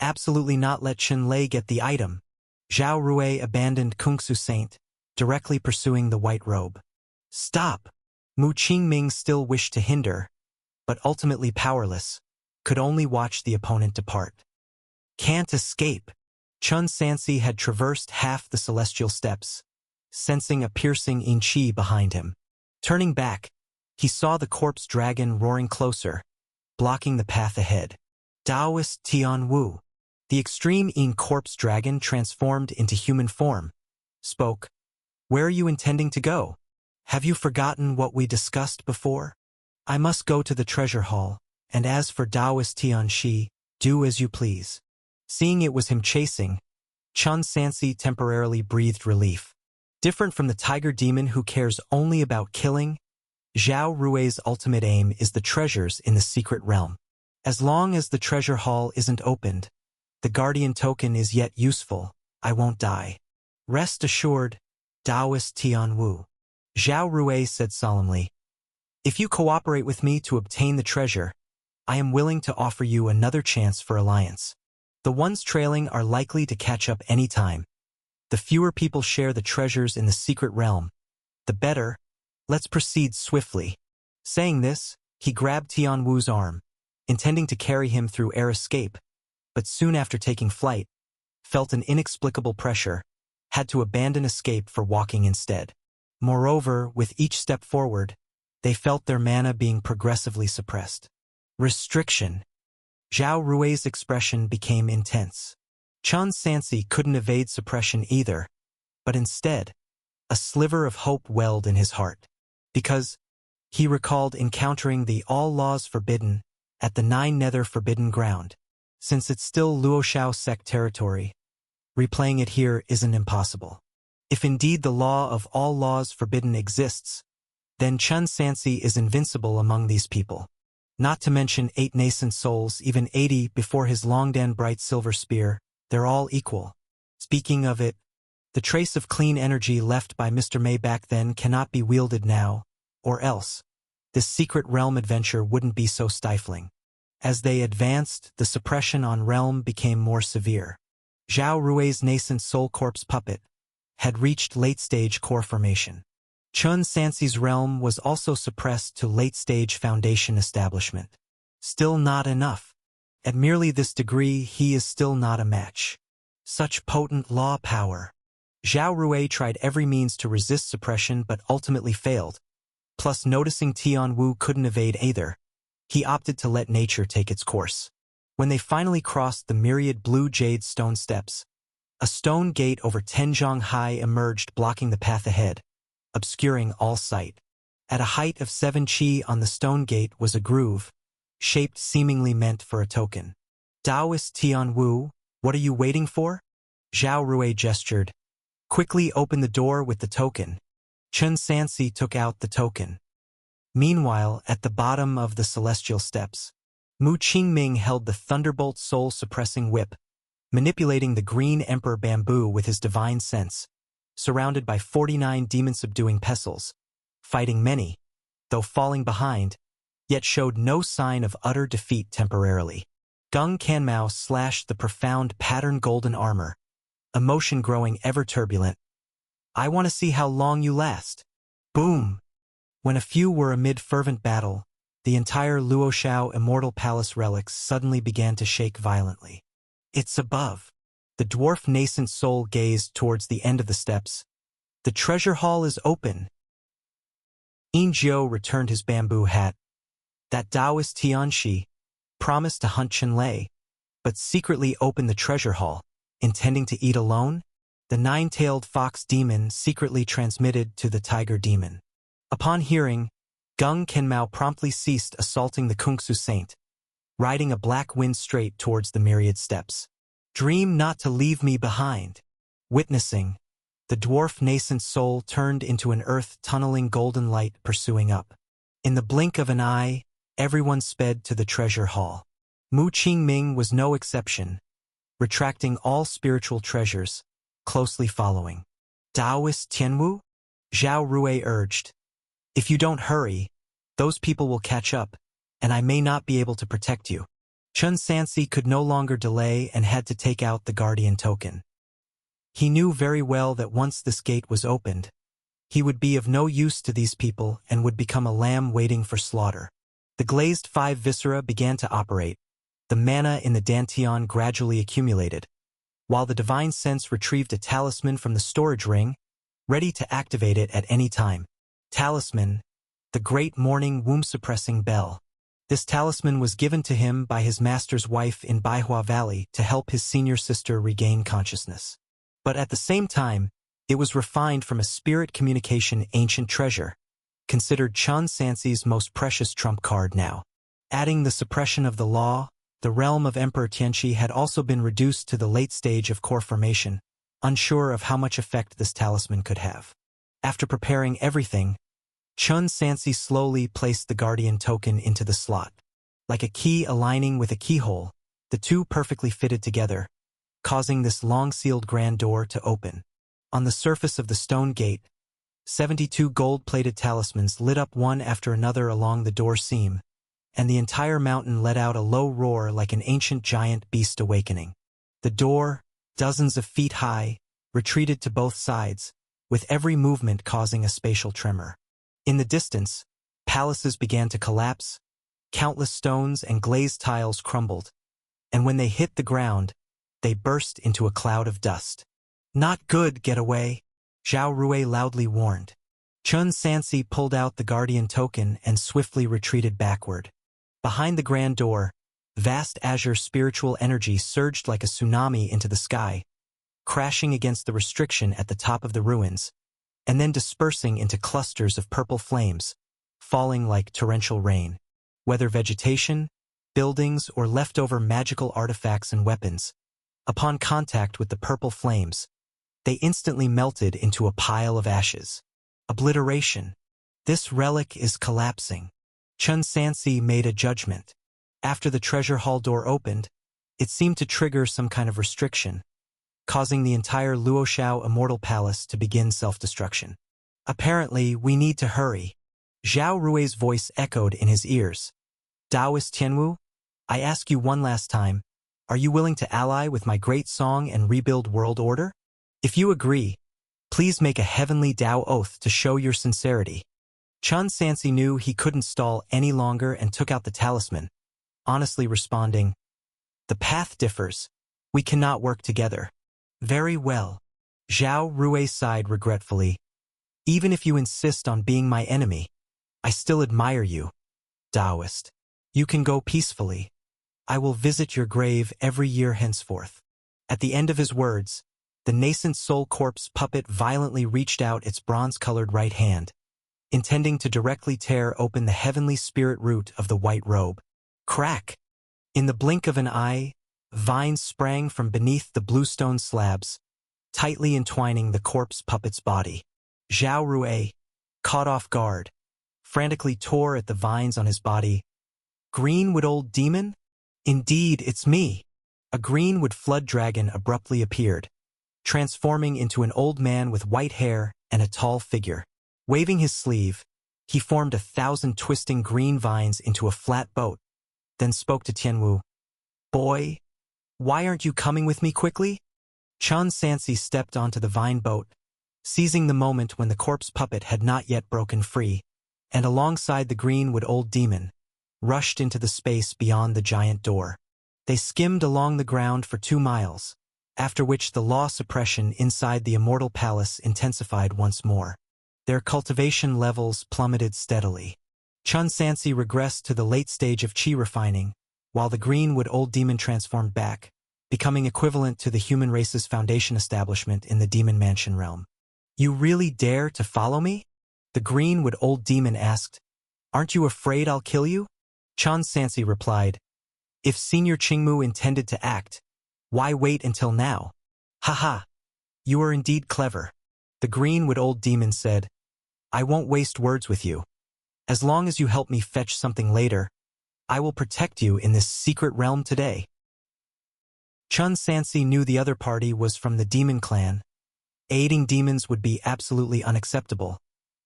Absolutely not let Chen Lei get the item. Zhao Rui abandoned Kungsu Saint, directly pursuing the white robe. Stop! Mu Qingming still wished to hinder, but ultimately powerless, could only watch the opponent depart. Can't escape. Chun Sansi had traversed half the celestial steps, sensing a piercing yin qi behind him. Turning back, he saw the corpse dragon roaring closer, blocking the path ahead. Taoist Tian Wu, the extreme yin corpse dragon transformed into human form, spoke. Where are you intending to go? Have you forgotten what we discussed before? I must go to the treasure hall, and as for Taoist Tian Shi, do as you please. Seeing it was him chasing, Chun Sansi temporarily breathed relief. Different from the tiger demon who cares only about killing, Zhao Rui's ultimate aim is the treasures in the secret realm. As long as the treasure hall isn't opened, the guardian token is yet useful, I won't die. Rest assured, Taoist Tian Wu. Zhao Rui said solemnly, if you cooperate with me to obtain the treasure, I am willing to offer you another chance for alliance. The ones trailing are likely to catch up any time. The fewer people share the treasures in the secret realm, the better. Let's proceed swiftly. Saying this, he grabbed Tian Wu's arm, intending to carry him through air escape, but soon after taking flight, felt an inexplicable pressure, had to abandon escape for walking instead. Moreover, with each step forward, they felt their mana being progressively suppressed. Restriction. Zhao Rui's expression became intense. Chun Sansi couldn't evade suppression either, but instead, a sliver of hope welled in his heart. Because he recalled encountering the all laws forbidden at the 9 nether forbidden ground. Since it's still Luoshao sect territory, replaying it here isn't impossible. If indeed the law of all laws forbidden exists, then Chun Sansi is invincible among these people. Not to mention 8 nascent souls, even 80 before his Longdan bright silver spear, they're all equal. Speaking of it, the trace of clean energy left by Mr. May back then cannot be wielded now, or else this secret realm adventure wouldn't be so stifling. As they advanced, the suppression on realm became more severe. Zhao Rui's nascent soul corpse puppet had reached late-stage core formation. Chun Sansi's realm was also suppressed to late-stage foundation establishment. Still not enough. At merely this degree, he is still not a match. Such potent law power. Zhao Rui tried every means to resist suppression but ultimately failed. Plus, noticing Tian Wu couldn't evade either, he opted to let nature take its course. When they finally crossed the myriad blue jade stone steps, a stone gate over 10 zhang high emerged, blocking the path ahead, obscuring all sight. At a height of 7 qi on the stone gate was a groove, shaped seemingly meant for a token. Taoist Tian Wu, what are you waiting for? Zhao Rui gestured. Quickly open the door with the token. Chun Sansi took out the token. Meanwhile, at the bottom of the celestial steps, Mu Qingming held the Thunderbolt soul-suppressing whip, manipulating the green emperor bamboo with his divine sense, surrounded by 49 demon-subduing pestles, fighting many, though falling behind, yet showed no sign of utter defeat temporarily. Gung Kanmao slashed the profound patterned golden armor, emotion growing ever turbulent. I want to see how long you last. Boom! When a few were amid fervent battle, the entire Luoshao Immortal Palace relics suddenly began to shake violently. It's above. The dwarf nascent soul gazed towards the end of the steps. The treasure hall is open. In Jiu returned his bamboo hat. That Taoist Tianxi promised to hunt Chenlei, but secretly opened the treasure hall, intending to eat alone. The nine-tailed fox demon secretly transmitted to the tiger demon. Upon hearing, Gung Kenmao promptly ceased assaulting the Kungsu saint, riding a black wind straight towards the myriad steps. Dream not to leave me behind. Witnessing, the dwarf nascent soul turned into an earth-tunneling golden light pursuing up. In the blink of an eye, everyone sped to the treasure hall. Mu Qingming was no exception, retracting all spiritual treasures, closely following. Taoist Tianwu? Zhao Rui urged. If you don't hurry, those people will catch up, and I may not be able to protect you. Chun Sansi could no longer delay and had to take out the guardian token. He knew very well that once this gate was opened, he would be of no use to these people and would become a lamb waiting for slaughter. The glazed 5 viscera began to operate. The mana in the dantian gradually accumulated, while the divine sense retrieved a talisman from the storage ring, ready to activate it at any time. Talisman, the great morning womb-suppressing bell. This talisman was given to him by his master's wife in Baihua Valley to help his senior sister regain consciousness. But at the same time, it was refined from a spirit communication ancient treasure, considered Chun Sansi's most precious trump card now. Adding the suppression of the law, the realm of Emperor Tianxi had also been reduced to the late stage of core formation, unsure of how much effect this talisman could have. After preparing everything, Chun Sansi slowly placed the guardian token into the slot. Like a key aligning with a keyhole, the two perfectly fitted together, causing this long-sealed grand door to open. On the surface of the stone gate, 72 gold-plated talismans lit up one after another along the door seam, and the entire mountain let out a low roar like an ancient giant beast awakening. The door, dozens of feet high, retreated to both sides, with every movement causing a spatial tremor. In the distance, palaces began to collapse, countless stones and glazed tiles crumbled, and when they hit the ground, they burst into a cloud of dust. Not good, get away, Zhao Rui loudly warned. Chun Sansi pulled out the guardian token and swiftly retreated backward. Behind the grand door, vast azure spiritual energy surged like a tsunami into the sky, crashing against the restriction at the top of the ruins, and then dispersing into clusters of purple flames, falling like torrential rain. Whether vegetation, buildings, or leftover magical artifacts and weapons, upon contact with the purple flames, they instantly melted into a pile of ashes. Obliteration. This relic is collapsing. Chun Sansi made a judgment. After the treasure hall door opened, it seemed to trigger some kind of restriction, causing the entire Luoshao Immortal Palace to begin self-destruction. Apparently, we need to hurry. Zhao Rui's voice echoed in his ears. Taoist Tianwu, I ask you one last time, are you willing to ally with my great song and rebuild world order? If you agree, please make a heavenly Tao oath to show your sincerity. Chun Sansi knew he couldn't stall any longer and took out the talisman, honestly responding, the path differs. We cannot work together. Very well. Zhao Rui sighed regretfully. Even if you insist on being my enemy, I still admire you, Taoist. You can go peacefully. I will visit your grave every year henceforth. At the end of his words, the nascent soul corpse puppet violently reached out its bronze-colored right hand, intending to directly tear open the heavenly spirit root of the white robe. Crack! In the blink of an eye, vines sprang from beneath the bluestone slabs, tightly entwining the corpse puppet's body. Zhao Rui, caught off guard, frantically tore at the vines on his body. Greenwood old demon? Indeed, it's me. A greenwood flood dragon abruptly appeared, transforming into an old man with white hair and a tall figure. Waving his sleeve, he formed 1,000 twisting green vines into a flat boat, then spoke to Tianwu. Boy, why aren't you coming with me quickly? Chun Sansi stepped onto the vine boat, seizing the moment when the corpse puppet had not yet broken free, and alongside the greenwood old demon, rushed into the space beyond the giant door. They skimmed along the ground for 2 miles, after which the law suppression inside the Immortal Palace intensified once more. Their cultivation levels plummeted steadily. Chun Sansi regressed to the late stage of chi refining, while the greenwood old demon transformed back, becoming equivalent to the human race's foundation establishment in the demon mansion realm. "You really dare to follow me?" the greenwood old demon asked. "Aren't you afraid I'll kill you?" Chun Sansi replied, "If Senior Qingmu intended to act, why wait until now?" "Haha, you are indeed clever," the greenwood old demon said. "I won't waste words with you. As long as you help me fetch something later, I will protect you in this secret realm today." Chun Sansi knew the other party was from the demon clan. Aiding demons would be absolutely unacceptable,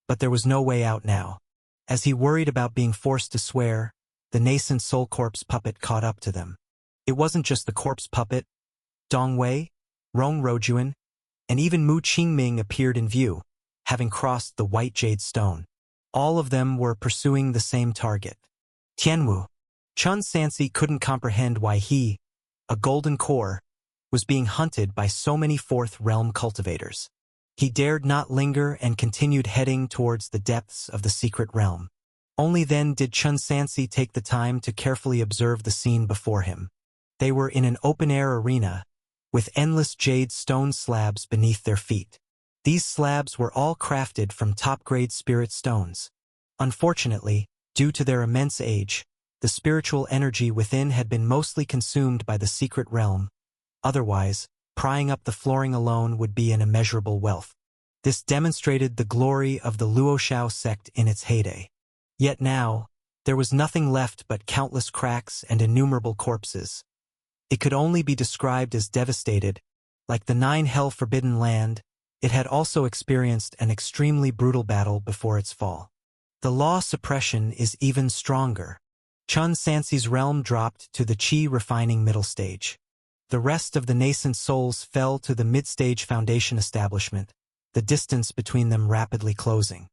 but there was no way out now. As he worried about being forced to swear, the nascent soul corpse puppet caught up to them. It wasn't just the corpse puppet. Dong Wei, Rong Rojuan, and even Mu Qingming appeared in view, having crossed the white jade stone. All of them were pursuing the same target. Tianwu. Chun Sansi couldn't comprehend why he, a golden core, was being hunted by so many fourth realm cultivators. He dared not linger and continued heading towards the depths of the secret realm. Only then did Chun Sansi take the time to carefully observe the scene before him. They were in an open-air arena, with endless jade stone slabs beneath their feet. These slabs were all crafted from top-grade spirit stones. Unfortunately, due to their immense age, the spiritual energy within had been mostly consumed by the secret realm. Otherwise, prying up the flooring alone would be an immeasurable wealth. This demonstrated the glory of the Luoshao sect in its heyday. Yet now, there was nothing left but countless cracks and innumerable corpses. It could only be described as devastated. Like the 9 hell-forbidden land, it had also experienced an extremely brutal battle before its fall. The law suppression is even stronger. Chun Sansi's realm dropped to the chi refining middle stage. The rest of the nascent souls fell to the mid-stage foundation establishment, the distance between them rapidly closing.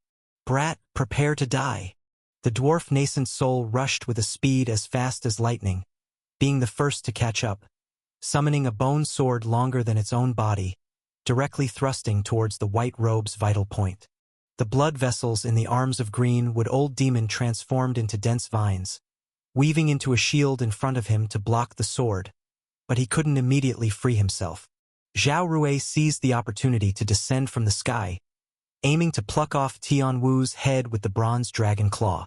"Brat, prepare to die." The dwarf nascent soul rushed with a speed as fast as lightning, being the first to catch up, summoning a bone sword longer than its own body, directly thrusting towards the white robe's vital point. The blood vessels in the arms of greenwood old demon transformed into dense vines, weaving into a shield in front of him to block the sword, but he couldn't immediately free himself. Zhao Rui seized the opportunity to descend from the sky, aiming to pluck off Tianwu's head with the bronze dragon claw.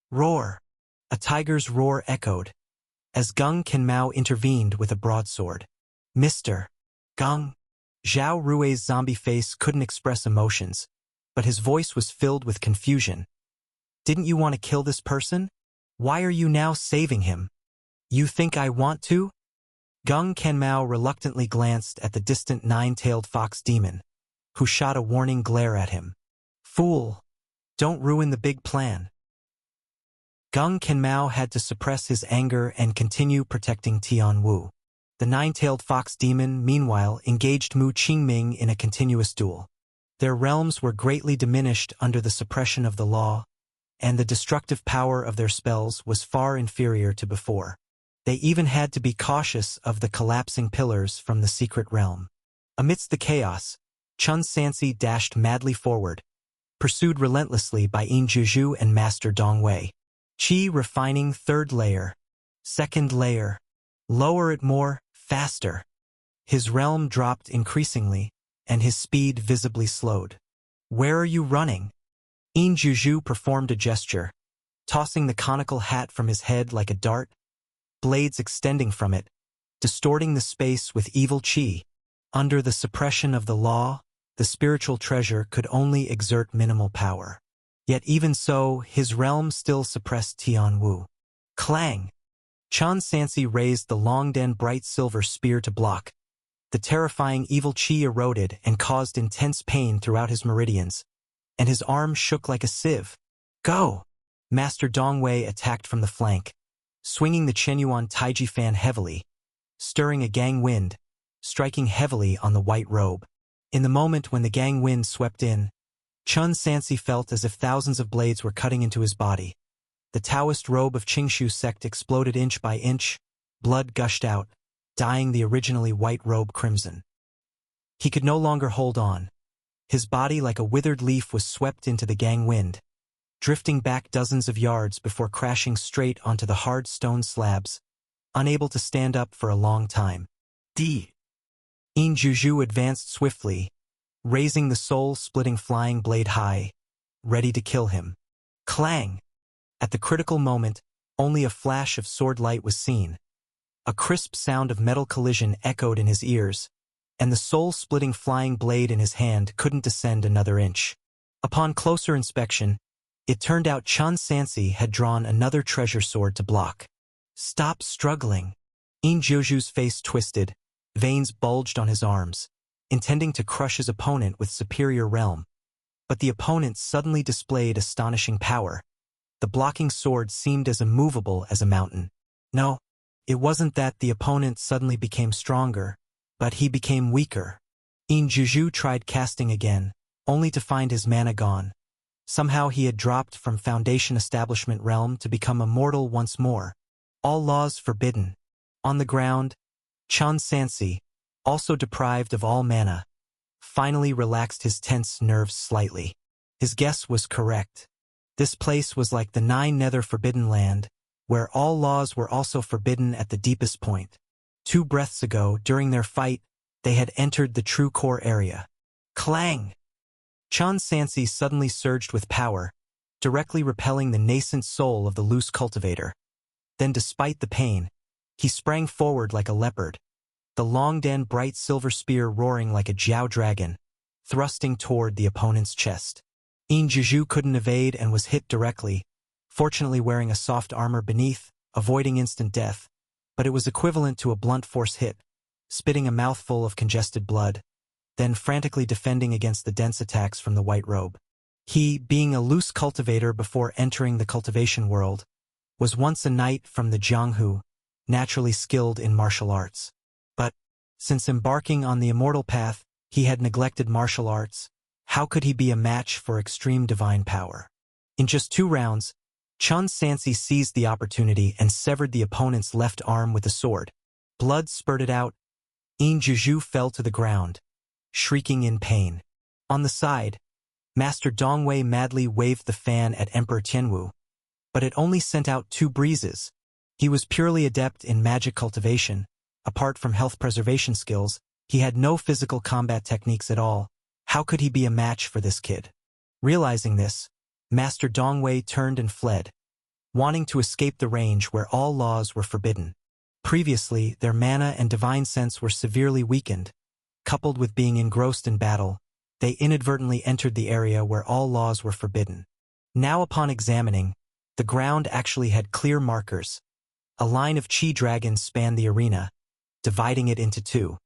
Roar! A tiger's roar echoed, as Gung Kenmao intervened with a broadsword. "Mr. Gung." Zhao Rui's zombie face couldn't express emotions, but his voice was filled with confusion. "Didn't you want to kill this person? Why are you now saving him? You think I want to?" Gung Kenmao reluctantly glanced at the distant 9-tailed fox demon, who shot a warning glare at him. "Fool! Don't ruin the big plan." Gung Kenmao had to suppress his anger and continue protecting Tianwu. The 9-tailed fox demon, meanwhile, engaged Mu Qingming in a continuous duel. Their realms were greatly diminished under the suppression of the law, and the destructive power of their spells was far inferior to before. They even had to be cautious of the collapsing pillars from the secret realm. Amidst the chaos, Chun Sansi dashed madly forward, pursued relentlessly by Yin Juju and Master Dong Wei. Chi refining 3rd layer, 2nd layer, lower it more, faster. His realm dropped increasingly, and his speed visibly slowed. "Where are you running?" Yin Juju performed a gesture, tossing the conical hat from his head like a dart, blades extending from it, distorting the space with evil chi. Under the suppression of the law, the spiritual treasure could only exert minimal power. Yet even so, his realm still suppressed Tianwu. Clang! Chun Sansi raised the long-den bright silver spear to block. The terrifying evil chi eroded and caused intense pain throughout his meridians, and his arm shook like a sieve. "Go!" Master Dong Wei attacked from the flank, swinging the Chenyuan Taiji fan heavily, stirring a gang wind, striking heavily on the white robe. In the moment when the gang wind swept in, Chun Sansi felt as if thousands of blades were cutting into his body. The Taoist robe of Qingshu sect exploded inch by inch, blood gushed out, dyeing the originally white robe crimson. He could no longer hold on. His body like a withered leaf was swept into the gang wind, drifting back dozens of yards before crashing straight onto the hard stone slabs, unable to stand up for a long time. Juju advanced swiftly, raising the soul-splitting flying blade high, ready to kill him. Clang! At the critical moment, only a flash of sword light was seen. A crisp sound of metal collision echoed in his ears, and the soul-splitting flying blade in his hand couldn't descend another inch. Upon closer inspection, it turned out Chun Sansi had drawn another treasure sword to block. Stop struggling. Juju's face twisted, veins bulged on his arms, intending to crush his opponent with superior realm. But the opponent suddenly displayed astonishing power. The blocking sword seemed as immovable as a mountain. No, it wasn't that the opponent suddenly became stronger, but he became weaker. Juju tried casting again, only to find his mana gone. Somehow he had dropped from Foundation Establishment realm to become immortal once more. All laws forbidden. On the ground, Chun Sansi, also deprived of all mana, finally relaxed his tense nerves slightly. His guess was correct. This place was like the 9 Nether Forbidden Land, where all laws were also forbidden at the deepest point. 2 breaths ago, during their fight, they had entered the true core area. Clang! Chun Sansi suddenly surged with power, directly repelling the nascent soul of the loose cultivator. Then, despite the pain, he sprang forward like a leopard, the long-dan bright silver spear roaring like a Jiao dragon, thrusting toward the opponent's chest. Juju couldn't evade and was hit directly, fortunately wearing a soft armor beneath, avoiding instant death, but it was equivalent to a blunt force hit, spitting a mouthful of congested blood, then frantically defending against the dense attacks from the white robe. He, being a loose cultivator before entering the cultivation world, was once a knight from the Jianghu, naturally skilled in martial arts. But, since embarking on the immortal path, he had neglected martial arts. How could he be a match for extreme divine power? In just 2 rounds, Chun Sansi seized the opportunity and severed the opponent's left arm with a sword. Blood spurted out. Juju fell to the ground, shrieking in pain. On the side, Master Dongwei madly waved the fan at Emperor Tianwu, but it only sent out 2 breezes. He was purely adept in magic cultivation. Apart from health preservation skills, he had no physical combat techniques at all. How could he be a match for this kid? Realizing this, Master Dongwei turned and fled, wanting to escape the range where all laws were forbidden. Previously, their mana and divine sense were severely weakened. Coupled with being engrossed in battle, they inadvertently entered the area where all laws were forbidden. Now upon examining, the ground actually had clear markers. A line of chi dragons spanned the arena, dividing it into 2.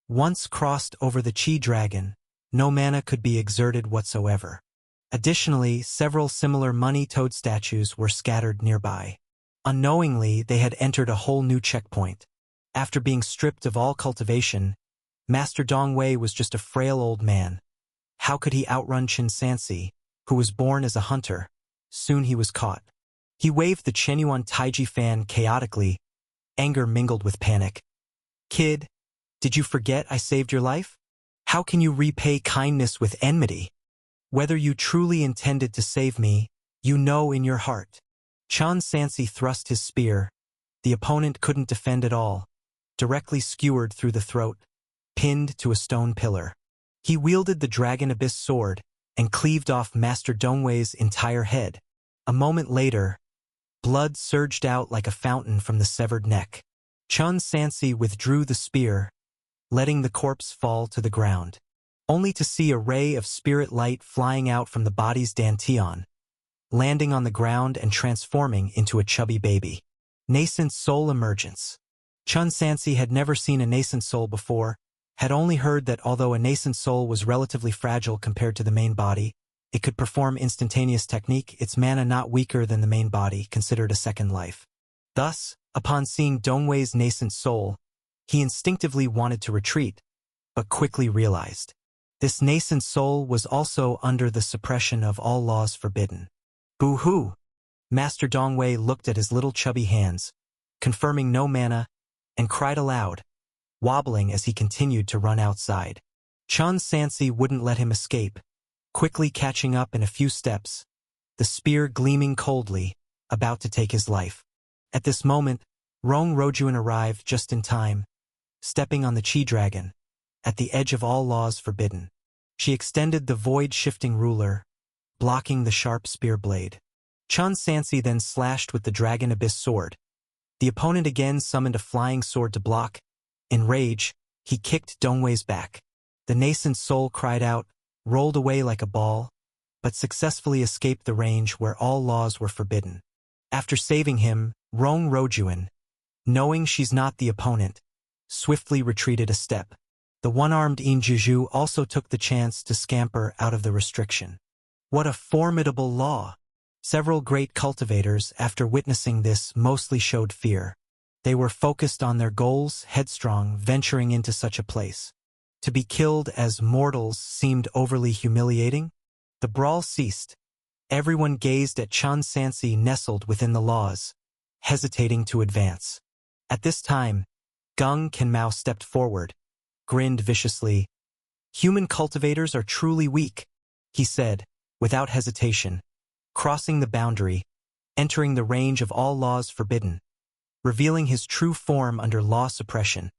Once crossed over the chi dragon, no mana could be exerted whatsoever. Additionally, several similar money toad statues were scattered nearby. Unknowingly, they had entered a whole new checkpoint. After being stripped of all cultivation, Master Dongwei was just a frail old man. How could he outrun Chun Sansi, who was born as a hunter? Soon he was caught. He waved the Chenyuan Taiji fan chaotically, anger mingled with panic. Kid, did you forget I saved your life? How can you repay kindness with enmity? Whether you truly intended to save me, you know in your heart. Chun Sansi thrust his spear. The opponent couldn't defend at all, directly skewered through the throat, pinned to a stone pillar. He wielded the Dragon Abyss sword and cleaved off Master Dongwei's entire head. A moment later, blood surged out like a fountain from the severed neck. Chun Sansi withdrew the spear, letting the corpse fall to the ground, only to see a ray of spirit light flying out from the body's dantian, landing on the ground and transforming into a chubby baby. Nascent soul emergence. Chun Sansi had never seen a nascent soul before, had only heard that although a nascent soul was relatively fragile compared to the main body, it could perform instantaneous technique, its mana not weaker than the main body, considered a second life. Thus, upon seeing Dongwei's nascent soul, he instinctively wanted to retreat, but quickly realized this nascent soul was also under the suppression of all laws forbidden. Boo-hoo! Master Dongwei looked at his little chubby hands, confirming no mana, and cried aloud, wobbling as he continued to run outside. Chun Sansi wouldn't let him escape, quickly catching up in a few steps, the spear gleaming coldly, about to take his life. At this moment, Rong Rojuan arrived just in time, stepping on the Chi Dragon, at the edge of all laws forbidden. She extended the void-shifting ruler, blocking the sharp spear blade. Chun Sansi then slashed with the Dragon Abyss sword. The opponent again summoned a flying sword to block. In rage, he kicked Dongwei's back. The nascent soul cried out, rolled away like a ball, but successfully escaped the range where all laws were forbidden. After saving him, Rong Rojuan, knowing she's not the opponent, swiftly retreated a step. The one-armed Injuju also took the chance to scamper out of the restriction. What a formidable law! Several great cultivators, after witnessing this, mostly showed fear. They were focused on their goals, headstrong, venturing into such a place. To be killed as mortals seemed overly humiliating. The brawl ceased. Everyone gazed at Chun Sansi nestled within the laws, hesitating to advance. At this time, Gung Kenmao stepped forward, grinned viciously. "Human cultivators are truly weak," he said, without hesitation, crossing the boundary, entering the range of all laws forbidden, revealing his true form under law suppression.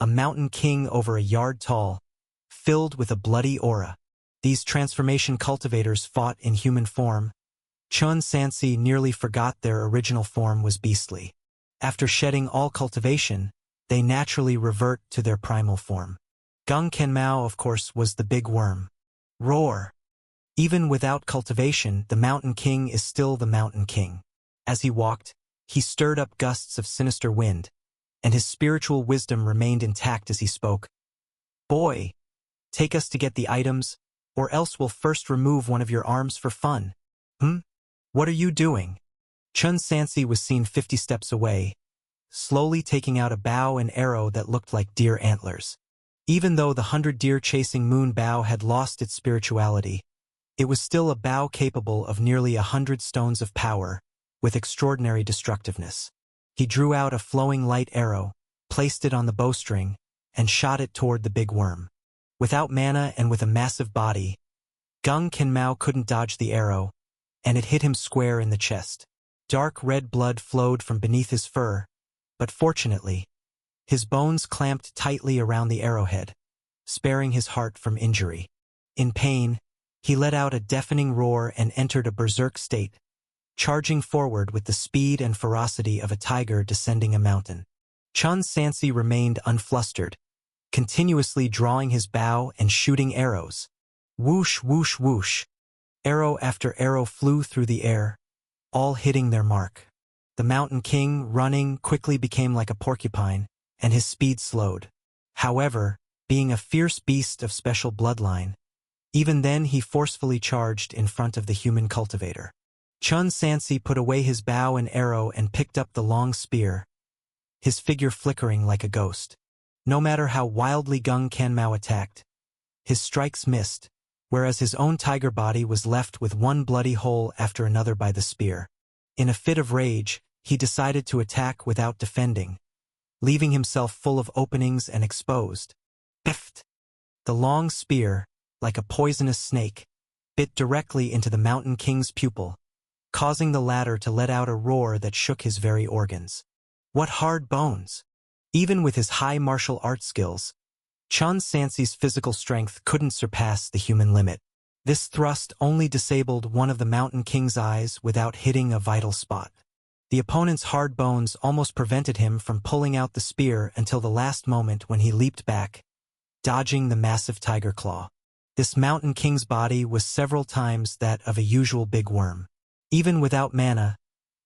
A mountain king over a yard tall, filled with a bloody aura. These transformation cultivators fought in human form. Chun Sansi nearly forgot their original form was beastly. After shedding all cultivation, they naturally revert to their primal form. Gung Kenmao, of course, was the big worm. Roar! Even without cultivation, the Mountain King is still the Mountain King. As he walked, he stirred up gusts of sinister wind, and his spiritual wisdom remained intact as he spoke. "Boy, take us to get the items, or else we'll first remove one of your arms for fun." What are you doing?" Chun Sansi was seen 50 steps away, slowly taking out a bow and arrow that looked like deer antlers. Even though the 100-deer-chasing moon bow had lost its spirituality, it was still a bow capable of nearly 100 stones of power, with extraordinary destructiveness. He drew out a flowing light arrow, placed it on the bowstring, and shot it toward the big worm. Without mana and with a massive body, Gung Kenmao couldn't dodge the arrow, and it hit him square in the chest. Dark red blood flowed from beneath his fur, but fortunately, his bones clamped tightly around the arrowhead, sparing his heart from injury. In pain, he let out a deafening roar and entered a berserk state, charging forward with the speed and ferocity of a tiger descending a mountain. Chun Sansi remained unflustered, continuously drawing his bow and shooting arrows. Whoosh, whoosh, whoosh. Arrow after arrow flew through the air, all hitting their mark. The Mountain King, running, quickly became like a porcupine, and his speed slowed. However, being a fierce beast of special bloodline, even then he forcefully charged in front of the human cultivator. Chun Sansi put away his bow and arrow and picked up the long spear, his figure flickering like a ghost. No matter how wildly Gung Kenmao attacked, his strikes missed, whereas his own tiger body was left with one bloody hole after another by the spear. In a fit of rage, he decided to attack without defending, leaving himself full of openings and exposed. Biffed! The long spear, like a poisonous snake, bit directly into the Mountain King's pupil, causing the latter to let out a roar that shook his very organs. What hard bones! Even with his high martial arts skills, Chun Sansi's physical strength couldn't surpass the human limit. This thrust only disabled one of the Mountain King's eyes without hitting a vital spot. The opponent's hard bones almost prevented him from pulling out the spear until the last moment when he leaped back, dodging the massive tiger claw. This Mountain King's body was several times that of a usual big worm. Even without mana,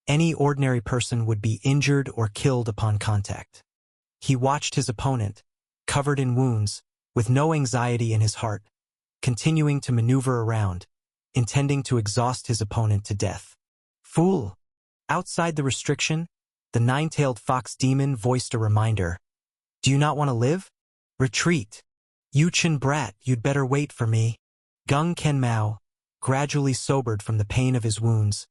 any ordinary person would be injured or killed upon contact. He watched his opponent, covered in wounds, with no anxiety in his heart, continuing to maneuver around, intending to exhaust his opponent to death. "Fool!" Outside the restriction, the nine-tailed fox demon voiced a reminder. "Do you not want to live? Retreat! Yuchen brat, you'd better wait for me." Gung Kenmao, gradually sobered from the pain of his wounds,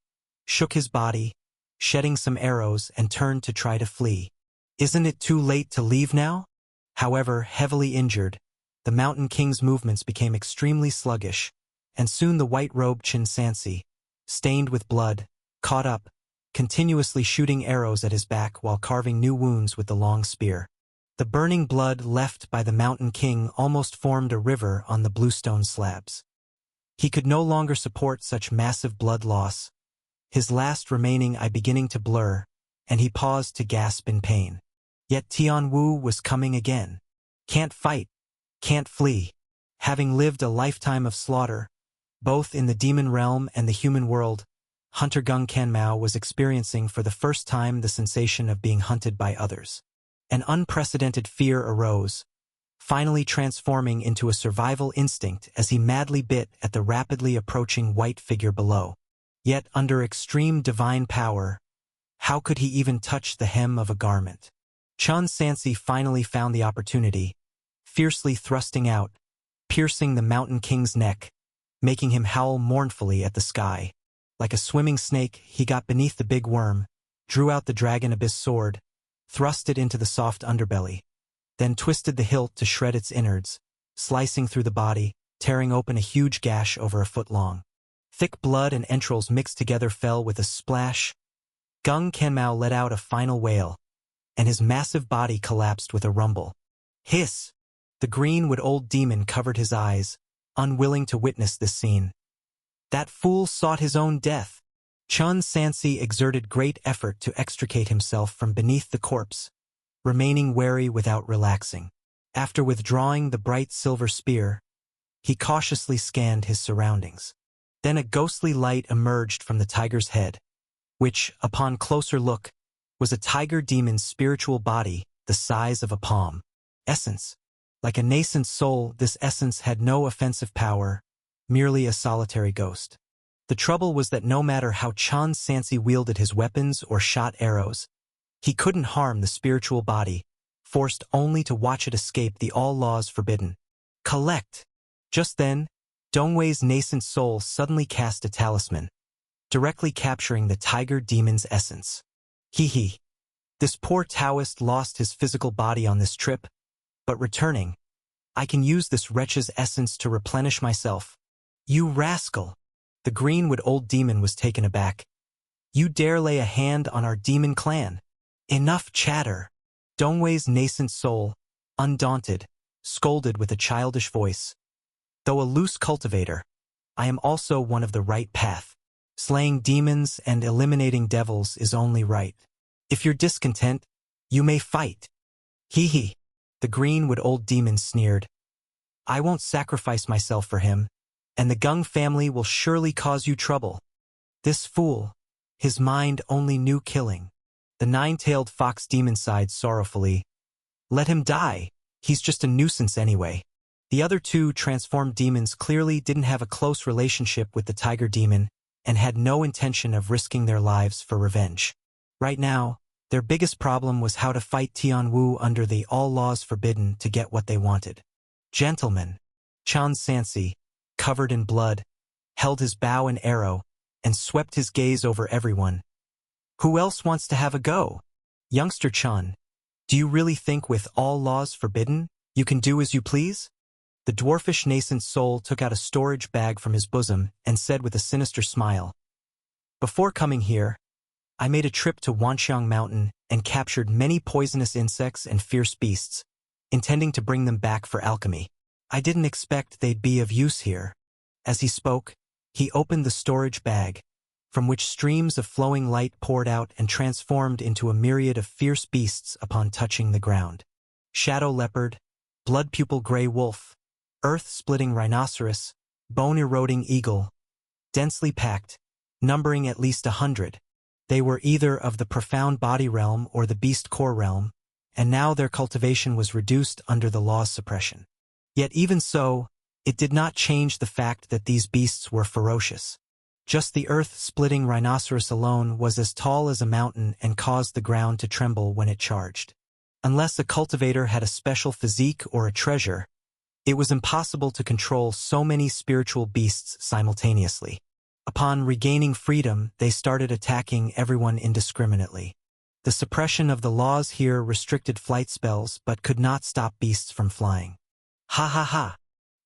shook his body, shedding some arrows, and turned to try to flee. Isn't it too late to leave now? However, heavily injured, the Mountain King's movements became extremely sluggish, and soon the white-robed Chinsansi, stained with blood, caught up, continuously shooting arrows at his back while carving new wounds with the long spear. The burning blood left by the Mountain King almost formed a river on the bluestone slabs. He could no longer support such massive blood loss, his last remaining eye beginning to blur, and he paused to gasp in pain. Yet Tian Wu was coming again. Can't fight, can't flee. Having lived a lifetime of slaughter, both in the demon realm and the human world, Hunter Gung Kanmao was experiencing for the first time the sensation of being hunted by others. An unprecedented fear arose, finally transforming into a survival instinct as he madly bit at the rapidly approaching white figure below. Yet under extreme divine power, how could he even touch the hem of a garment? Chun Sansi finally found the opportunity, fiercely thrusting out, piercing the Mountain King's neck, making him howl mournfully at the sky. Like a swimming snake, he got beneath the big worm, drew out the dragon abyss sword, thrust it into the soft underbelly, then twisted the hilt to shred its innards, slicing through the body, tearing open a huge gash over a foot long. Thick blood and entrails mixed together fell with a splash. Gung Kanmao let out a final wail, and his massive body collapsed with a rumble. Hiss! The greenwood old demon covered his eyes, unwilling to witness this scene. That fool sought his own death. Chun Sansi exerted great effort to extricate himself from beneath the corpse, remaining wary without relaxing. After withdrawing the bright silver spear, he cautiously scanned his surroundings. Then a ghostly light emerged from the tiger's head, which, upon closer look, was a tiger demon's spiritual body the size of a palm. Essence. Like a nascent soul, this essence had no offensive power, merely a solitary ghost. The trouble was that no matter how Chun Sansi wielded his weapons or shot arrows, he couldn't harm the spiritual body, forced only to watch it escape the all laws forbidden. Collect! Just then, Dongwei's nascent soul suddenly cast a talisman, directly capturing the tiger demon's essence. Hee. This poor Taoist lost his physical body on this trip, but returning, I can use this wretch's essence to replenish myself. You rascal! The greenwood old demon was taken aback. You dare lay a hand on our demon clan? Enough chatter! Dongwei's nascent soul, undaunted, scolded with a childish voice. Though a loose cultivator, I am also one of the right path. Slaying demons and eliminating devils is only right. If you're discontent, you may fight. Hee. The greenwood old demon sneered. I won't sacrifice myself for him, and the Gung family will surely cause you trouble. This fool, his mind only knew killing. The nine-tailed fox demon sighed sorrowfully. Let him die, he's just a nuisance anyway. The other two transformed demons clearly didn't have a close relationship with the tiger demon and had no intention of risking their lives for revenge. Right now, their biggest problem was how to fight Tian Wu under the all laws forbidden to get what they wanted. Gentlemen, Chun Sansi, covered in blood, held his bow and arrow, and swept his gaze over everyone. Who else wants to have a go? Youngster Chun, do you really think with all laws forbidden, you can do as you please? The dwarfish nascent soul took out a storage bag from his bosom and said with a sinister smile, Before coming here, I made a trip to Wanxiang Mountain and captured many poisonous insects and fierce beasts, intending to bring them back for alchemy. I didn't expect they'd be of use here. As he spoke, he opened the storage bag, from which streams of flowing light poured out and transformed into a myriad of fierce beasts upon touching the ground. Shadow leopard, blood-pupil gray wolf, earth-splitting rhinoceros, bone-eroding eagle, densely packed, numbering at least 100. They were either of the profound body realm or the beast core realm, and now their cultivation was reduced under the law's suppression. Yet even so, it did not change the fact that these beasts were ferocious. Just the earth-splitting rhinoceros alone was as tall as a mountain and caused the ground to tremble when it charged. Unless a cultivator had a special physique or a treasure, it was impossible to control so many spiritual beasts simultaneously. Upon regaining freedom, they started attacking everyone indiscriminately. The suppression of the laws here restricted flight spells but could not stop beasts from flying. Ha ha ha!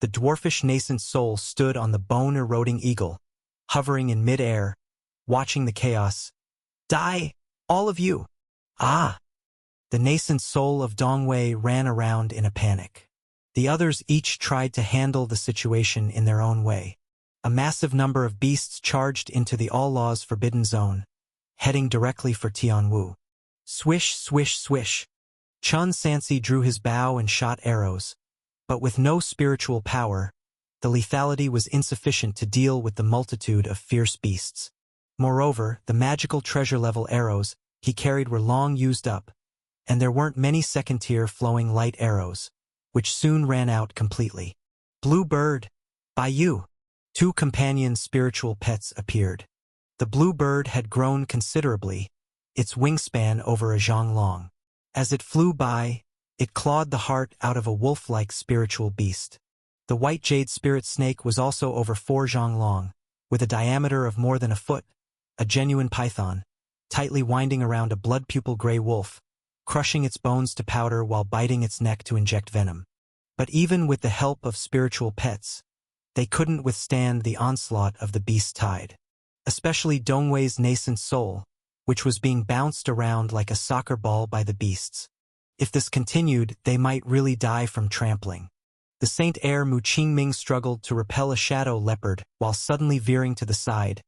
The dwarfish nascent soul stood on the bone-eroding eagle, hovering in mid-air, watching the chaos. Die, all of you! Ah! The nascent soul of Dongwei ran around in a panic. The others each tried to handle the situation in their own way. A massive number of beasts charged into the all-laws forbidden zone, heading directly for Tianwu. Swish, swish, swish. Chun Sansi drew his bow and shot arrows, but with no spiritual power, the lethality was insufficient to deal with the multitude of fierce beasts. Moreover, the magical treasure-level arrows he carried were long used up, and there weren't many second-tier flowing light arrows, which soon ran out completely. Blue bird, by you! 2 companion spiritual pets appeared. The blue bird had grown considerably, its wingspan over a zhonglong. As it flew by, it clawed the heart out of a wolf-like spiritual beast. The white jade spirit snake was also over 4 zhonglong, with a diameter of more than a foot, a genuine python, tightly winding around a blood-pupil gray wolf, crushing its bones to powder while biting its neck to inject venom. But even with the help of spiritual pets, they couldn't withstand the onslaught of the beast tide. Especially Dongwei's nascent soul, which was being bounced around like a soccer ball by the beasts. If this continued, they might really die from trampling. The Saint Heir Mu Qingming struggled to repel a shadow leopard while suddenly veering to the side,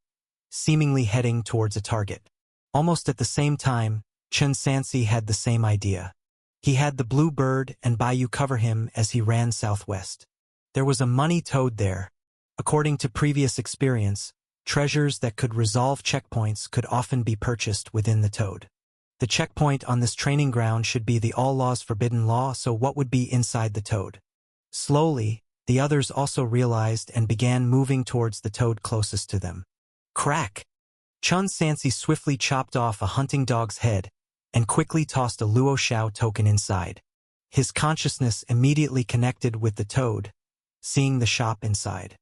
seemingly heading towards a target. Almost at the same time, Chun Sansi had the same idea. He had the blue bird and Bayou cover him as he ran southwest. There was a money toad there. According to previous experience, treasures that could resolve checkpoints could often be purchased within the toad. The checkpoint on this training ground should be the all-laws forbidden law, so what would be inside the toad? Slowly, the others also realized and began moving towards the toad closest to them. Crack! Chun Sansi swiftly chopped off a hunting dog's head and quickly tossed a Luo Shao token inside. His consciousness immediately connected with the toad, seeing the shop inside.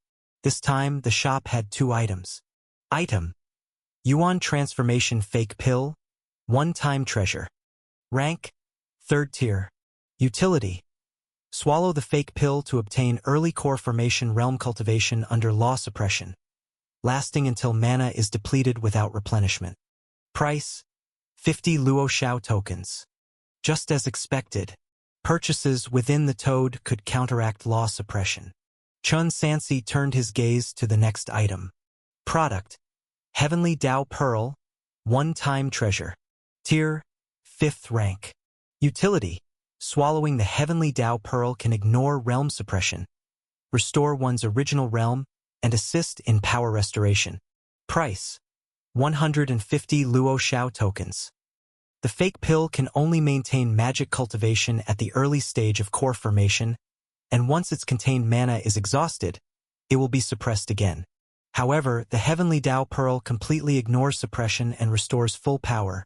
This time, the shop had 2 items. Item: Yuan Transformation Fake Pill, 1-time treasure. Rank: 3rd tier. Utility: swallow the fake pill to obtain early core formation realm cultivation under law suppression, lasting until mana is depleted without replenishment. Price: 50 Luo Shao tokens. Just as expected, purchases within the toad could counteract law suppression. Chun Sansi turned his gaze to the next item. Product: Heavenly Dao Pearl, 1-time treasure. Tier: 5th rank. Utility: swallowing the Heavenly Dao Pearl can ignore realm suppression, restore one's original realm, and assist in power restoration. Price: 150 Luo Shao tokens. The fake pill can only maintain magic cultivation at the early stage of core formation, and once its contained mana is exhausted, it will be suppressed again. However, the Heavenly Dao Pearl completely ignores suppression and restores full power,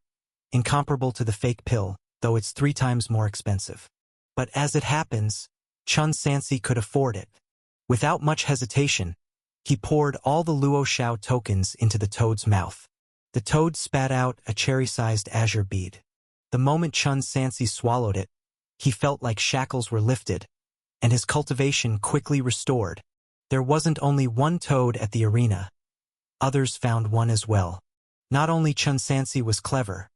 incomparable to the fake pill, though it's 3 times more expensive. But as it happens, Chun Sansi could afford it. Without much hesitation, he poured all the Luo Shao tokens into the toad's mouth. The toad spat out a cherry-sized azure bead. The moment Chun Sansi swallowed it, he felt like shackles were lifted, and his cultivation quickly restored. There wasn't only one toad at the arena. Others found one as well. Not only Chun Sansi was clever,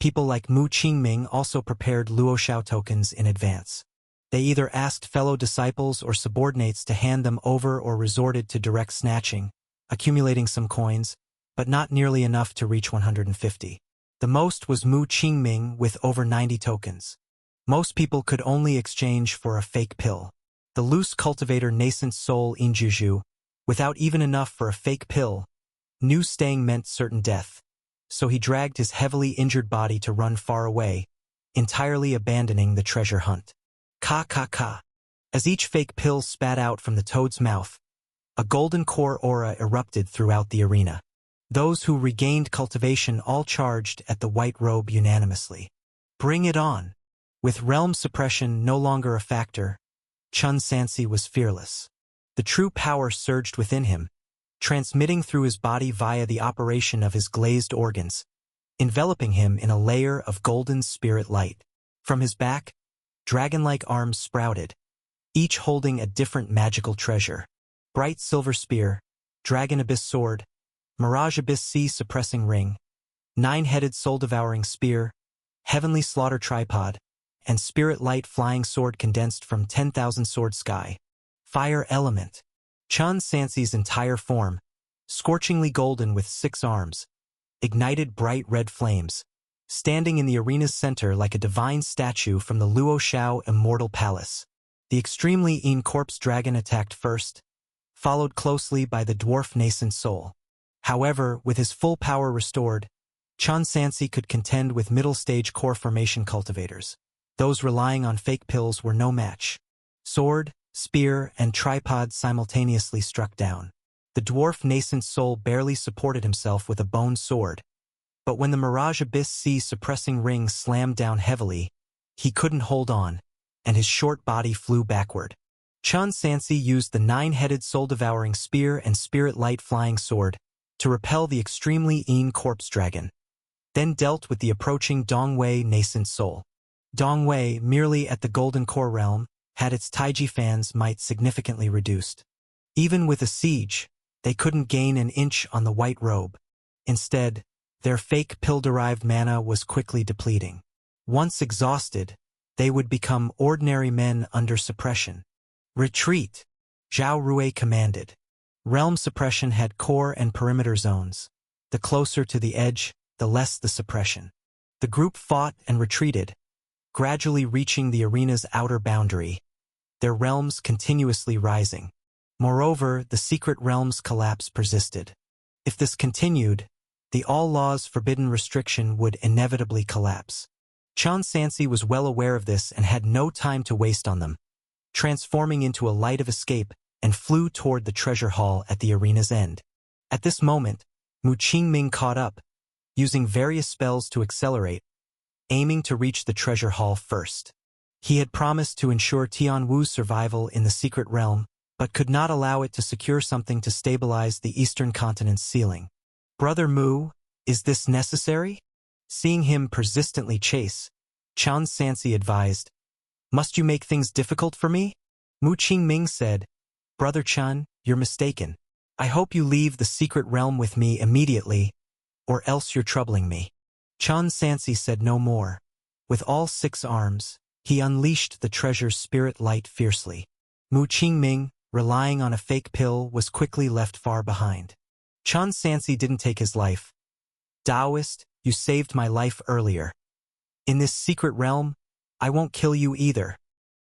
people like Mu Qingming also prepared Luo Shao tokens in advance. They either asked fellow disciples or subordinates to hand them over or resorted to direct snatching, accumulating some coins, but not nearly enough to reach 150. The most was Mu Qingming with over 90 tokens. Most people could only exchange for a fake pill. The loose cultivator Nascent Soul Injuju, without even enough for a fake pill, knew staying meant certain death, so he dragged his heavily injured body to run far away, entirely abandoning the treasure hunt. Ka ka ka. As each fake pill spat out from the toad's mouth, a golden core aura erupted throughout the arena. Those who regained cultivation all charged at the white robe unanimously. Bring it on! With realm suppression no longer a factor, Chun Sansi was fearless. The true power surged within him, transmitting through his body via the operation of his glazed organs, enveloping him in a layer of golden spirit light. From his back, dragon-like arms sprouted, each holding a different magical treasure. Bright silver spear, dragon abyss sword, mirage abyss sea suppressing ring, nine-headed soul-devouring spear, heavenly slaughter tripod, and spirit light flying sword condensed from 10,000 sword sky. Fire element. Chun Sansi's entire form, scorchingly golden with 6 arms, ignited bright red flames, standing in the arena's center like a divine statue from the Luo Shao Immortal Palace. The extremely corpse dragon attacked first, followed closely by the dwarf nascent soul. However, with his full power restored, Chun Sansi could contend with middle-stage core formation cultivators. Those relying on fake pills were no match. Sword, spear, and tripod simultaneously struck down. The dwarf nascent soul barely supported himself with a bone sword, but when the Mirage Abyss Sea suppressing ring slammed down heavily, he couldn't hold on, and his short body flew backward. Chun Sansi used the nine-headed soul-devouring spear and spirit light flying sword to repel the extremely corpse dragon, then dealt with the approaching Dongwei nascent soul. Dongwei, merely at the Golden Core realm, had its Taiji fans' might significantly reduced. Even with a siege, they couldn't gain an inch on the white robe. Instead, their fake pill-derived mana was quickly depleting. Once exhausted, they would become ordinary men under suppression. Retreat, Zhao Rui commanded. Realm suppression had core and perimeter zones. The closer to the edge, the less the suppression. The group fought and retreated, gradually reaching the arena's outer boundary, their realms continuously rising. Moreover, the secret realm's collapse persisted. If this continued, the all laws forbidden restriction would inevitably collapse. Chun Sansi was well aware of this and had no time to waste on them, transforming into a light of escape and flew toward the treasure hall at the arena's end. At this moment, Mu Qingming caught up, using various spells to accelerate, aiming to reach the treasure hall first. He had promised to ensure Tianwu's survival in the secret realm, but could not allow it to secure something to stabilize the eastern continent's ceiling. Brother Mu, is this necessary? Seeing him persistently chase, Chun Sansi advised, "Must you make things difficult for me?" Mu Qingming said, "Brother Chun, you're mistaken. I hope you leave the secret realm with me immediately, or else you're troubling me." Chun Sansi said no more. With all 6 arms, he unleashed the treasure's spirit light fiercely. Mu Qingming, relying on a fake pill, was quickly left far behind. Chun Sansi didn't take his life. "Taoist, you saved my life earlier. In this secret realm, I won't kill you either."